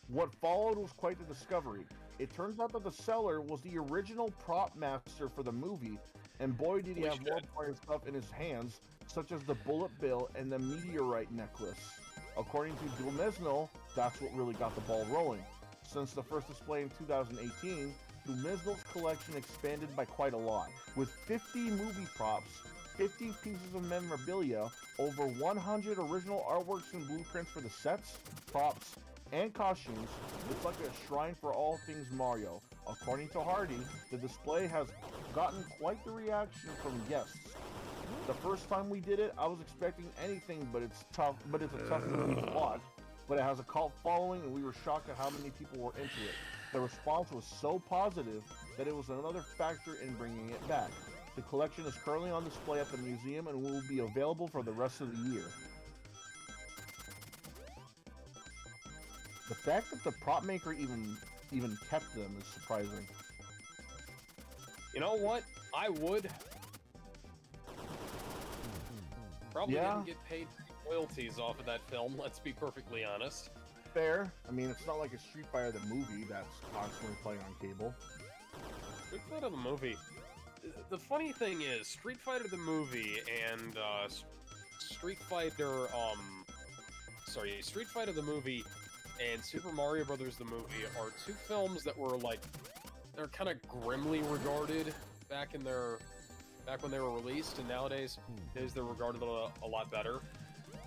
What followed was quite the discovery. It turns out that the seller was the original prop master for the movie, and boy did he have more important stuff in his hands, such as the bullet bill and the meteorite necklace. According to Dumesno, that's what really got the ball rolling. Since the first display in 2018, Dumesno's collection expanded by quite a lot, with 50 movie props, 50 pieces of memorabilia, over 100 original artworks and blueprints for the sets, props, and costumes. It's like a shrine for all things Mario. According to Hardy, the display has gotten quite the reaction from guests. The first time we did it, I was expecting anything, but it's a tough movie to watch. But it has a cult following, and we were shocked at how many people were into it. The response was so positive that it was another factor in bringing it back. The collection is currently on display at the museum and will be available for the rest of the year. The fact that the prop maker even kept them is surprising. You know what? I would. Probably didn't get paid royalties off of that film, let's be perfectly honest. Fair. I mean, it's not like a Street Fighter the movie that's constantly playing on cable. Street Fighter the movie. The funny thing is, Street Fighter the movie and Street Fighter the movie and Super Mario Brothers the movie are two films that were like, they're kind of grimly regarded back when they were released, and nowadays they're regarded a lot better.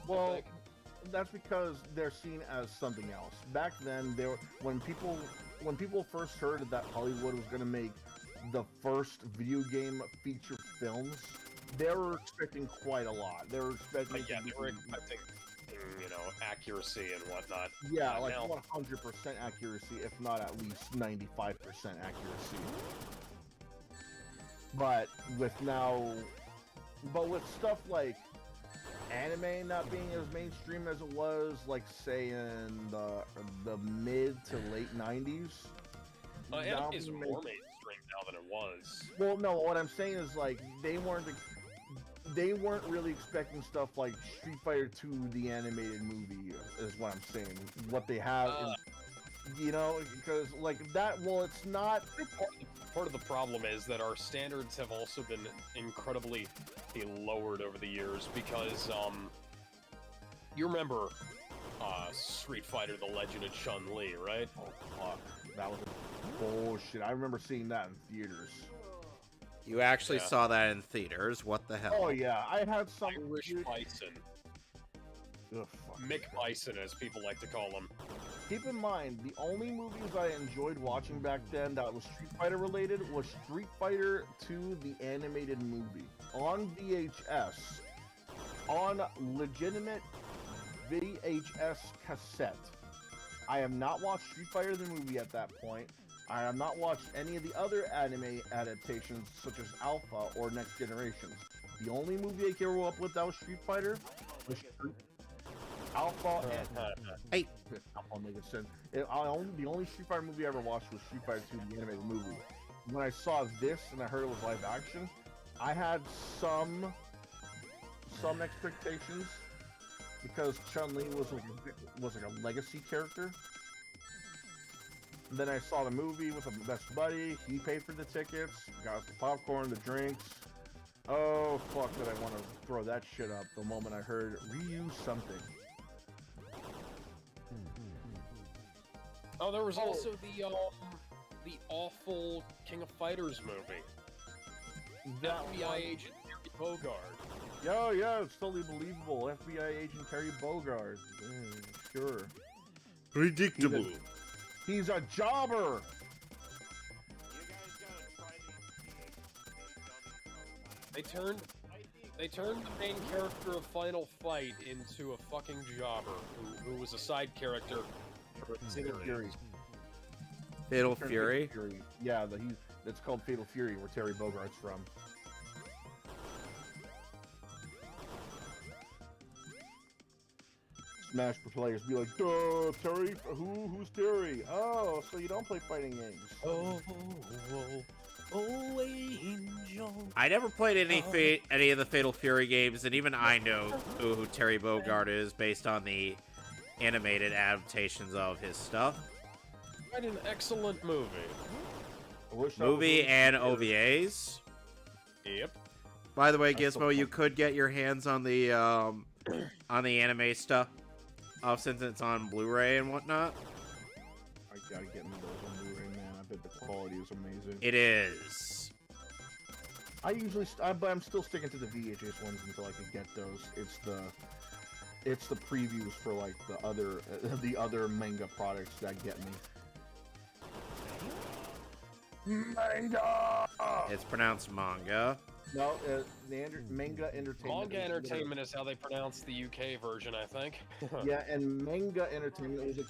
Well, that's because they're seen as something else. Back then, when people first heard that Hollywood was going to make the first video game feature films, they were expecting quite a lot. They were expecting, But yeah, they were expecting, accuracy and whatnot. yeah, like now, 100% accuracy, if not at least 95% accuracy. But with stuff like anime not being as mainstream as it was, like say in the mid to late 90s. anime is more mainstream now than it was. Well, no, what I'm saying is like they weren't really expecting stuff like Street Fighter 2, the animated movie, is what I'm saying. What they have, because like that. Well, it's not. Part of the problem is that our standards have also been incredibly lowered over the years because, you remember Street Fighter: The Legend of Chun-Li, right? Oh fuck, that was bullshit. I remember seeing that in theaters. You actually saw that in theaters? What the hell? Oh yeah, I had some Irish Bison. Ugh, fuck. Mick Bison, as people like to call him. Keep in mind, the only movies I enjoyed watching back then that was Street Fighter related was Street Fighter 2, the animated movie, on VHS, on legitimate VHS cassette. I have not watched Street Fighter the movie at that point. I have not watched any of the other anime adaptations, such as Alpha or Next Generations. The only movie I grew up with that was Street Fighter was Alpha and Hey. Alpha makes sense. The only Street Fighter movie I ever watched was Street Fighter 2, the animated movie. When I saw this and I heard it was live action, I had some expectations because Chun-Li was like a legacy character. Then I saw the movie with my best buddy. He paid for the tickets, got us the popcorn, the drinks. Oh fuck! Did I want to throw that shit up the moment I heard reuse something. Oh, there was also the awful King of Fighters movie. That FBI agent Terry Bogard. Yeah, it's totally believable. FBI agent Terry Bogard. Sure. Predictable. He's a jobber. You guys gotta try these dummies. They turned the main character of Final Fight into a fucking jobber who was a side character. Fatal Fury. Fatal Fury? Yeah, it's called Fatal Fury, where Terry Bogard's from. Smash players be like, duh, Terry, who's Terry? Oh, so you don't play fighting games. Oh, angel. I never played any of the Fatal Fury games, and even I know who Terry Bogard is based on the animated adaptations of his stuff. Quite an excellent movie. Movie and OVAs. Yep. By the way, Gizmo, you could get your hands on the anime stuff, since it's on Blu-ray and whatnot. I gotta get me those on Blu-ray, man. I bet the quality is amazing. It is. But I'm still sticking to the VHS ones until I can get those. It's the previews for like the other manga products that get me. Manga. It's pronounced manga. No, manga entertainment. Manga entertainment is how they pronounce the UK version, I think. Yeah, and manga entertainment was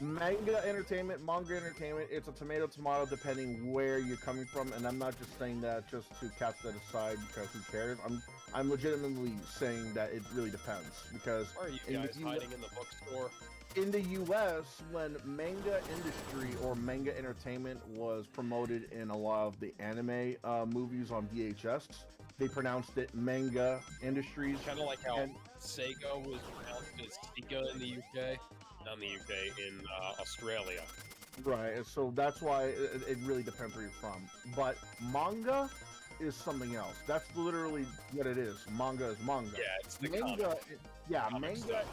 manga entertainment, it's a tomato, depending where you're coming from, and I'm not just saying that just to cast that aside because who cares. I'm legitimately saying that it really depends, because Why are you guys hiding in the bookstore? in the US, when manga industry or manga entertainment was promoted in a lot of the anime movies on VHS, they pronounced it manga industries. Kind of like how SEGA was pronounced as SEGA in the UK. Not in the UK, in Australia. Right, so that's why it really depends where you're from. But manga is something else. That's literally what it is. Manga is manga. Yeah, it's the manga. comic stuff.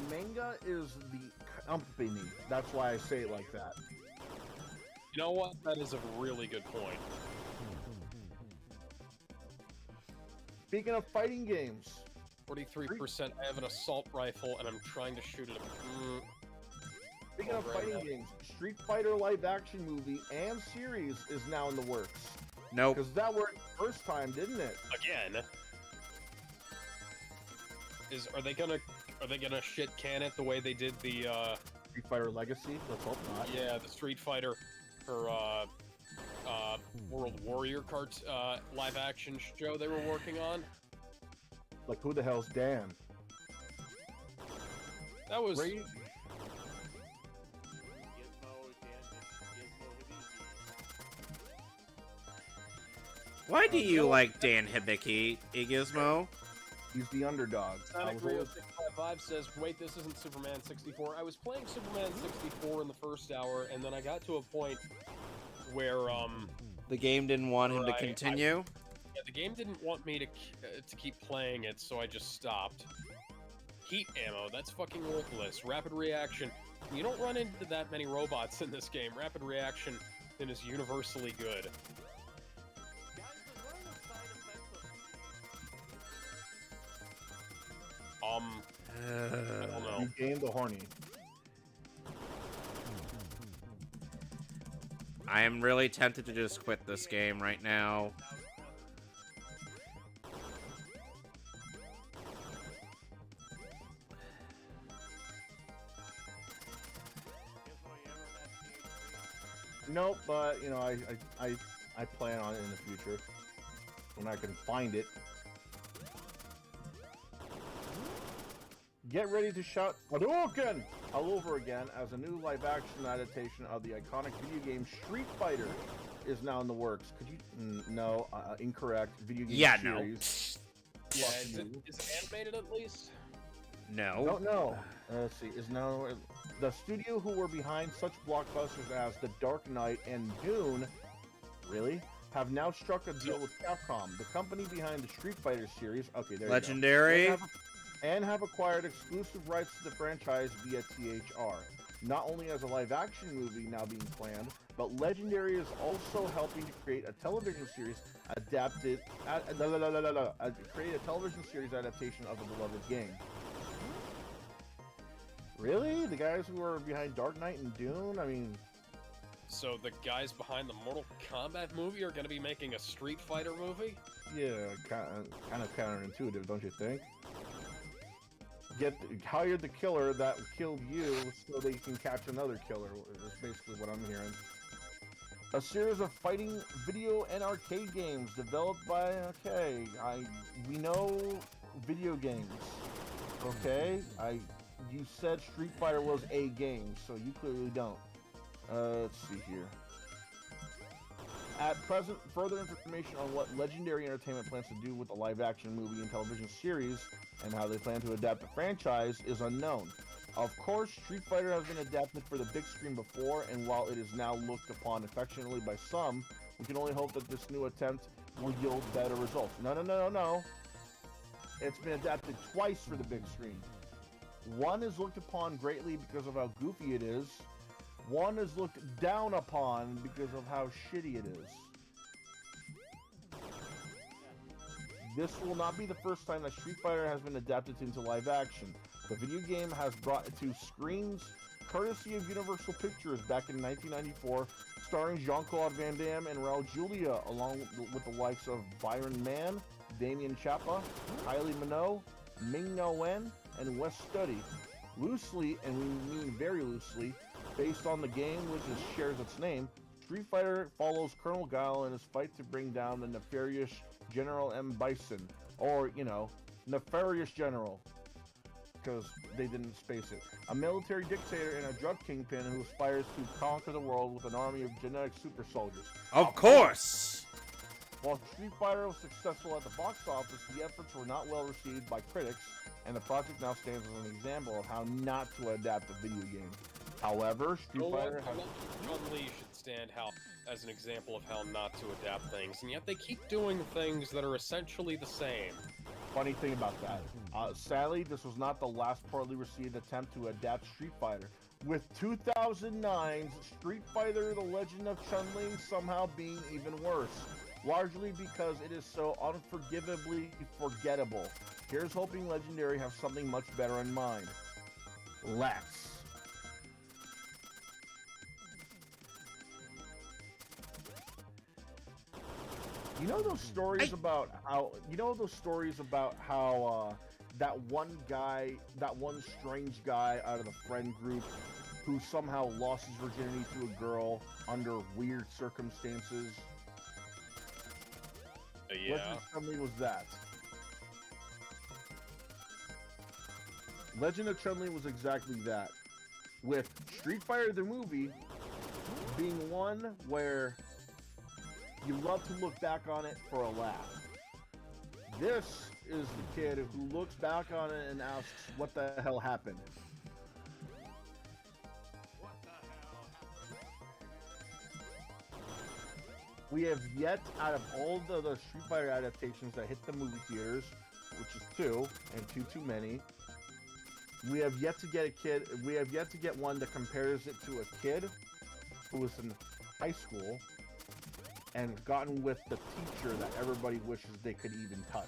Manga is the company. That's why I say it like that. You know what? That is a really good point. Speaking of fighting games, 43%. I have an assault rifle, and I'm trying to shoot it. speaking of fighting games, Street Fighter live-action movie and series is now in the works. Nope. Because that worked first time, didn't it? Again. Are they gonna shit can it the way they did the Street Fighter Legacy? Let's hope not. Yeah, the Street Fighter for World Warrior live action show they were working on? Like, who the hell's Dan? That was Ray? Why do you like Dan Hibiki, Gizmo? He's the underdog. Sonic Rio 655 says, wait, this isn't Superman 64. I was playing Superman 64 in the first hour, and then I got to a point where, The game didn't want him to continue? Yeah, the game didn't want me to keep playing it, so I just stopped. Heat ammo, that's fucking worthless. Rapid reaction. You don't run into that many robots in this game. Rapid reaction is universally good. I don't know. You gained the horny. I am really tempted to just quit this game right now. Nope, but you know, I plan on it in the future when I can find it. Get ready to shout Hadouken all over again as a new live-action adaptation of the iconic video game Street Fighter is now in the works. Could you? No, incorrect. Video game series. No. Yeah, is it animated at least? No. Don't know. Let's see. Is now the studio who were behind such blockbusters as The Dark Knight and Dune, really, have now struck a deal with Capcom, the company behind the Street Fighter series. Okay, there Legendary. you go. And have acquired exclusive rights to the franchise via THR. Not only as a live-action movie now being planned, but Legendary is also helping to create a television series create a television series adaptation of the beloved game. Really? The guys who are behind Dark Knight and Dune? I mean... So the guys behind the Mortal Kombat movie are going to be making a Street Fighter movie? Yeah, kind of counterintuitive, don't you think? Hire the killer that killed you so they can catch another killer, is basically what I'm hearing. A series of fighting video and arcade games developed by, we know video games, okay? You said Street Fighter was a game, so you clearly don't. Let's see here. At present, further information on what Legendary Entertainment plans to do with the live-action movie and television series and how they plan to adapt the franchise is unknown. Of course, Street Fighter has been adapted for the big screen before, and while it is now looked upon affectionately by some, we can only hope that this new attempt will yield better results. No. It's been adapted twice for the big screen. One is looked upon greatly because of how goofy it is. One is looked down upon because of how shitty it is. This will not be the first time that Street Fighter has been adapted into live action. The video game has brought it to screens courtesy of Universal Pictures back in 1994, starring Jean-Claude Van Damme and Raul Julia, along with the likes of Byron Mann, Damien Chapa, Kylie Minogue, Ming-Na Wen, and Wes Studi. Loosely, and we mean very loosely, based on the game which shares its name, Street Fighter follows Colonel Guile in his fight to bring down the nefarious General M. Bison, or, nefarious general, because they didn't space it. A military dictator and a drug kingpin who aspires to conquer the world with an army of genetic super soldiers. Of course! While Street Fighter was successful at the box office, the efforts were not well received by critics, and the project now stands as an example of how not to adapt a video game. However, Street Fighter has... Chun-Li should stand as an example of how not to adapt things, and yet they keep doing things that are essentially the same. Funny thing about that. Sadly, this was not the last poorly received attempt to adapt Street Fighter, with 2009's Street Fighter The Legend of Chun-Li somehow being even worse, largely because it is so unforgivably forgettable. Here's hoping Legendary have something much better in mind. Let's. You know those stories about how that one guy, that one strange guy out of the friend group who somehow lost his virginity to a girl under weird circumstances? Yeah. Legend of Chun-Li was that. Legend of Chun-Li was exactly that. With Street Fighter the movie being one where you love to look back on it for a laugh. This is the kid who looks back on it and asks, what the hell happened? What the hell? We have yet, out of all the Street Fighter adaptations that hit the movie theaters, which is 2, and 2 too many, we have yet to get one that compares it to a kid who was in high school and gotten with the teacher that everybody wishes they could even touch.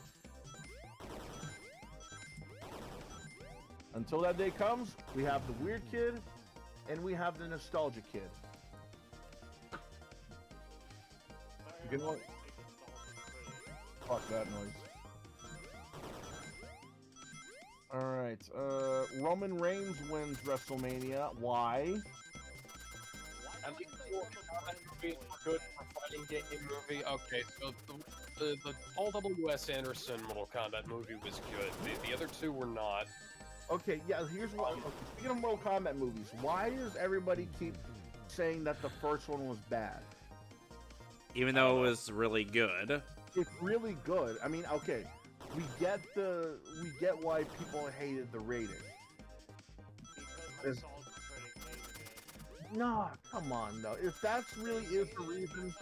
Until that day comes, we have the weird kid, and we have the nostalgia kid. You can fuck that noise. Alright, Roman Reigns wins WrestleMania. Why? I think that movie good for fighting game movie. Okay, so the Paul W.S. Anderson Mortal Kombat movie was good. The other two were not. Okay, yeah, here's what. Okay, speaking of Mortal Kombat movies, why does everybody keep saying that the first one was bad? Even though it was really good. It's really good. I mean, okay, we get why people hated the rating. Because nostalgia critic hated it. Nah, come on, though. If that's really is the reason.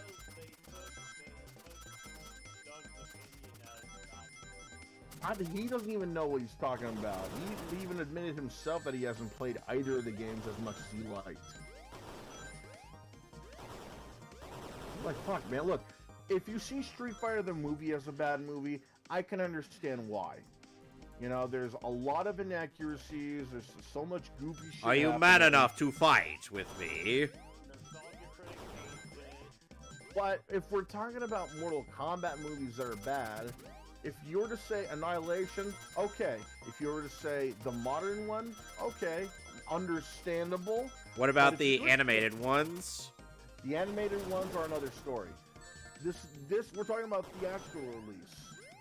He doesn't even know what he's talking about. He even admitted himself that he hasn't played either of the games as much as he liked. Like, fuck, man, look. If you see Street Fighter the movie as a bad movie, I can understand why. You know, there's a lot of inaccuracies, there's so much goofy shit. Are you mad enough to fight with me? Nostalgia critic hates it. But if we're talking about Mortal Kombat movies that are bad, if you were to say Annihilation, okay. If you were to say the modern one, okay. Understandable. What about the animated ones? The animated ones are another story. This we're talking about theatrical release.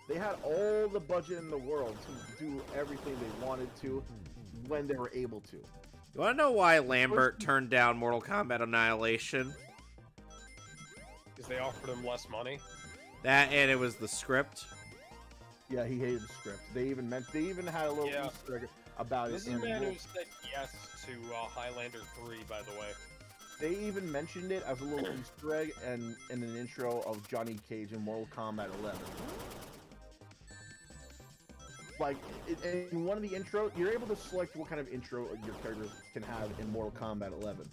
They had all the budget in the world to do everything they wanted to when they were able to. You want to know why Lambert turned down Mortal Kombat Annihilation? Because they offered him less money. That and it was the script. Yeah, he hated the script. They even had a little Easter egg about This it. is a man who said yes to Highlander 3, by the way. They even mentioned it as a little Easter egg and in an intro of Johnny Cage in Mortal Kombat 11. Like, in one of the intro, you're able to select what kind of intro your characters can have in Mortal Kombat 11.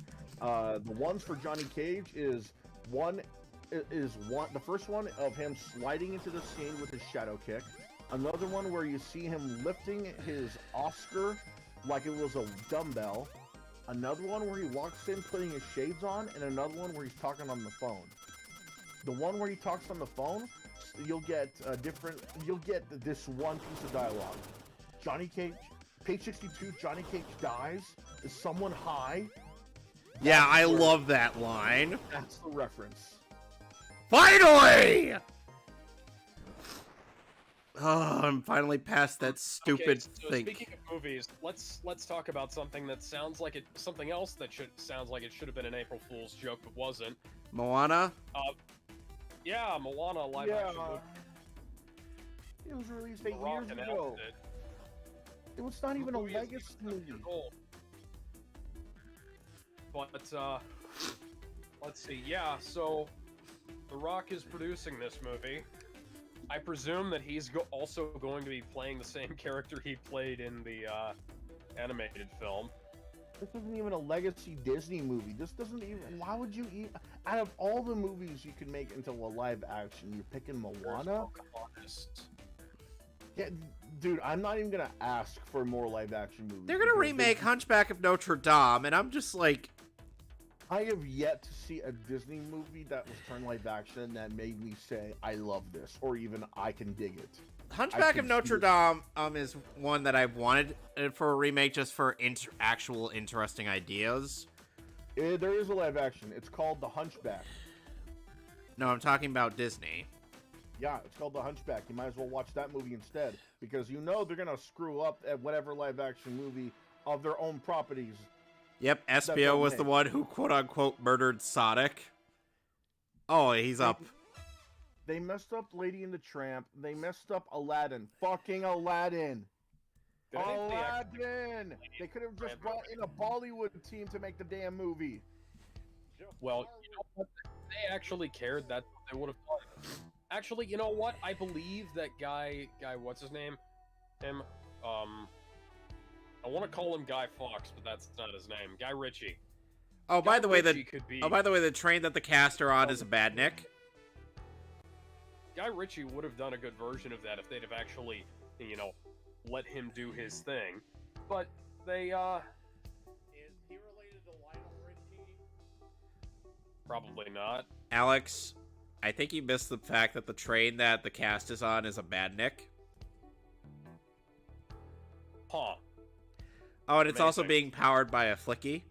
The ones for Johnny Cage is the first one of him sliding into the scene with his shadow kick. Another one where you see him lifting his Oscar like it was a dumbbell. Another one where he walks in putting his shades on, and another one where he's talking on the phone. The one where he talks on the phone, you'll get this one piece of dialogue. Johnny Cage, page 62, Johnny Cage dies. Is someone high? Yeah, I love that line. That's the reference. Finally! Oh, I'm finally past that stupid thing. Speaking of movies, let's talk about something that sounds like it sounds like it should have been an April Fool's joke but wasn't. Moana? Yeah, Moana live action movie. It was released 8 Rock years announced ago. it. It was not even a Movie is legacy 7 movie. years old. But let's see. Yeah, so The Rock is producing this movie. I presume that he's also going to be playing the same character he played in the animated film. This isn't even a legacy Disney movie. This doesn't even. Why would you even? Out of all the movies you can make into a live action, you're picking Moana? Yeah, dude, I'm not even gonna ask for more live action movies. They're gonna remake Hunchback of Notre Dame, and I'm just like, I have yet to see a Disney movie that was turned live action that made me say, I love this, or even I can dig it. Hunchback of Notre Dame is one that I've wanted for a remake just for actual interesting ideas. There is a live action. It's called The Hunchback. No, I'm talking about Disney. Yeah, it's called The Hunchback. You might as well watch that movie instead, because you know they're gonna screw up at whatever live action movie of their own properties. Yep, Espio was the one who quote-unquote murdered Sonic. Oh, he's up. They messed up Lady and the Tramp. They messed up Aladdin. Fucking Aladdin. Aladdin! They could have just brought in a Bollywood team to make the damn movie. Well, you know what? If they actually cared, that's what they would have done. Actually, you know what? I believe that guy, what's his name? Him, I want to call him Guy Fawkes, but that's not his name. Guy Ritchie. Oh, by the way, the train that the cast are on is a badnik. Guy Ritchie would have done a good version of that if they'd have actually, you know, let him do his thing. But they, Is he related to Lionel Richie? probably not. Alex, I think you missed the fact that the train that the cast is on is a badnik. Huh. Oh, and it's also Amazing. being powered by a flicky.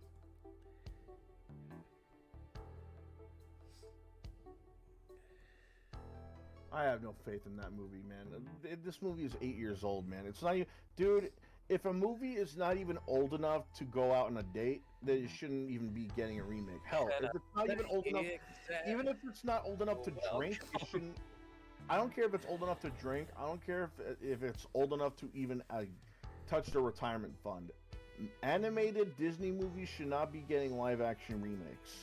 I have no faith in that movie, man. This movie is 8 years old, man. It's not even... Dude, if a movie is not even old enough to go out on a date, then it shouldn't even be getting a remake. Hell, if it's not even old enough... Even if it's not old enough to drink, it shouldn't... I don't care if it's old enough to drink. I don't care if it's old enough to even touch the retirement fund. Animated Disney movies should not be getting live-action remakes.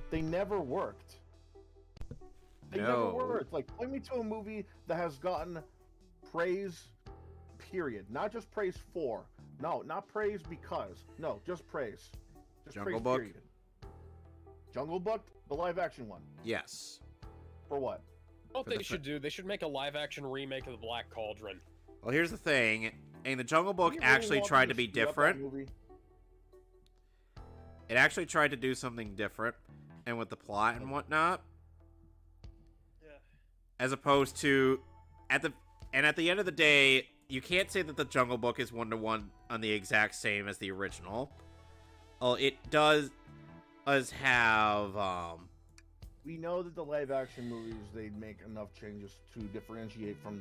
They never worked. They never worked. Like, point me to a movie that has gotten praise, period. Not just praise for. No, not praise because. No, just praise. Just Jungle praise, Book? period. Jungle Book? The live-action one. Yes. For what? What they should do, they should make a live-action remake of The Black Cauldron. Well, here's the thing. And the Jungle Book You really actually want tried me to be screw up that different. movie? It actually tried to do something different. And with the plot and whatnot. Yeah. As opposed to... At the end of the day, you can't say that the Jungle Book is one-to-one on the exact same as the original. Well, it does have... We know that the live-action movies, they make enough changes to differentiate from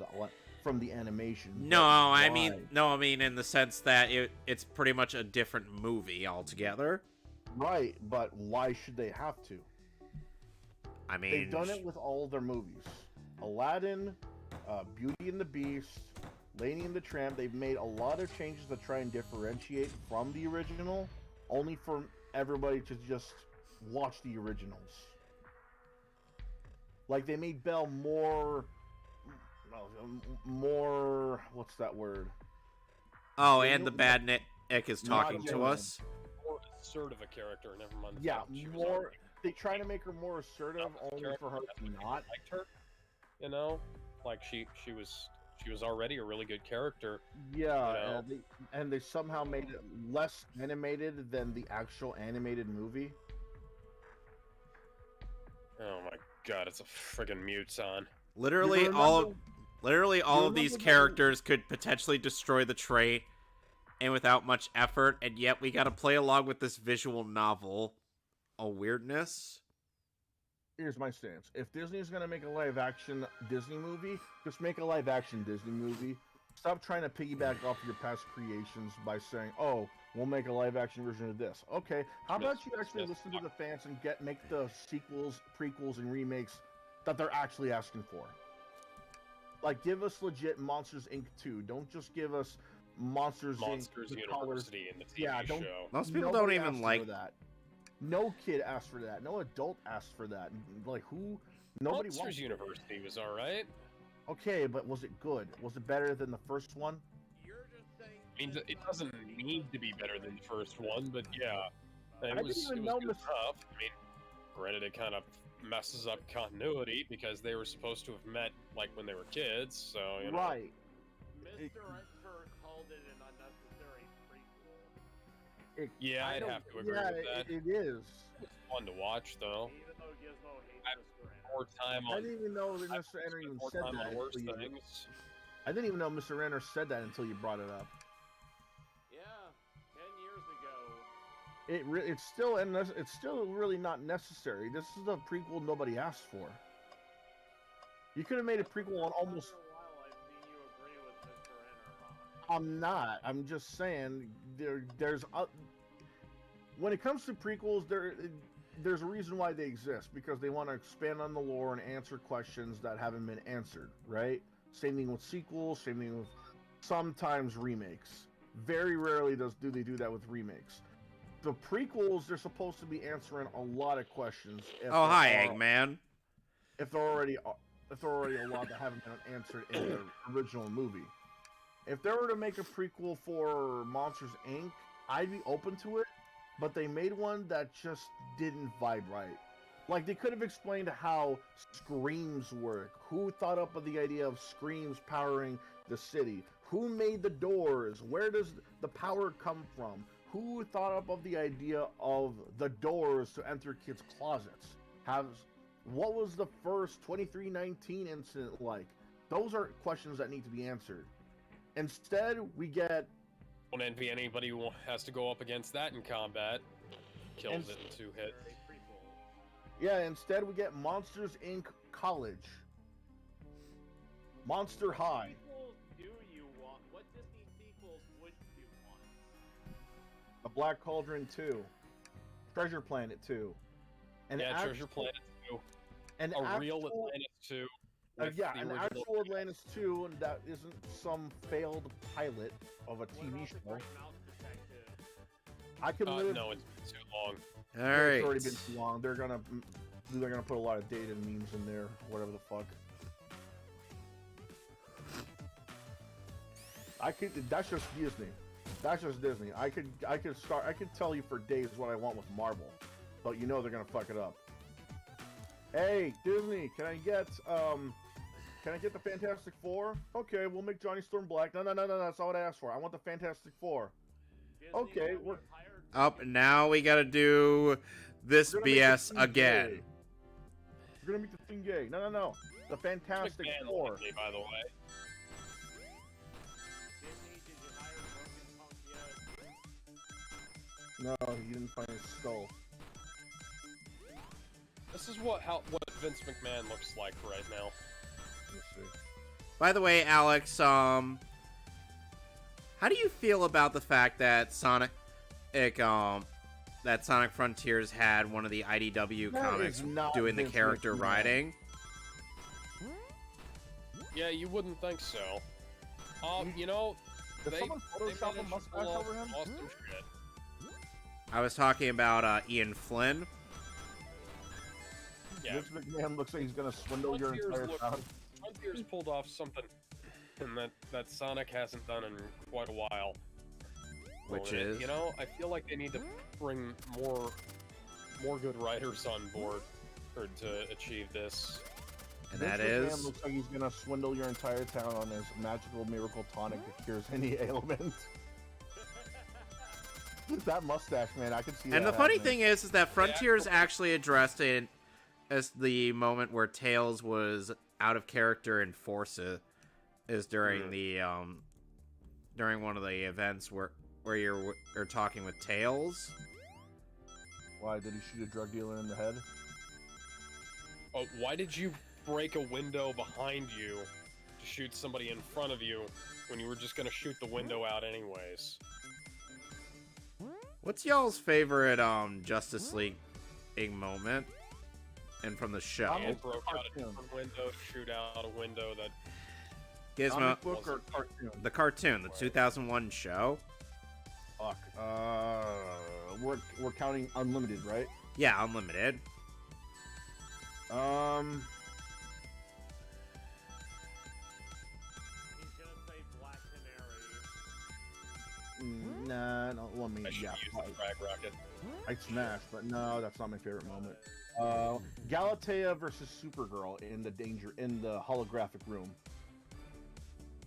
the animation. No, I mean in the sense that it's pretty much a different movie altogether. Right, but why should they have to? I mean, They've done it with all of their movies. Aladdin, Beauty and the Beast, Lady and the Tramp. They've made a lot of changes to try and differentiate from the original, only for everybody to just watch the originals. Like, they made Belle more, what's that word? Oh, and the bad Nick is talking to genuine. us. More assertive a character, never mind. The Yeah, fact she was more. already- They try to make her more assertive, only for her to not. liked her, you know, like she was already a really good character. Yeah, and they somehow made it less animated than the actual animated movie. Oh my god, it's a friggin' mute on. Literally You all remember- of these remember characters could potentially destroy the train, and without much effort, and yet we gotta play along with this visual novel. A weirdness. Here's my stance. If Disney's gonna make a live-action Disney movie, just make a live-action Disney movie. Stop trying to piggyback off your past creations by saying, "Oh, we'll make a live-action version of this." Okay, how about you actually listen to the fans and make the sequels, prequels, and remakes that they're actually asking for? Like, give us legit Monsters Inc. 2. Don't just give us Monsters Monsters Inc. the University in the TV Yeah, don't- show. Most people Nobody don't even asked like for that. No kid asked for that. No adult asked for that. Like, who? Nobody Monsters wants it. University was alright. Okay, but was it good? Was it better than the first one? You're just saying. I mean, it doesn't need to be better than the first one, but yeah, it didn't was even good know enough. I mean, granted, it kind of messes up continuity because they were supposed to have met like when they were kids, so you know. Right. Mr. Enter called it an unnecessary prequel. Yeah, I'd have to agree with that. It is. fun to watch, though. Even though Gizmo hates I- Mr. Ender. More time I on. didn't even know that I've Mr. Enter spent even more said time that. on worse until you- things. I didn't even know Mr. Enter said that until you brought it up. Yeah, 10 years ago. It's still really not necessary. This is a prequel nobody asked for. You could have made a prequel on almost. After a while, I've seen you agree with Mr. Ender, Ron. I'm not. I'm just saying there's when it comes to prequels, there's a reason why they exist, because they want to expand on the lore and answer questions that haven't been answered, right? Same thing with sequels, same thing with sometimes remakes. Very rarely do they do that with remakes. The prequels, they're supposed to be answering a lot of questions. Oh, hi, Eggman. If there are already a lot that haven't been answered in the original movie. If they were to make a prequel for Monsters Inc., I'd be open to it, but they made one that just didn't vibe right. Like, they could have explained how screams work. Who thought up of the idea of screams powering the city? Who made the doors? Where does the power come from? Who thought up of the idea of the doors to enter kids' closets? What was the first 2319 incident like? Those are questions that need to be answered. Instead, we get... Don't envy anybody who has to go up against that in combat. Kills it in 2 hits. Very prequel. Yeah, instead we get Monsters Inc. College. Monster High. Sequels do you want? What Disney sequels would you want? The Black Cauldron 2. Treasure Planet 2. Treasure Planet 2. An A real actual, Atlantis 2. an with the original actual Atlantis 2, and that isn't some failed pilot of a What TV about the show. Great Mouse Detective? I can live. No, it's been too long. All It's already right. been too long. They're gonna put a lot of data and memes in there, whatever the fuck. That's just Disney. That's just Disney. I could tell you for days what I want with Marvel, but you know they're gonna fuck it up. Hey, Disney, can I get the Fantastic Four? Okay, we'll make Johnny Storm black. No, that's not what I asked for. I want the Fantastic Four. Disney Okay, got we're- hired Up now we gotta do this We're gonna make BS the thing again. gay. We're gonna make the thing gay. No. The Fantastic McMahon Four. liked me, by the way. Disney, did you hire Broken Punk yet? No, he didn't find his skull. This is what Vince McMahon looks like right now. Let's see. By the way, Alex, how do you feel about the fact that Sonic Frontiers had one of the IDW That comics is not doing the Vince character McMahon. riding? Yeah, you wouldn't think so. You know, Did they someone Photoshop a managed to mustache pull off over him? awesome shit. I was talking about Ian Flynn. Yeah, Vince McMahon looks like he's gonna swindle your entire town. Frontiers pulled off something that Sonic hasn't done in quite a while. Which Well, is? you know, I feel like they need to bring more good writers on board to achieve this. And that Vince McMahon is... looks like he's gonna swindle your entire town on his magical miracle tonic that cures any ailment. That mustache, man, I can see that. And the funny happening. thing is that Frontiers actually addressed it as the moment where Tails was out of character in Forza, is during the during one of the events where you're talking with Tails. Why did he shoot a drug dealer in the head? Oh, why did you break a window behind you to shoot somebody in front of you when you were just gonna shoot the window out anyways? What's y'all's favorite Justice League moment and from the show? And broke out a cartoon. different window to shoot out a window that Gizmo, Comic book or cartoon? the cartoon, the 2001 show. Fuck. We're counting unlimited, right? Yeah, Unlimited. He's gonna say Black Canary. Nah, no, well, I mean, I should yeah, use the frag rocket. I smashed, but no, that's not my favorite moment. Galatea versus Supergirl in the holographic room.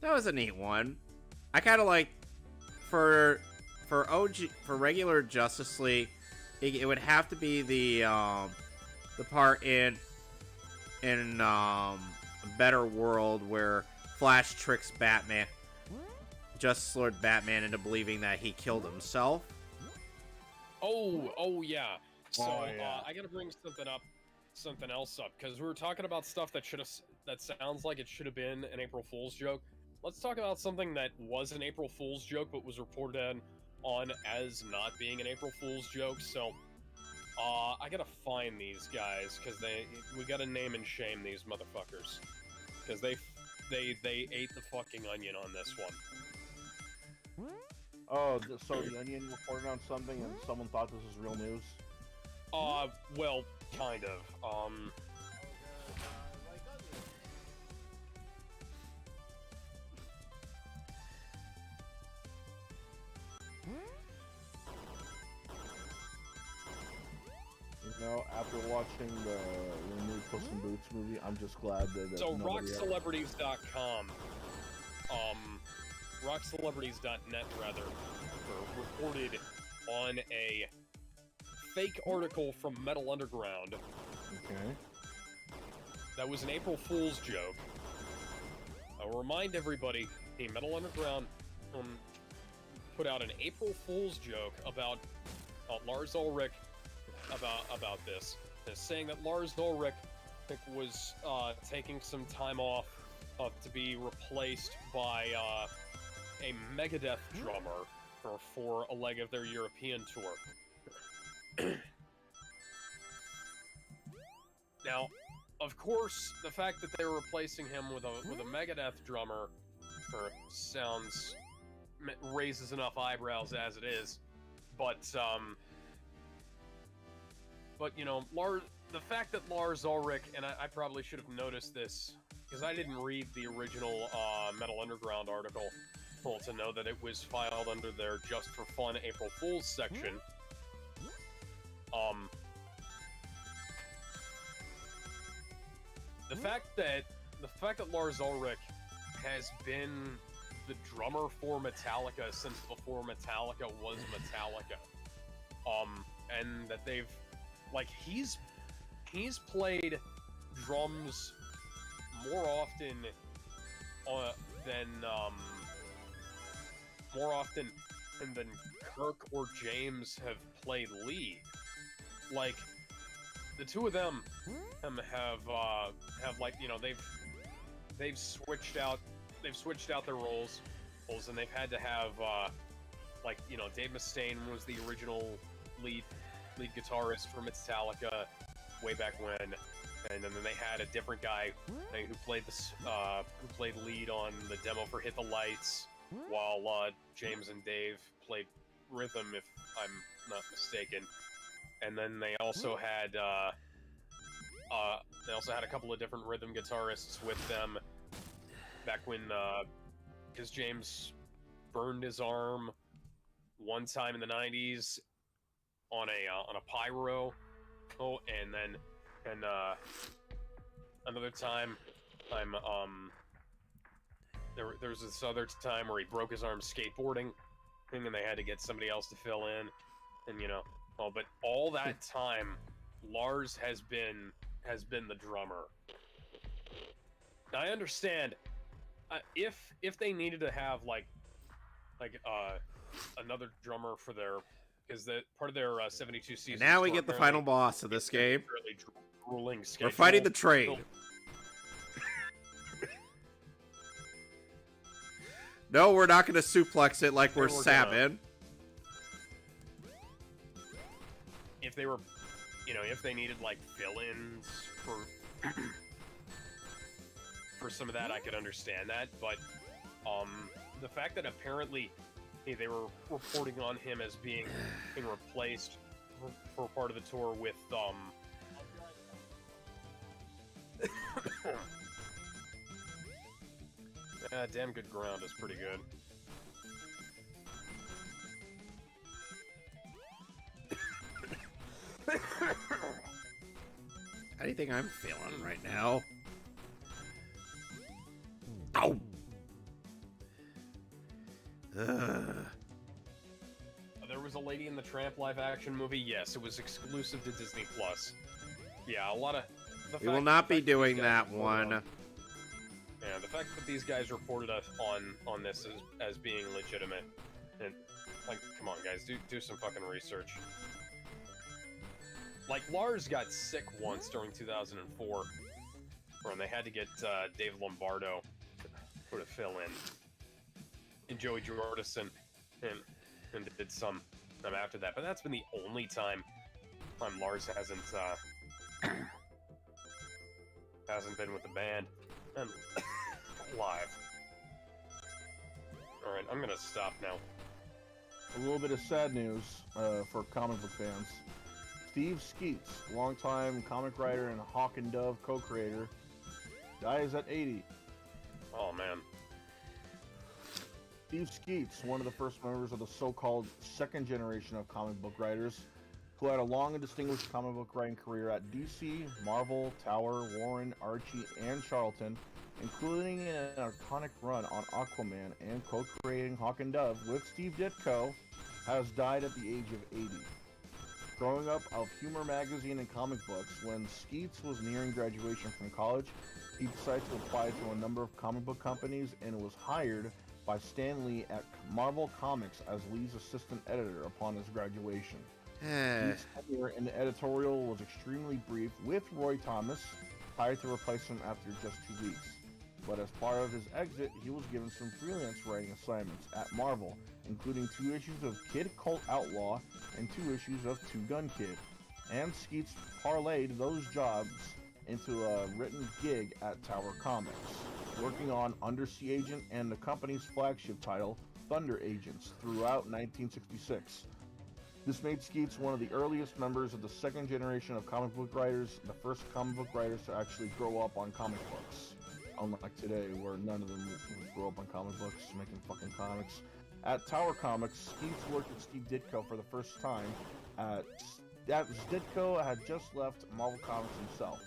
That was a neat one. I kind of like for regular Justice League, it would have to be the part in a Better World where Flash tricks Batman, Justice Lord Batman, into believing that he killed himself. Oh yeah. So yeah. I gotta bring something else up, because we were talking about stuff that sounds like it should have been an April Fool's joke. Let's talk about something that was an April Fool's joke but was reported on as not being an April Fool's joke. So I gotta find these guys, because we gotta name and shame these motherfuckers, because they ate the fucking onion on this one. Oh, so the Onion reported on something and someone thought this was real news? Well, kind of. You know, after watching the new Puss in Boots movie, I'm just glad that. So nobody rockcelebrities.com, rockcelebrities.net rather, reported on a fake article from Metal Underground. Okay. That was an April Fool's joke. I'll remind everybody, the Metal Underground put out an April Fool's joke about Lars Ulrich about this. They're saying that Lars Ulrich was taking some time off to be replaced by a Megadeth drummer for a leg of their European tour. Now, of course, the fact that they're replacing him with a Megadeth drummer raises enough eyebrows as it is, but you know, the fact that Lars Ulrich, and I probably should have noticed this because I didn't read the original Metal Underground article to know that it was filed under their Just for Fun April Fool's section. The fact that Lars Ulrich has been the drummer for Metallica since before Metallica was Metallica, and that he's played drums more often than Kirk or James have played lead. Like, the two of them have like, you know, they've switched out their roles, and they've had to have like, you know, Dave Mustaine was the original lead guitarist for Metallica way back when, and then they had a different guy who played lead on the demo for Hit the Lights, while James and Dave played rhythm, if I'm not mistaken. And then they also had a couple of different rhythm guitarists with them back when, because James burned his arm one time in the 90s on a pyro, and then another time there was this other time where he broke his arm skateboarding, and then they had to get somebody else to fill in, and you know. But all that time, Lars has been the drummer. Now, I understand if they needed to have like another drummer for their, because the part of their 72 seasons. Now we get the final boss of this game. Grueling We're fighting the trade. No, we're not going to suplex it like we're Sabin. If they were, you know, if they needed like fill-ins for some of that, I could understand that. But the fact that apparently they were reporting on him as being replaced for part of the tour with Damn Good Ground is pretty good. How do you think I'm feeling right now? Ow! There was a Lady and the Tramp live-action movie, yes, it was exclusive to Disney+. Yeah, a lot of... We will not be doing that one. Yeah, the fact that these guys reported us on this as being legitimate, and like, come on, guys, do some fucking research. Like, Lars got sick once during 2004, when they had to get Dave Lombardo to fill in, and Joey Jordison, and did some after that. But that's been the only time Lars hasn't been with the band and live. All right, I'm gonna stop now. A little bit of sad news for comic book fans. Steve Skeets, longtime comic writer and Hawk and Dove co-creator, dies at 80. Oh, man. Steve Skeets, one of the first members of the so-called second generation of comic book writers, who had a long and distinguished comic book writing career at DC, Marvel, Tower, Warren, Archie, and Charlton, including an iconic run on Aquaman and co-creating Hawk and Dove with Steve Ditko, has died at the age of 80. Growing up of humor magazine and comic books, when Skeets was nearing graduation from college, he decided to apply to a number of comic book companies and was hired by Stan Lee at Marvel Comics as Lee's assistant editor upon his graduation. His tenure in the editorial was extremely brief, with Roy Thomas hired to replace him after just 2 weeks. But as part of his exit, he was given some freelance writing assignments at Marvel, including 2 issues of Kid Colt Outlaw and 2 issues of Two Gun Kid. And Skeets parlayed those jobs into a written gig at Tower Comics, working on Undersea Agent and the company's flagship title, Thunder Agents, throughout 1966. This made Skeets one of the earliest members of the second generation of comic book writers, the first comic book writers to actually grow up on comic books. Unlike today, where none of them grow up on comic books, making fucking comics. At Tower Comics, Skeets worked with Steve Ditko for the first time. Ditko had just left Marvel Comics himself.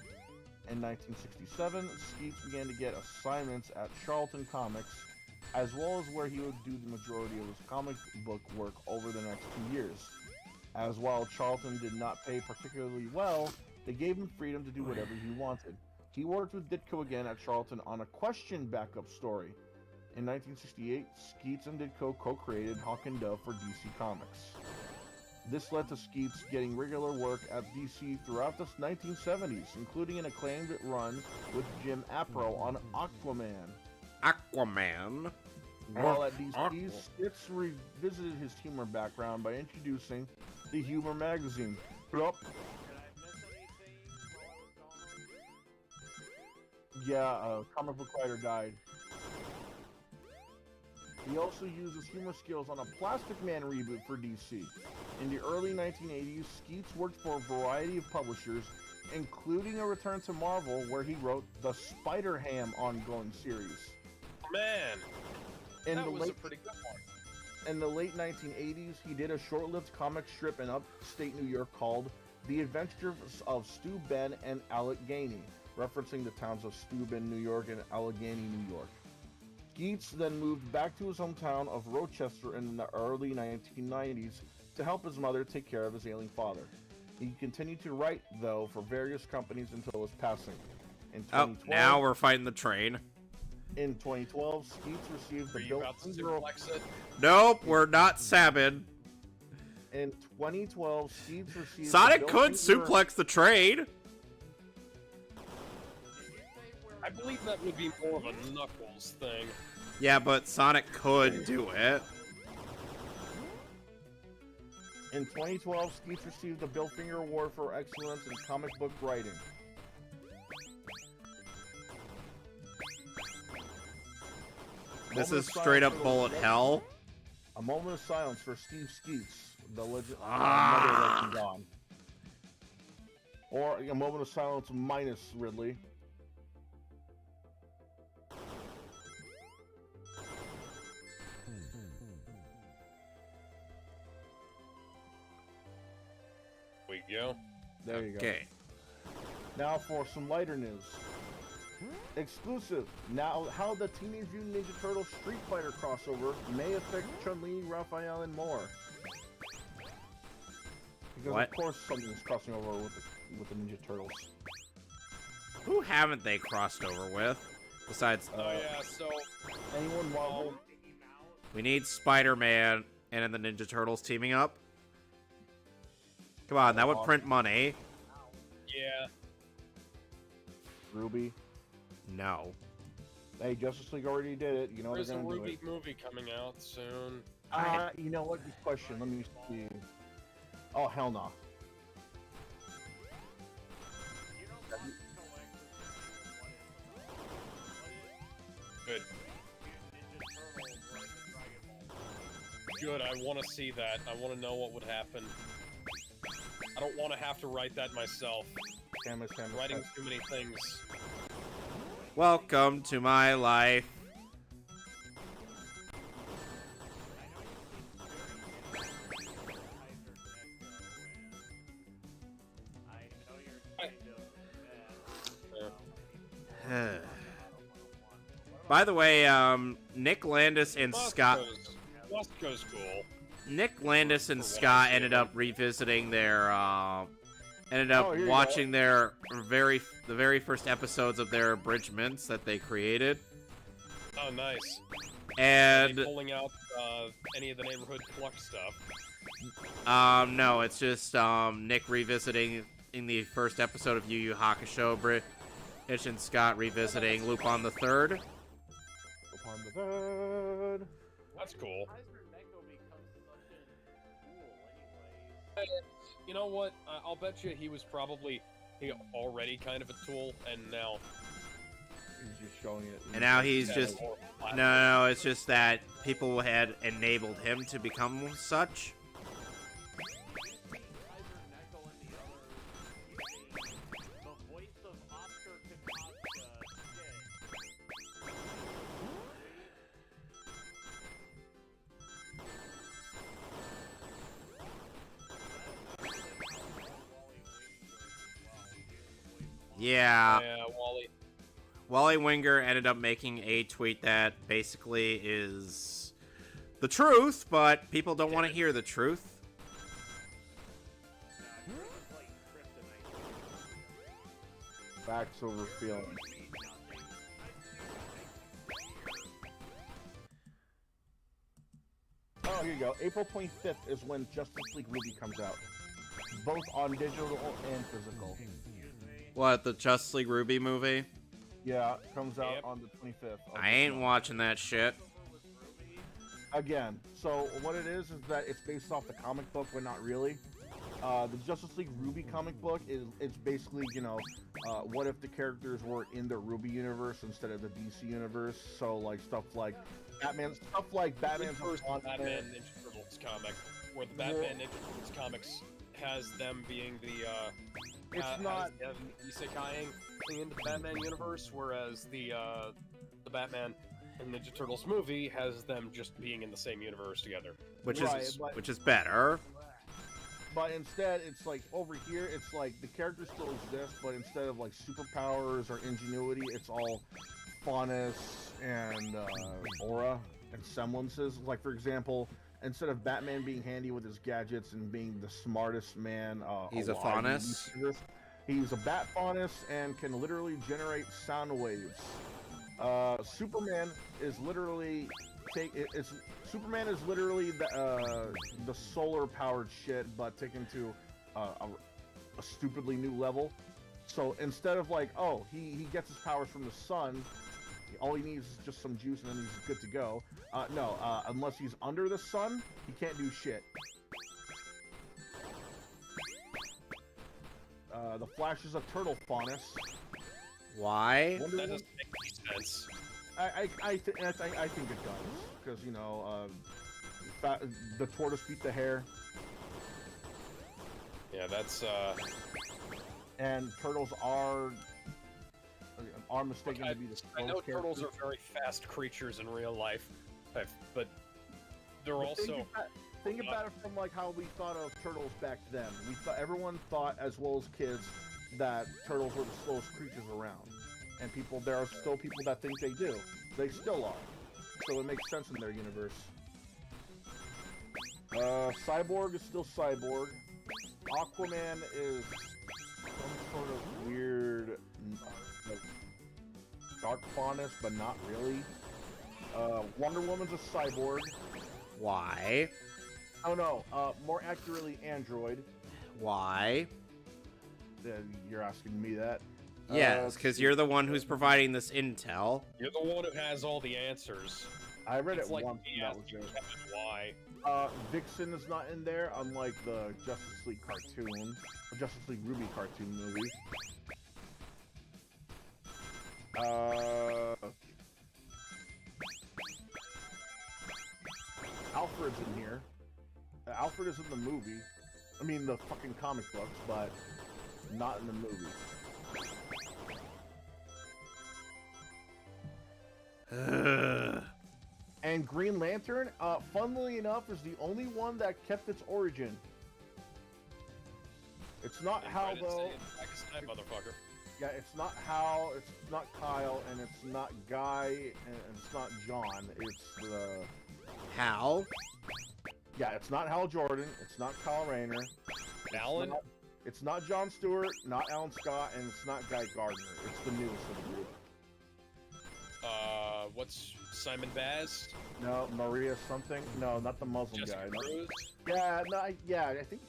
In 1967, Skeets began to get assignments at Charlton Comics, as well as where he would do the majority of his comic book work over the next 2 years. As while Charlton did not pay particularly well, they gave him freedom to do whatever he wanted. He worked with Ditko again at Charlton on a Question backup story. In 1968, Skeets and Ditko co-created Hawk and Dove for DC Comics. This led to Skeets getting regular work at DC throughout the 1970s, including an acclaimed run with Jim Aparo on Aquaman. Aquaman? While at DC, Skeets revisited his humor background by introducing the Humor magazine. Yup. Did I miss anything while I was gone? Yeah, a comic book writer died. He also used his humor skills on a Plastic Man reboot for DC. In the early 1980s, Skeets worked for a variety of publishers, including a return to Marvel, where he wrote the Spider-Ham ongoing series. Man, that was a pretty good one. In the late 1980s, he did a short-lived comic strip in upstate New York called The Adventures of Stu Ben and Allegheny, referencing the towns of Steuben, New York and Allegheny, New York. Skeets then moved back to his hometown of Rochester in the early 1990s to help his mother take care of his ailing father. He continued to write, though, for various companies until his passing. In 2012, now we're fighting the train. In 2012, Skeets received the Are you about to suplex it? Nope, we're not Sabin. In 2012, Skeets received Sonic could suplex the train. I believe that would be more of a Knuckles thing. Yeah, but Sonic could do it. In 2012, Skeets received the Bill Finger Award for Excellence in Comic Book Writing. This is straight up bullet hell. A moment of silence for Steve Skeets, the legend, another legend gone. Or a moment of silence minus Ridley. We go. There you go. Okay. Now for some lighter news. Exclusive. Now, how the Teenage Mutant Ninja Turtles Street Fighter crossover may affect Chun-Li, Raphael, and more. Because What? of course something's crossing over with the Ninja Turtles. Who haven't they crossed over with? Besides, Oh yeah, so Anyone Marvel? we need Spider-Man and the Ninja Turtles teaming up. Come on, that would print money. yeah, Ruby. No. Hey, Justice League already did it. You know there's they're a gonna do Ruby it. movie coming out soon. You know what? Good question. Let me see. Oh, hell no. You know, Bob Good. Ninja Turtles were in the Dragon Ball. Good, I want to see that. I want to know what would happen. I don't want to have to write that myself. Samus. Writing too many things. Welcome to my life. I know you're kind of By the way, Nick Landis and Scott. Moscow's cool. Nick Landis and Scott ended up revisiting their. Ended up here you watching the very first episodes of their abridgments that they created, Oh, nice. and Are they pulling out any of the neighborhood pluck stuff? no, it's just Nick revisiting in the first episode of Yu Yu Hakusho, Hitch and Scott revisiting Lupin the Third. Upon the third. That's cool. Neko becomes such a tool anyways. You know what? I'll bet you he was probably already kind of a tool, and now He's just showing it. And now he's got just a more platform. no, it's just that people had enabled him to become such. Kaiser Neko and the others, the voice of Oscar Kakatka Yeah. Yeah, Wally. Wally Winger ended up making a tweet that basically is the truth, but people don't want to hear the truth. Facts over feelings. Oh, here you go. April 25th is when Justice League Ruby comes out. Both on digital and physical. What, the Justice League Ruby movie? Yeah, comes out Yep. on the 25th. I ain't watching that shit. Again, so what it is that it's based off the comic book, but not really. The Justice League Ruby comic book it's basically, you know, what if the characters were in the Ruby universe instead of the DC universe? So like stuff like Batman's First Batman Ninja Turtles comic, where the Batman Ninja Turtles comics has them being the It's not- has them isekaiing into the Batman universe, whereas the Batman and Ninja Turtles movie has them just being in the same universe together. Which Right, is but- which is better. But instead, it's like over here, it's like the characters still exist, but instead of like superpowers or ingenuity, it's all fondness and aura and semblances. Like for example, instead of Batman being handy with his gadgets and being the smartest man, He's a alive in faunus? the universe, he's a bat faunus and can literally generate sound waves. Superman is literally Superman is literally the solar powered shit, but taken to a stupidly new level. So instead of like, oh, he gets his powers from the sun, all he needs is just some juice and then he's good to go. No, unless he's under the sun, he can't do shit. The Flash is a turtle faunus. Why? Wonder That Woman- doesn't make any sense. I think it does because you know the tortoise beat the hare, Yeah, that's and turtles are mistaken to be the I know slowest turtles are characters. very fast creatures in real life, but they're But also think about it from like how we thought of turtles back then. Everyone thought, as well as kids, that turtles were the slowest creatures around, and there are still people that think they do. They still are, so it makes sense in their universe. Cyborg is still Cyborg. Aquaman is some sort of weird like, dark faunus, but not really. Wonder Woman's a cyborg. Why? Oh no, more accurately, android. Why? You're asking me that. Yes, because you're the one who's providing this intel. You're the one who has all the answers. I read It's it like once. me And that was asking it. Kevin why. Vixen is not in there, unlike the Justice League cartoon, or Justice League Ruby cartoon movie. Alfred's in here. Alfred is in the movie. I mean, the fucking comic books, but not in the movie. And Green Lantern, funnily enough, is the only one that kept its origin. It's not Hal, though. Pakistan, motherfucker. Yeah, it's not Hal, it's not Kyle, and it's not Guy, and it's not John. It's the... Hal? Yeah, it's not Hal Jordan, it's not Kyle Rayner. Alan? It's not John Stewart, not Alan Scott, and it's not Guy Gardner. It's the newest of the group. What's Simon Baz? No, Maria something? No, not the Muslim Jessica guy. No. Cruz? Yeah, no, I think...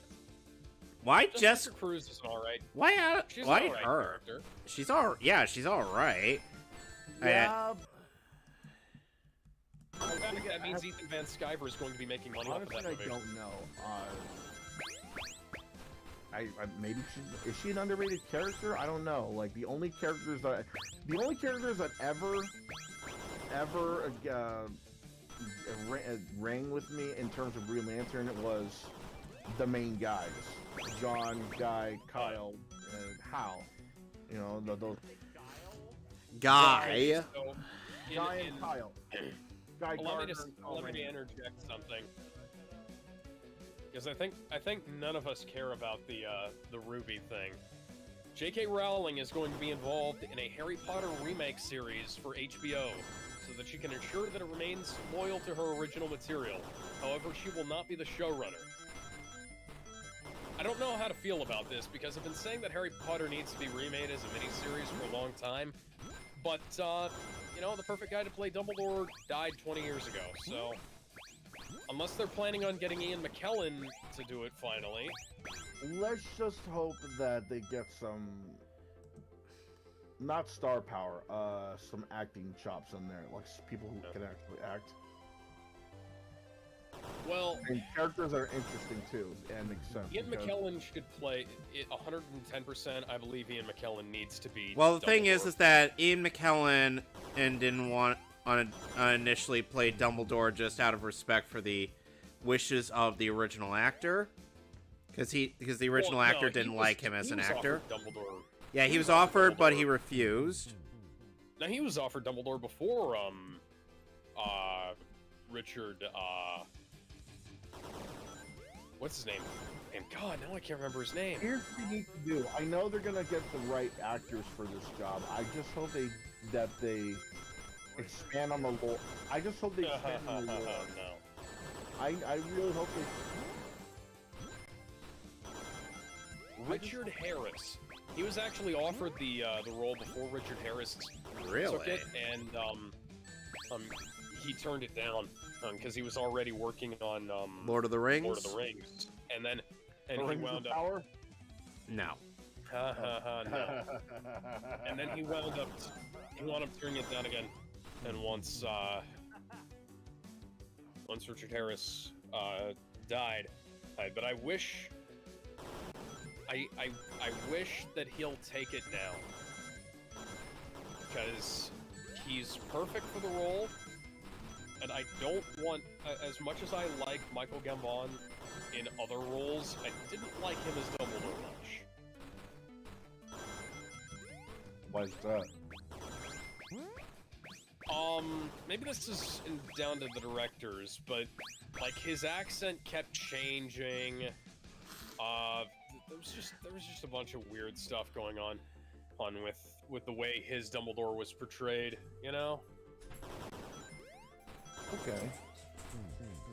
Why Jessica just... Cruz is alright. Why, She's why an alright her? character. She's all... Yeah, she's alright. Yeah, That means Ethan Van Sciver is going to be making money off of honestly, that movie. I don't know. Maybe is she an underrated character? I don't know. Like the only characters that ever rang with me in terms of Green Lantern was the main guys: John, Guy, Kyle, and Hal. You know, those Guy. So, Guy and Kyle. Guy Gardner and Kyle let me Rayner. interject something. Because I think none of us care about the Ruby thing. J.K. Rowling is going to be involved in a Harry Potter remake series for HBO, so that she can ensure that it remains loyal to her original material. However, she will not be the showrunner. I don't know how to feel about this, because I've been saying that Harry Potter needs to be remade as a miniseries for a long time, but, you know, the perfect guy to play Dumbledore died 20 years ago, so... Unless they're planning on getting Ian McKellen to do it finally. Let's just hope that they get some, not star power, some acting chops in there, like people who can actually act. Well, And characters that are interesting too, and make sense. Ian because- McKellen should play it 110%. I believe Ian McKellen needs to be. Well, the thing is Dumbledore. that Ian McKellen didn't want initially play Dumbledore just out of respect for the wishes of the original actor, because the original Well, no, actor he didn't was- like him as he an was actor. offered Dumbledore. Yeah, he was offered, but he refused. Now he was offered Dumbledore before Richard what's his name? And God, now I can't remember his name. Here's what they need to do. I know they're gonna get the right actors for this job. I just hope that they expand on the lore. I just hope they expand on the lore. No. I really hope they. Richard Harris. He was actually offered the role before Richard Harris took it, and he turned it down because he was already working on Lord of the Rings? Lord of the Rings, and he Rings of wound up. Power? No. No. And then he wound up turning it down again, and once Richard Harris died, but I wish that he'll take it now, because he's perfect for the role, and I don't want, as much as I like Michael Gambon in other roles, I didn't like him as Dumbledore much. Why is that? Maybe this is down to the directors, but like his accent kept changing. There was just a bunch of weird stuff going on with the way his Dumbledore was portrayed, you know? Okay.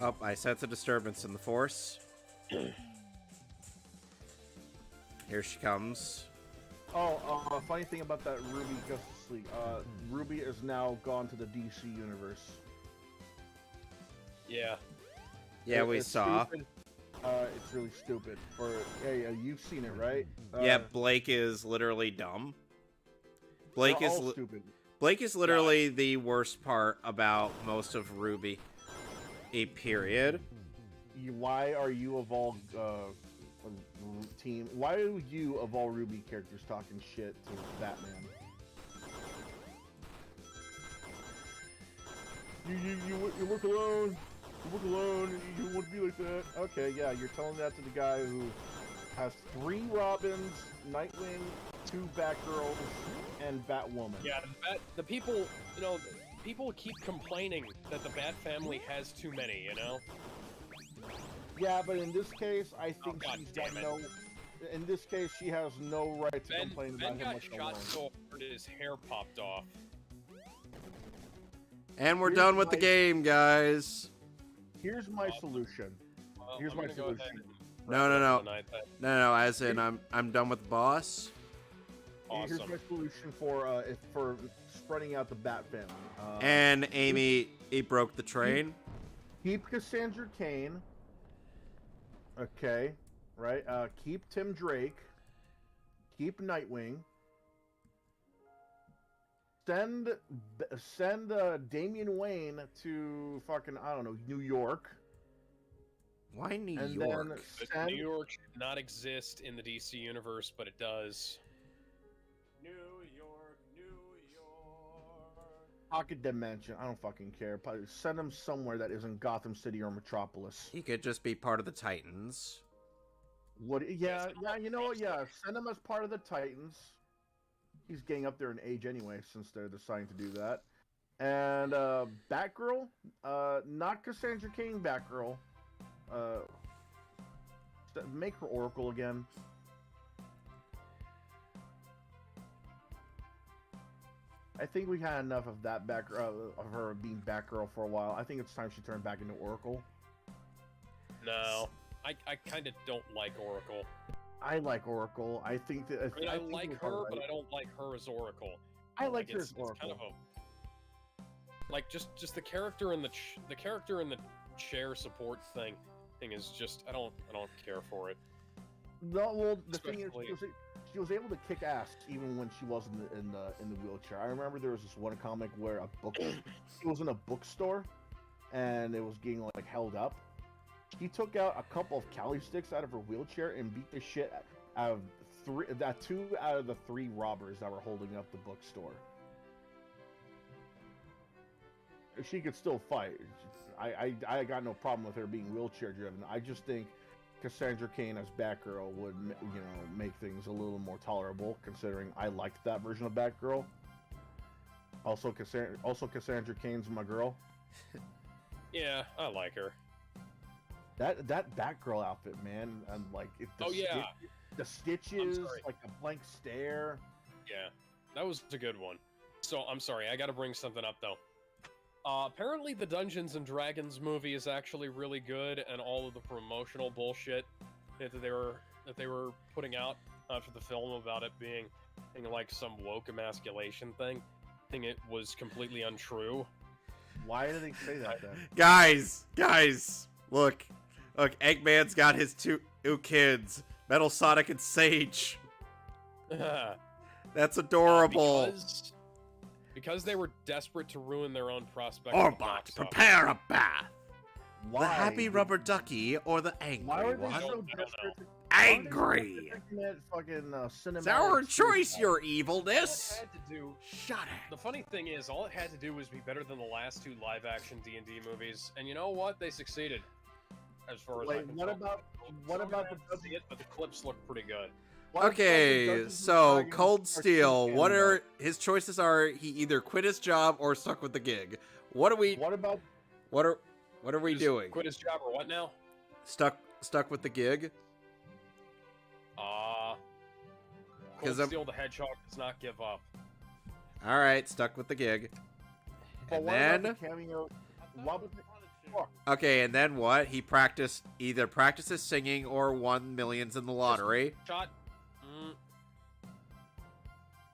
Oh, I sense a disturbance in the Force. Here she comes. Oh, funny thing about that Ruby Justice League. Ruby is now gone to the DC universe. Yeah. Yeah, we It's saw. stupid. It's really stupid. You've seen it, right? Yeah, Blake is literally dumb. They're all stupid. Blake is literally the worst part about most of Ruby. Period. Why are you of all team? Why are you of all Ruby characters talking shit to Batman? You work alone. You work alone. You won't be like that. Okay, yeah, you're telling that to the guy who has 3 Robins, Nightwing, 2 Batgirls, and Batwoman. Yeah, the people, people keep complaining that the Bat family has too many, Yeah, but in this case, I think God she's damn got it. no. In this case, she has no right to complain Ben about him got much shot alone. so hard his hair popped off. And we're Here's done with the my- game, guys. Here's my solution. Well, Here's I'm my gonna go solution. ahead and No, no, wrap no. up tonight then. No, as in I'm done with the boss. Here's Awesome. my solution for spreading out the Bat family. And Amy, he broke the train. Keep Cassandra Cain. Okay, right. Keep Tim Drake. Keep Nightwing. Send Damian Wayne to fucking New York. Why New And York? then But send New York should not exist in the DC universe, but it does. New York, New York. Pocket Dimension. I don't fucking care. Send him somewhere that isn't Gotham City or Metropolis. He could just be part of the Titans. What? Yeah, you know what? Yeah, send him as part of the Titans. He's getting up there in age anyway, since they're deciding to do that. And Batgirl, not Cassandra Cain Batgirl. Make her Oracle again. I think we had enough of that of her being Batgirl for a while. I think it's time she turned back into Oracle. No, I kind of don't like Oracle. I like Oracle. I think that I mean, I think like it was her, alright. but I don't like her as Oracle. I like her it's as Oracle. kind of a just the character in the character in the chair support thing is just I don't care for it. No, well, the thing is, Especially- she was able to kick ass even when she was in the wheelchair. I remember there was this one comic where it was in a bookstore, and it was getting like held up. He took out a couple of Cali sticks out of her wheelchair and beat the shit out of 2 out of the 3 robbers that were holding up the bookstore. She could still fight. I got no problem with her being wheelchair driven. I just think Cassandra Cain as Batgirl would, make things a little more tolerable, considering I liked that version of Batgirl. Also, Cassandra Cain's my girl. Yeah, I like her. That Batgirl outfit, man, and like the stitches, like the blank stare. Yeah, that was a good one. So I'm sorry, I got to bring something up though. Apparently, the Dungeons and Dragons movie is actually really good, and all of the promotional bullshit that they were putting out for the film about it being like some woke emasculation thing, it was completely untrue. Why did they say that then? Guys, look, Eggman's got his 2 kids, Metal Sonic and Sage. That's adorable. Because they were desperate to ruin their own prospects. Orbot, prepare a bath. Why? The happy rubber ducky or the angry Why are they one? so I don't desperate? Angry. It's our choice, your evilness. All it had to do. Shut it. The funny thing is, all it had to do was be better than the last 2 live-action D&D movies, and you know what? They succeeded. As far as I can What tell. about Some the haven't seen it, but the clips look pretty good. Okay, so Cold Steel. What are his choices? Are he either quit his job or stuck with the gig? What are we doing? Quit his job or what now? Stuck with the gig? Cold 'Cause Steel the Hedgehog does not give up. All right, stuck with the gig. But And what about then the cameo? What was the okay, and then what? He either practices singing or won millions in the lottery. Shot.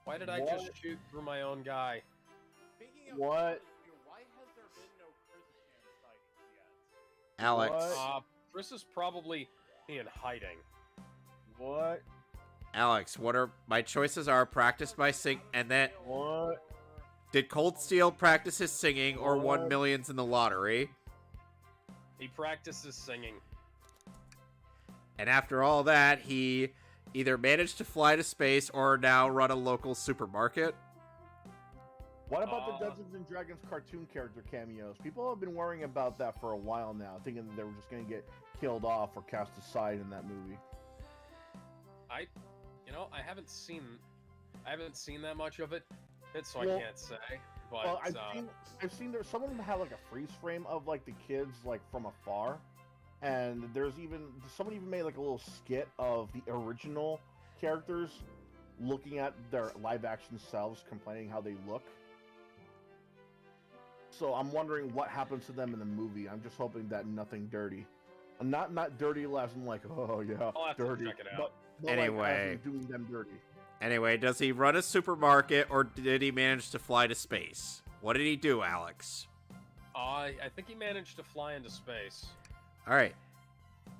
Why did I just shoot through my own guy? Speaking of What? why has there been no Chris Chan sightings yet? Alex. What? Chris is probably in hiding. What? Alex, what are my choices? Are practice my sing, and then What? did Cold Steel practice his singing or won What? millions in the lottery? He practices singing. And after all that, he either managed to fly to space or now run a local supermarket. What about the Dungeons and Dragons cartoon character cameos? People have been worrying about that for a while now, thinking that they were just going to get killed off or cast aside in that movie. I haven't seen that much of it, so Well- I can't say. But Well, I've seen there. Some of them have like a freeze frame of like the kids like from afar, and someone even made like a little skit of the original characters looking at their live action selves, complaining how they look. So I'm wondering what happens to them in the movie. I'm just hoping that nothing dirty, not dirty as in like oh yeah I'll have to dirty, check it out. but Anyway. like, as in doing them dirty. Anyway, does he run a supermarket or did he manage to fly to space? What did he do, Alex? I think he managed to fly into space. All right.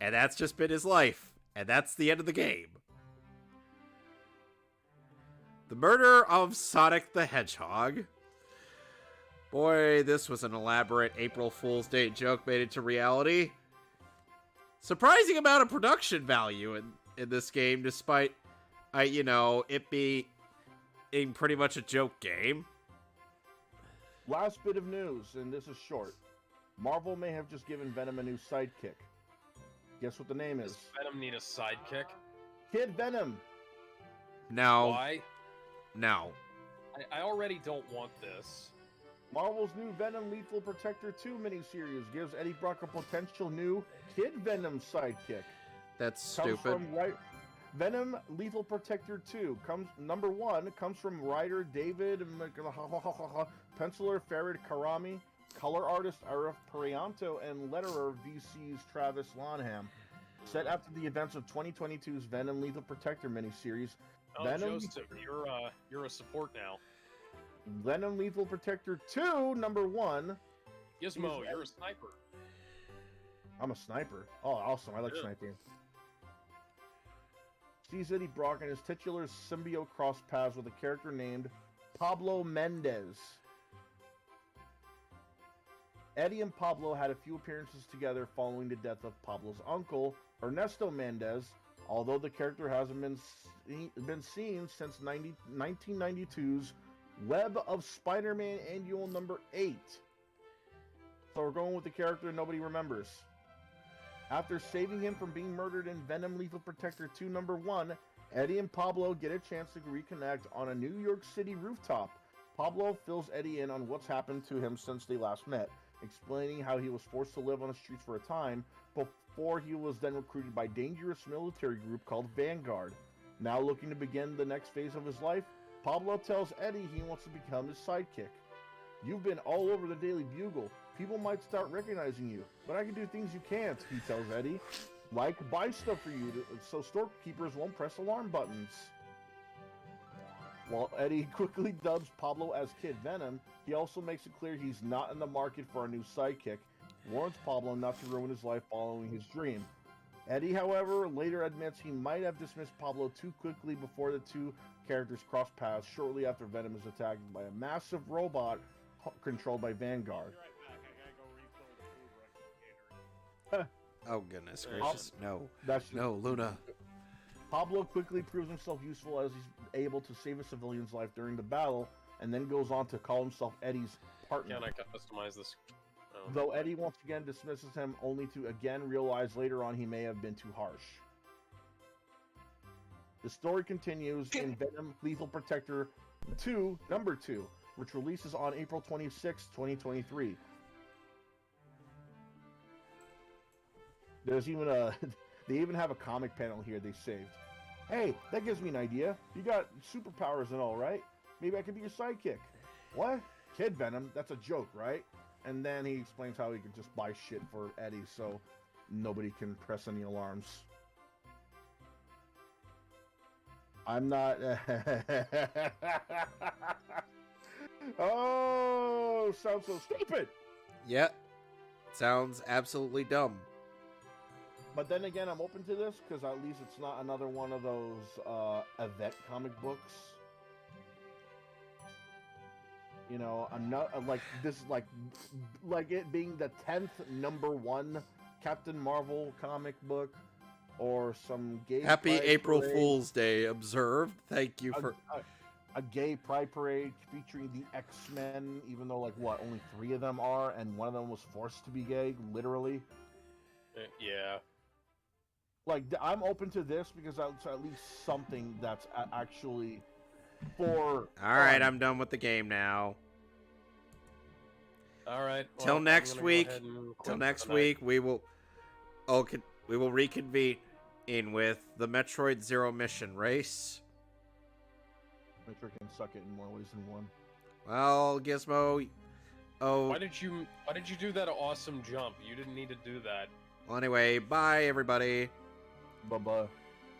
And that's just been his life. And that's the end of the game. The murder of Sonic the Hedgehog. Boy, this was an elaborate April Fool's Day joke made into reality. Surprising amount of production value in this game, despite, it being pretty much a joke game. Last bit of news, and this is short. Marvel may have just given Venom a new sidekick. Guess what the name is? Does Venom need a sidekick? Kid Venom. No. Why? No. I already don't want this. Marvel's new Venom Lethal Protector 2 miniseries gives Eddie Brock a potential new Kid Venom sidekick. That's stupid. Venom Lethal Protector 2 comes from writer David penciler Farid Karami, color artist Arif Perianto, and letterer VC's Travis Lonham. Set after the events of 2022's Venom Lethal Protector miniseries, Oh, Venom Joseph, you're a support now. Venom Lethal Protector 2 #1. Gizmo, you're a sniper. I'm a sniper. Oh, awesome. I like sniping. Sees Eddie Brock and his titular symbiote cross paths with a character named Pablo Mendez. Eddie and Pablo had a few appearances together following the death of Pablo's uncle, Ernesto Mendez, although the character hasn't been seen since 1992's Web of Spider-Man Annual number 8. So we're going with the character nobody remembers. After saving him from being murdered in Venom Lethal Protector 2 #1, Eddie and Pablo get a chance to reconnect on a New York City rooftop. Pablo fills Eddie in on what's happened to him since they last met, explaining how he was forced to live on the streets for a time before he was then recruited by a dangerous military group called Vanguard. Now looking to begin the next phase of his life, Pablo tells Eddie he wants to become his sidekick. You've been all over the Daily Bugle. People might start recognizing you, but I can do things you can't, he tells Eddie. Like, buy stuff for you so storekeepers won't press alarm buttons. While Eddie quickly dubs Pablo as Kid Venom, he also makes it clear he's not in the market for a new sidekick, warns Pablo not to ruin his life following his dream. Eddie, however, later admits he might have dismissed Pablo too quickly before the two characters cross paths shortly after Venom is attacked by a massive robot controlled by Vanguard. Oh, goodness gracious. No. That's No, Luna. Pablo quickly proves himself useful as he's able to save a civilian's life during the battle, and then goes on to call himself Eddie's partner. Can I customize this? Oh. Though Eddie once again dismisses him, only to again realize later on he may have been too harsh. The story continues in Venom Lethal Protector 2, #2, which releases on April 26, 2023. There's even they even have a comic panel here they saved. Hey, that gives me an idea. You got superpowers and all, right? Maybe I could be your sidekick. What? Kid Venom? That's a joke, right? And then he explains how he could just buy shit for Eddie so nobody can press any alarms. I'm not. Oh, sounds so stupid. Yeah, sounds absolutely dumb. But then again, I'm open to this because at least it's not another one of those event comic books. You know, I'm not like this, like it being the 10th #1 Captain Marvel comic book, or some gay. Happy pride April parade, Fool's Day observed. Thank you for. a gay pride parade featuring the X-Men, even though like what only 3 of them are, and one of them was forced to be gay, literally. Yeah. Like I'm open to this because that's at least something that's actually for. All right, I'm done with the game now. All right. Till next week. Till next week, we will reconvene with the Metroid Zero Mission race. Metroid can suck it in more ways than one. Well, Gizmo. Oh. Why did you do that awesome jump? You didn't need to do that. Well, anyway, bye everybody. Bye bye.